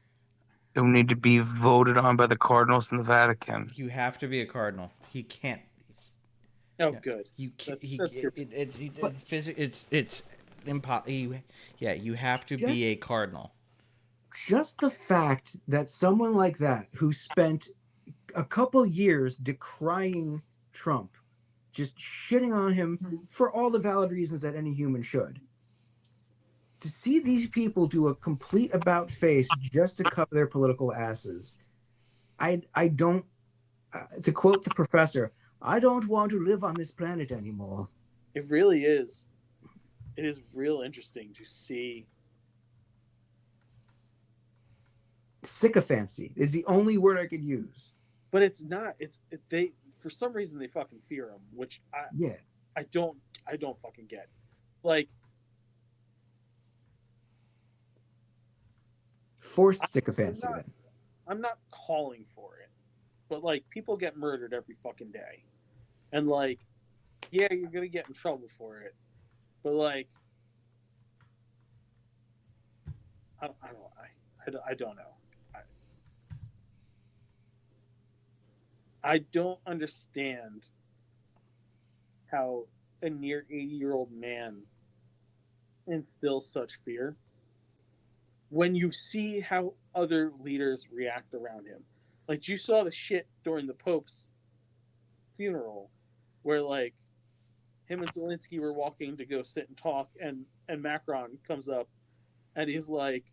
it would need to be voted on by the cardinals in the Vatican. You have to be a cardinal. He can't. Oh, Yeah. good. You can't. That's good. It's impossible. Yeah, you have to be a cardinal. Just the fact that someone like that who spent a couple years decrying Trump, just shitting on him for all the valid reasons that any human should, to see these people do a complete about face just to cover their political asses, I don't, to quote the professor, I don't want to live on this planet anymore. It really is. It is real interesting to see. Sycophancy is the only word I could use. But it's not. They, for some reason, they fucking fear him, which I don't fucking get. Like, forced sycophancy. I'm not calling for it, but like, people get murdered every fucking day, and like, yeah, you're gonna get in trouble for it, but like, I don't know. I don't understand how a near 80-year-old man instills such fear when you see how other leaders react around him. Like, you saw the shit during the Pope's funeral where, like, him and Zelensky were walking to go sit and talk, and Macron comes up and he's like,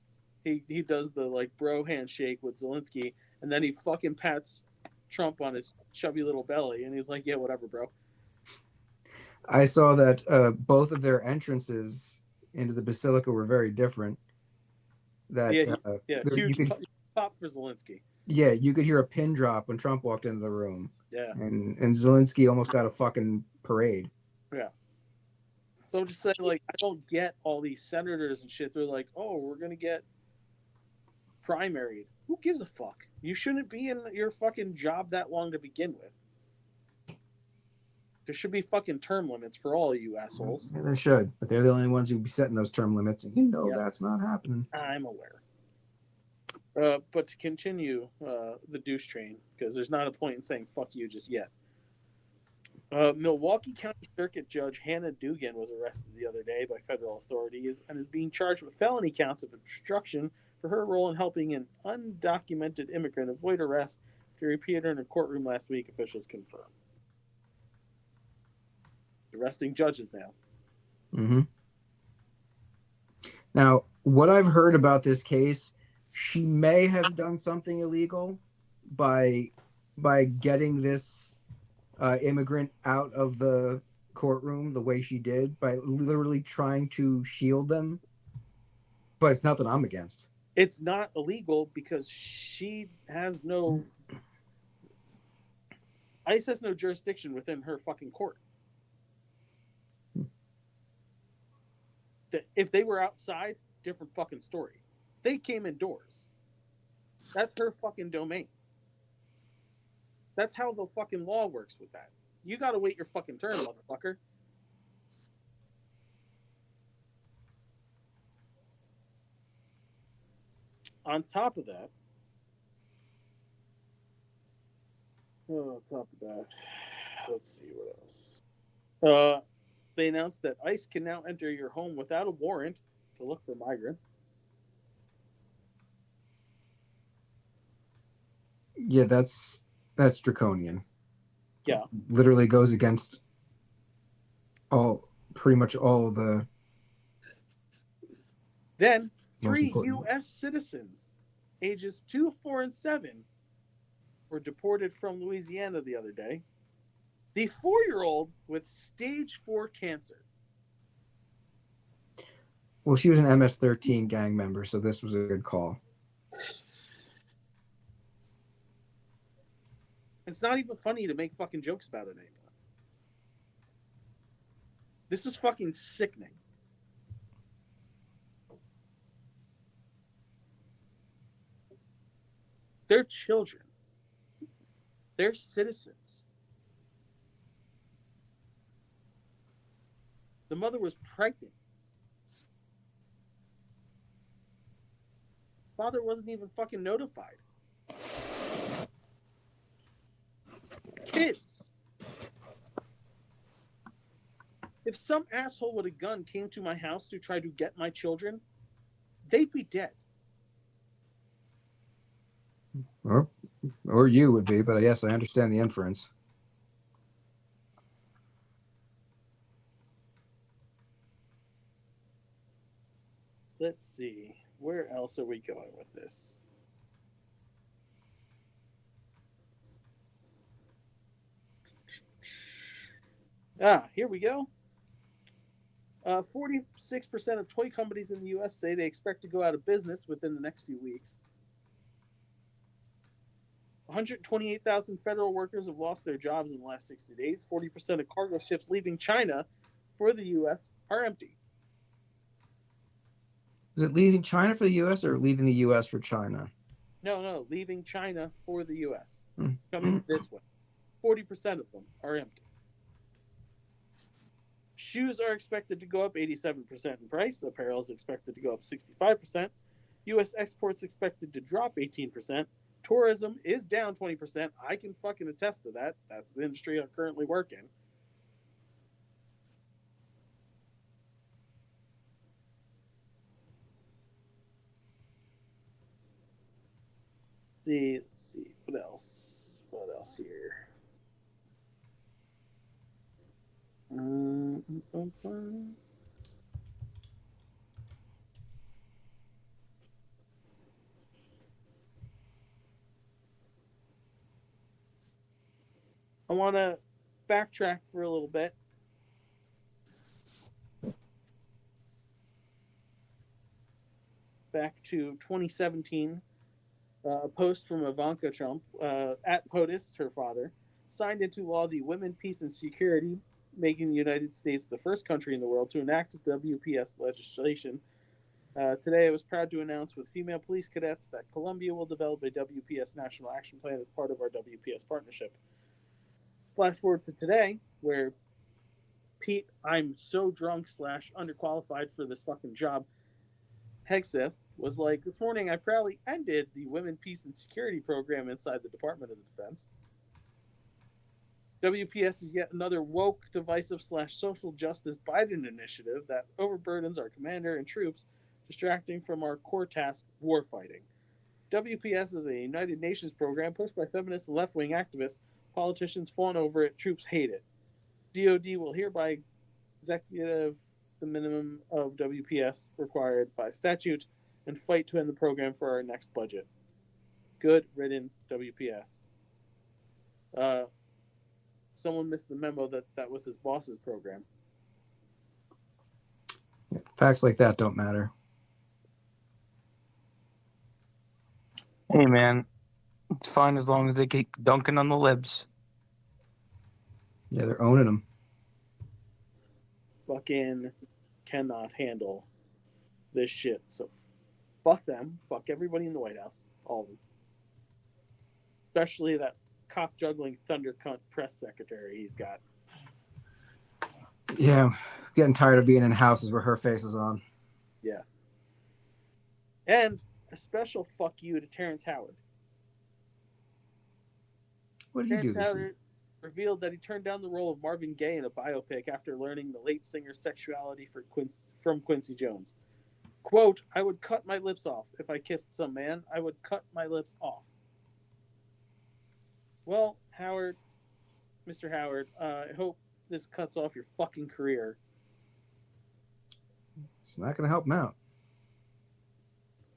he does the, like, bro handshake with Zelensky, and then he fucking pats Trump on his chubby little belly, and he's like, yeah, whatever, bro. I saw that both of their entrances into the basilica were very different. That huge pop for Zelensky. Yeah, you could hear a pin drop when Trump walked into the room. Yeah, and Zelensky almost got a fucking parade. Yeah. So I'm just saying, like, I don't get all these senators and shit. They're like, oh, we're gonna get primaried. Who gives a fuck? You shouldn't be in your fucking job that long to begin with. There should be fucking term limits for all of you assholes. Yeah, there should, but they're the only ones who be setting those term limits, and that's not happening. I'm aware. But to continue the douche train, because there's not a point in saying fuck you just yet. Milwaukee County Circuit Judge Hannah Dugan was arrested the other day by federal authorities and is being charged with felony counts of obstruction for her role in helping an undocumented immigrant avoid arrest after he appeared in a courtroom last week, officials confirmed. Arresting judges now. Mm-hmm. Now, what I've heard about this case, she may have done something illegal by getting this immigrant out of the courtroom the way she did, by literally trying to shield them. But it's nothing I'm against. It's not illegal because she has no... ICE has no jurisdiction within her fucking court. If they were outside, different fucking story. They came indoors. That's her fucking domain. That's how the fucking law works with that. You gotta wait your fucking turn, motherfucker. On top of that, let's see what else. They announced that ICE can now enter your home without a warrant to look for migrants. Yeah, that's draconian. Yeah. Literally goes against pretty much all the. Then, Most 3 important. U.S. citizens, ages 2, 4, and 7, were deported from Louisiana the other day. The 4-year-old with stage 4 cancer. Well, she was an MS-13 gang member, so this was a good call. It's not even funny to make fucking jokes about it anymore. This is fucking sickening. They're children. They're citizens. The mother was pregnant. Father wasn't even fucking notified. Kids. If some asshole with a gun came to my house to try to get my children, they'd be dead. Or you would be, but yes, I understand the inference. Let's see. Where else are we going with this? Here we go. 46% of toy companies in the U.S. say they expect to go out of business within the next few weeks. 128,000 federal workers have lost their jobs in the last 60 days. 40% of cargo ships leaving China for the U.S. are empty. Is it leaving China for the U.S. or leaving the U.S. for China? No, leaving China for the U.S. Coming this way. 40% of them are empty. Shoes are expected to go up 87% in price. Apparel is expected to go up 65%. U.S. exports expected to drop 18%. Tourism is down 20%. I can fucking attest to that. That's the industry I currently work in. Let's see. What else? What else here? I want to backtrack for a little bit. Back to 2017. A post from Ivanka Trump at POTUS, her father, signed into law the Women, Peace, and Security, making the United States the first country in the world to enact WPS legislation. Today, I was proud to announce with female police cadets that Columbia will develop a WPS National Action Plan as part of our WPS partnership. Flash forward to today, where Pete, I'm so drunk / underqualified for this fucking job, Hegseth, was like, this morning I proudly ended the Women, Peace, and Security program inside the Department of Defense. WPS is yet another woke, divisive / social justice Biden initiative that overburdens our commander and troops, distracting from our core task, warfighting. WPS is a United Nations program pushed by feminist and left-wing activists. Politicians fawn over it, troops hate it. DoD will hereby executive the minimum of WPS required by statute and fight to end the program for our next budget. Good riddance, WPS. Someone missed the memo that that was his boss's program. Facts like that don't matter. Hey, man, it's fine as long as they keep dunking on the libs. Yeah, they're owning them. Fucking cannot handle this shit. So fuck them. Fuck everybody in the White House. All of them. Especially that cock juggling thunder cunt press secretary he's got. Yeah, getting tired of being in houses where her face is on. Yeah. And a special fuck you to Terrence Howard. What did he do Terrence this Howard week? revealed that he turned down the role of Marvin Gaye in a biopic after learning the late singer's sexuality from Quincy Jones. Quote, I would cut my lips off if I kissed some man. I would cut my lips off. Well, Howard, Mr. Howard, I hope this cuts off your fucking career. It's not going to help him out.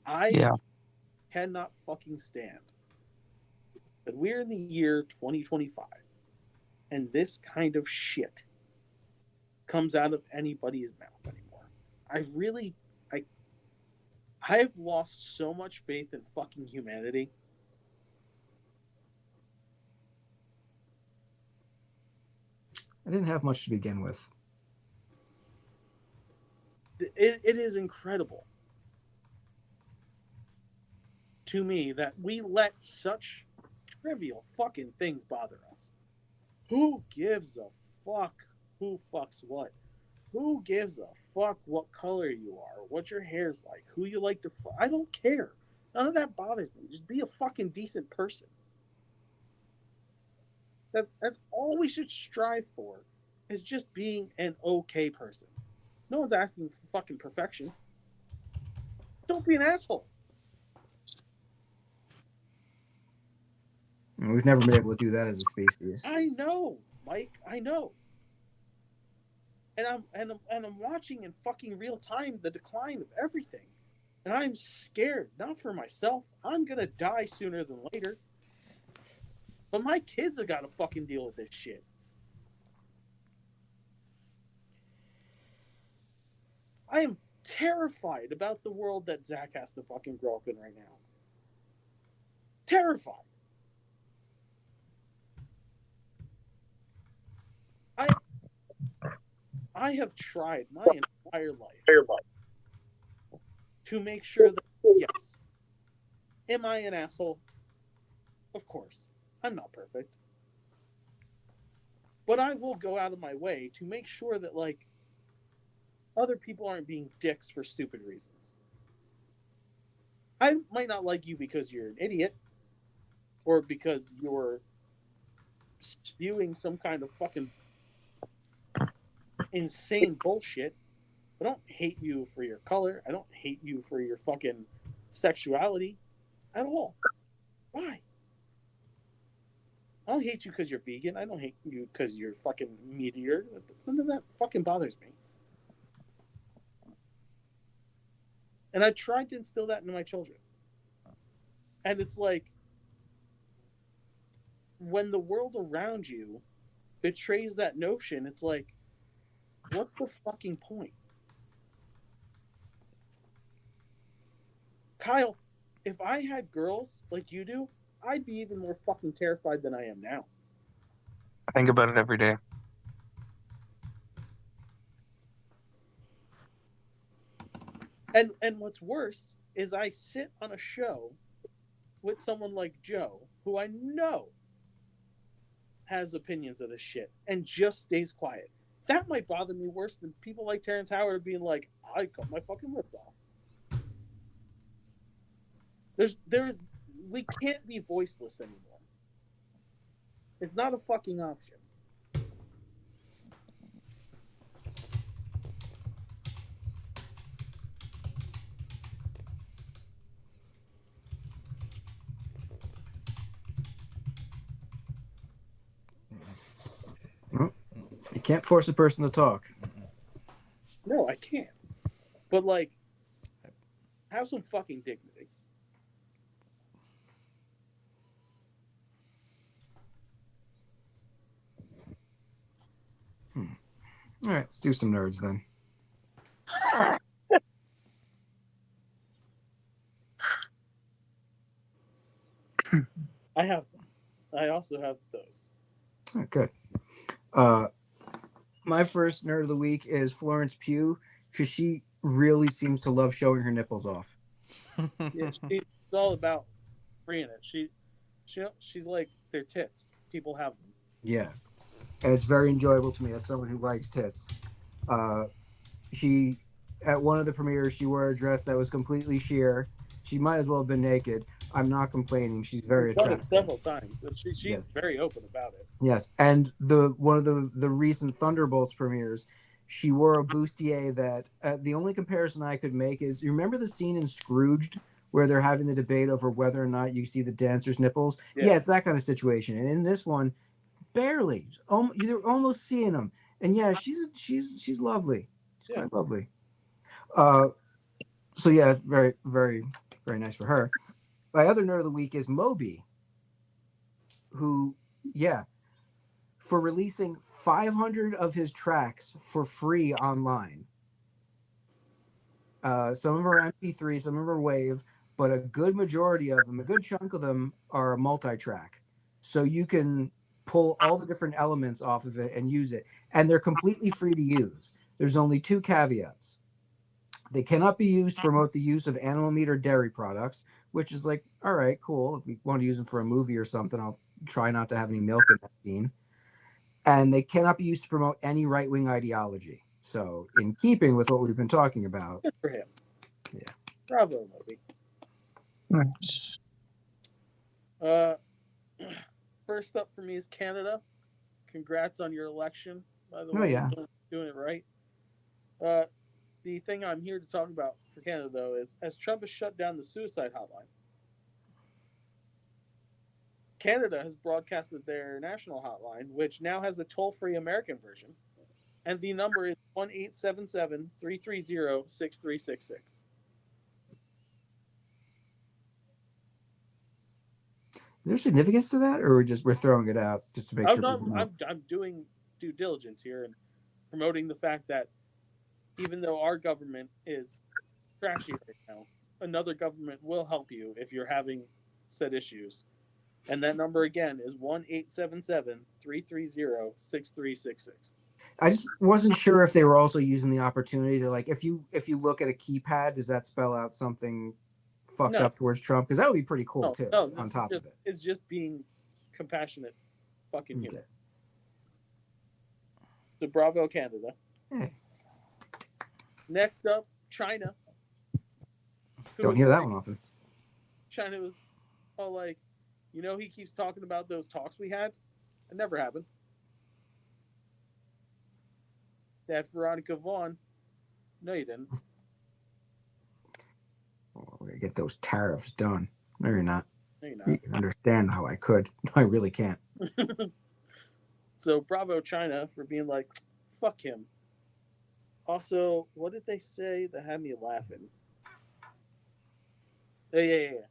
I cannot fucking stand that we're in the year 2025 and this kind of shit comes out of anybody's mouth anymore. I have lost so much faith in fucking humanity. I didn't have much to begin with. It is incredible to me that we let such trivial fucking things bother us. Who gives a fuck who fucks what? Who gives a fuck what color you are, what your hair's like, who you like to fuck? I don't care. None of that bothers me. Just be a fucking decent person. That's all we should strive for, is just being an okay person. No one's asking for fucking perfection. Don't be an asshole. We've never been able to do that as a species. I know, Mike. I know. And I'm watching in fucking real time the decline of everything. And I'm scared, not for myself. I'm gonna die sooner than later. But my kids have got to fucking deal with this shit. I am terrified about the world that Zach has to fucking grow up in right now. Terrified. I have tried my entire life to make sure that, yes, am I an asshole? Of course. I'm not perfect. But I will go out of my way to make sure that, like, other people aren't being dicks for stupid reasons. I might not like you because you're an idiot or because you're spewing some kind of fucking insane bullshit. I don't hate you for your color. I don't hate you for your fucking sexuality at all. Why? I don't hate you because you're vegan. I don't hate you because you're fucking meteor. None of that fucking bothers me. And I tried to instill that into my children. And it's like, when the world around you betrays that notion, it's like, what's the fucking point? Kyle, if I had girls like you do, I'd be even more fucking terrified than I am now. I think about it every day. And what's worse is I sit on a show with someone like Joe, who I know has opinions of this shit and just stays quiet. That might bother me worse than people like Terrence Howard being like, I cut my fucking lips off. We can't be voiceless anymore. It's not a fucking option. Well, you can't force a person to talk. No, I can't. But, like, have some fucking dignity. All right, let's do some nerds then. I have them. I also have those. Oh, good. My first nerd of the week is Florence Pugh, because she really seems to love showing her nipples off. Yeah, she's all about freeing it. She's like, they're tits. People have them. Yeah, and it's very enjoyable to me as someone who likes tits. She, at one of the premieres, she wore a dress that was completely sheer. She might as well have been naked, I'm not complaining. She's very We've done it attractive. several times, and she's Yes. very open about it. Yes, and one of the recent Thunderbolts premieres, she wore a bustier that the only comparison I could make is, you remember the scene in Scrooged where they're having the debate over whether or not you see the dancer's nipples? Yeah, it's that kind of situation. And in this one, barely, you're almost seeing them. And yeah, she's lovely. She's quite lovely. So yeah, very very very nice for her. My other nerd of the week is Moby, who for releasing 500 of his tracks for free online. Some of them are MP3, some of them are Wave, but a good majority of them, a good chunk of them, are multi-track. So you can pull all the different elements off of it and use it, and they're completely free to use. There's only two caveats. They cannot be used to promote the use of animal meat or dairy products, which is like, all right, cool. If we want to use them for a movie or something, I'll try not to have any milk in that scene. And they cannot be used to promote any right-wing ideology. So, in keeping with what we've been talking about, Good for him. Yeah. Bravo, Moby. Nice. First up for me is Canada. Congrats on your election, by the Oh, way. yeah. Doing it right. The thing I'm here to talk about for Canada, though, is as Trump has shut down the suicide hotline, Canada has broadcasted their national hotline, which now has a toll-free American version, and the number is 1-877-330-6366. Is there significance to that, or we're throwing it out just to make sure people know? I'm doing due diligence here and promoting the fact that even though our government is trashy right now, another government will help you if you're having said issues. And that number again is 1-877-330-6366. I just wasn't sure if they were also using the opportunity to, like, if you look at a keypad, does that spell out something fucked up towards Trump? Because that would be pretty cool too. No, on top of it, it's just being compassionate, fucking human. So bravo, Canada. Hey. Next up, China. Don't hear that one often. China was all like, he keeps talking about those talks we had. It never happened. That Veronica Vaughn. No, you didn't. We're going to get those tariffs done. No, you're not. No, you're not. You can understand how I could. I really can't. So bravo, China, for being like, fuck him. Also, what did they say that had me laughing? Yeah.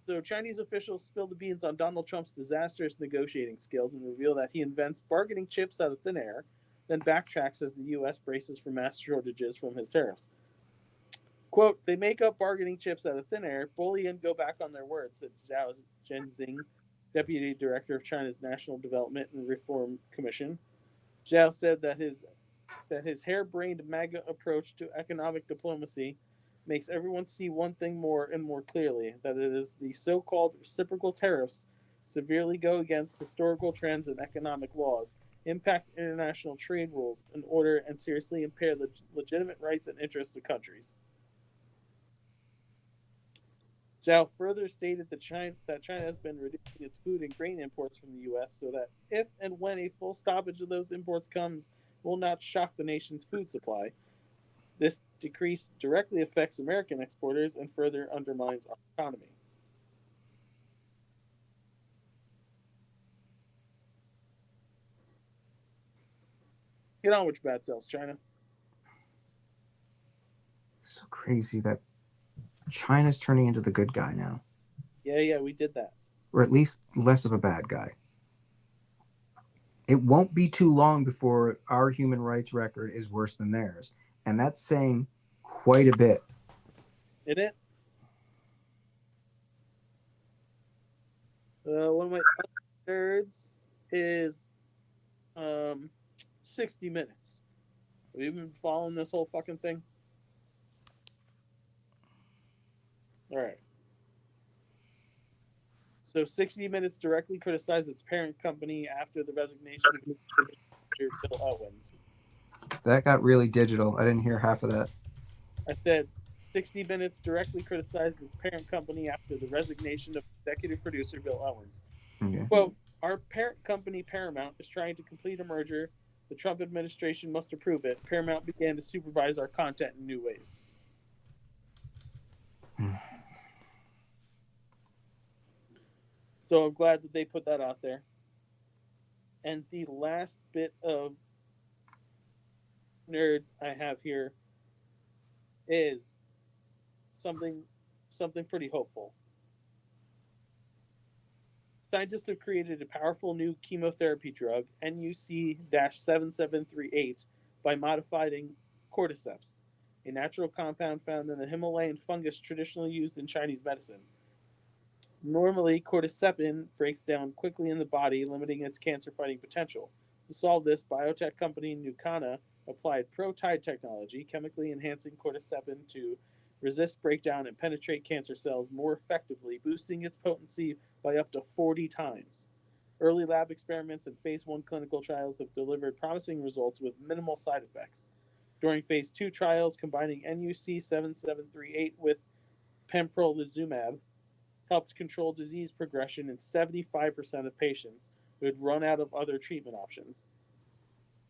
So Chinese officials spilled the beans on Donald Trump's disastrous negotiating skills and reveal that he invents bargaining chips out of thin air, then backtracks as the U.S. braces for mass shortages from his tariffs. Quote, they make up bargaining chips out of thin air, bully and go back on their words, said Zhao Zhenzing, Deputy Director of China's National Development and Reform Commission. Zhao said that his harebrained MAGA approach to economic diplomacy makes everyone see one thing more and more clearly, that it is the so-called reciprocal tariffs severely go against historical trends and economic laws, impact international trade rules in order, and seriously impair the legitimate rights and interests of countries. Zhao further stated that China has been reducing its food and grain imports from the U.S. so that if and when a full stoppage of those imports comes, will not shock the nation's food supply. This decrease directly affects American exporters and further undermines our economy. Get on with your bad selves, China. So crazy that China's turning into the good guy now. Yeah, we did that. Or at least less of a bad guy. It won't be too long before our human rights record is worse than theirs. And that's saying quite a bit. Isn't it? One of my nerds is 60 Minutes. Have you been following this whole fucking thing? All right. So 60 Minutes directly criticized its parent company after the resignation of Bill Owens. That got really digital. I didn't hear half of that. I said 60 Minutes directly criticized its parent company after the resignation of executive producer Bill Owens. Okay. Quote, our parent company Paramount is trying to complete a merger. The Trump administration must approve it. Paramount began to supervise our content in new ways. So I'm glad that they put that out there. And the last bit of nerd I have here is something pretty hopeful. Scientists have created a powerful new chemotherapy drug, NUC-7738, by modifying cordyceps, a natural compound found in the Himalayan fungus traditionally used in Chinese medicine. Normally, cordycepin breaks down quickly in the body, limiting its cancer-fighting potential. To solve this, biotech company Nucana applied ProTide technology, chemically enhancing cordycepin to resist breakdown and penetrate cancer cells more effectively, boosting its potency by up to 40 times. Early lab experiments and phase 1 clinical trials have delivered promising results with minimal side effects. During phase 2 trials, combining NUC-7738 with pembrolizumab helped control disease progression in 75% of patients who had run out of other treatment options.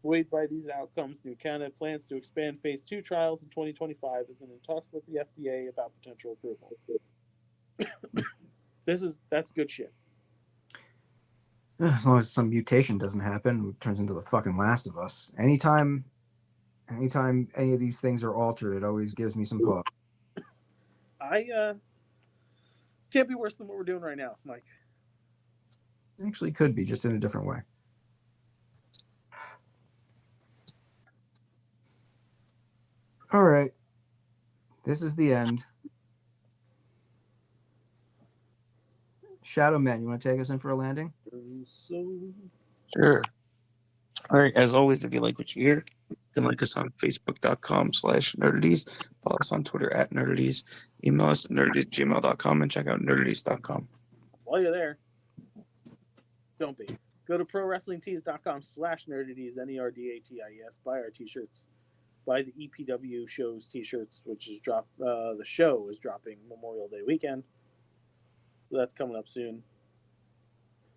Buoyed by these outcomes, Nucana plans to expand phase 2 trials in 2025 as in talks with the FDA about potential approval. That's good shit. As long as some mutation doesn't happen, it turns into the fucking Last of Us. Anytime any of these things are altered, it always gives me some pause. I can't be worse than what we're doing right now, Mike. Actually, could be, just in a different way. All right. This is the end. Shadow Man, you want to take us in for a landing? Sure. All right. As always, if you like what you hear, you can like us on Facebook.com/Nerdaties. Follow us on Twitter @Nerdaties. Email us at nerdaties@gmail.com and check out nerdaties.com. While you're there, don't be. Go to prowrestlingtees.com/nerdaties, NERDATIES. Buy our t-shirts. Buy the EPW shows t-shirts, which is the show is dropping Memorial Day weekend. So that's coming up soon.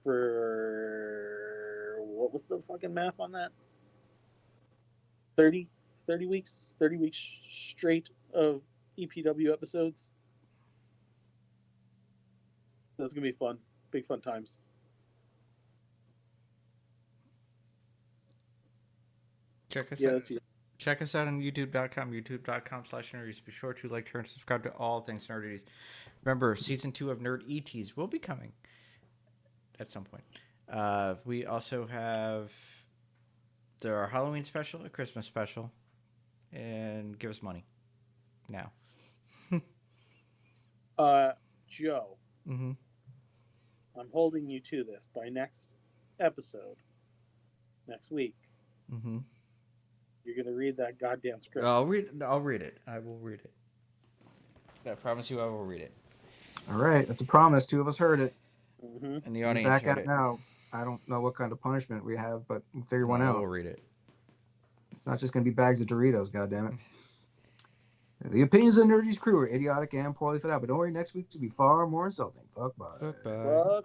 For what was the fucking math on that? 30 weeks? 30 weeks straight of EPW episodes. That's gonna be fun. Big fun times. Check us Yeah, out. that's it. Check us out on youtube.com/nerdities. Be sure to like, share, and subscribe to all things Nerdities. Remember, season 2 of Nerdaties will be coming at some point. We also have our Halloween special, a Christmas special, and give us money now. Joe, Mm-hmm. I'm holding you to this. By next episode, next week, Mm-hmm. you're gonna read that goddamn script. I'll read it. I will read it. I promise you, I will read it. All right, that's a promise. 2 of us heard it. Mm-hmm. And the We're audience back heard at it. now. I don't know what kind of punishment we have, but we'll figure one out. We'll read it. It's not just going to be bags of Doritos, goddammit. The opinions of the Nerdies crew are idiotic and poorly thought out, but don't worry, next week to be far more insulting. Fuck bye. Fuck bye. Fuck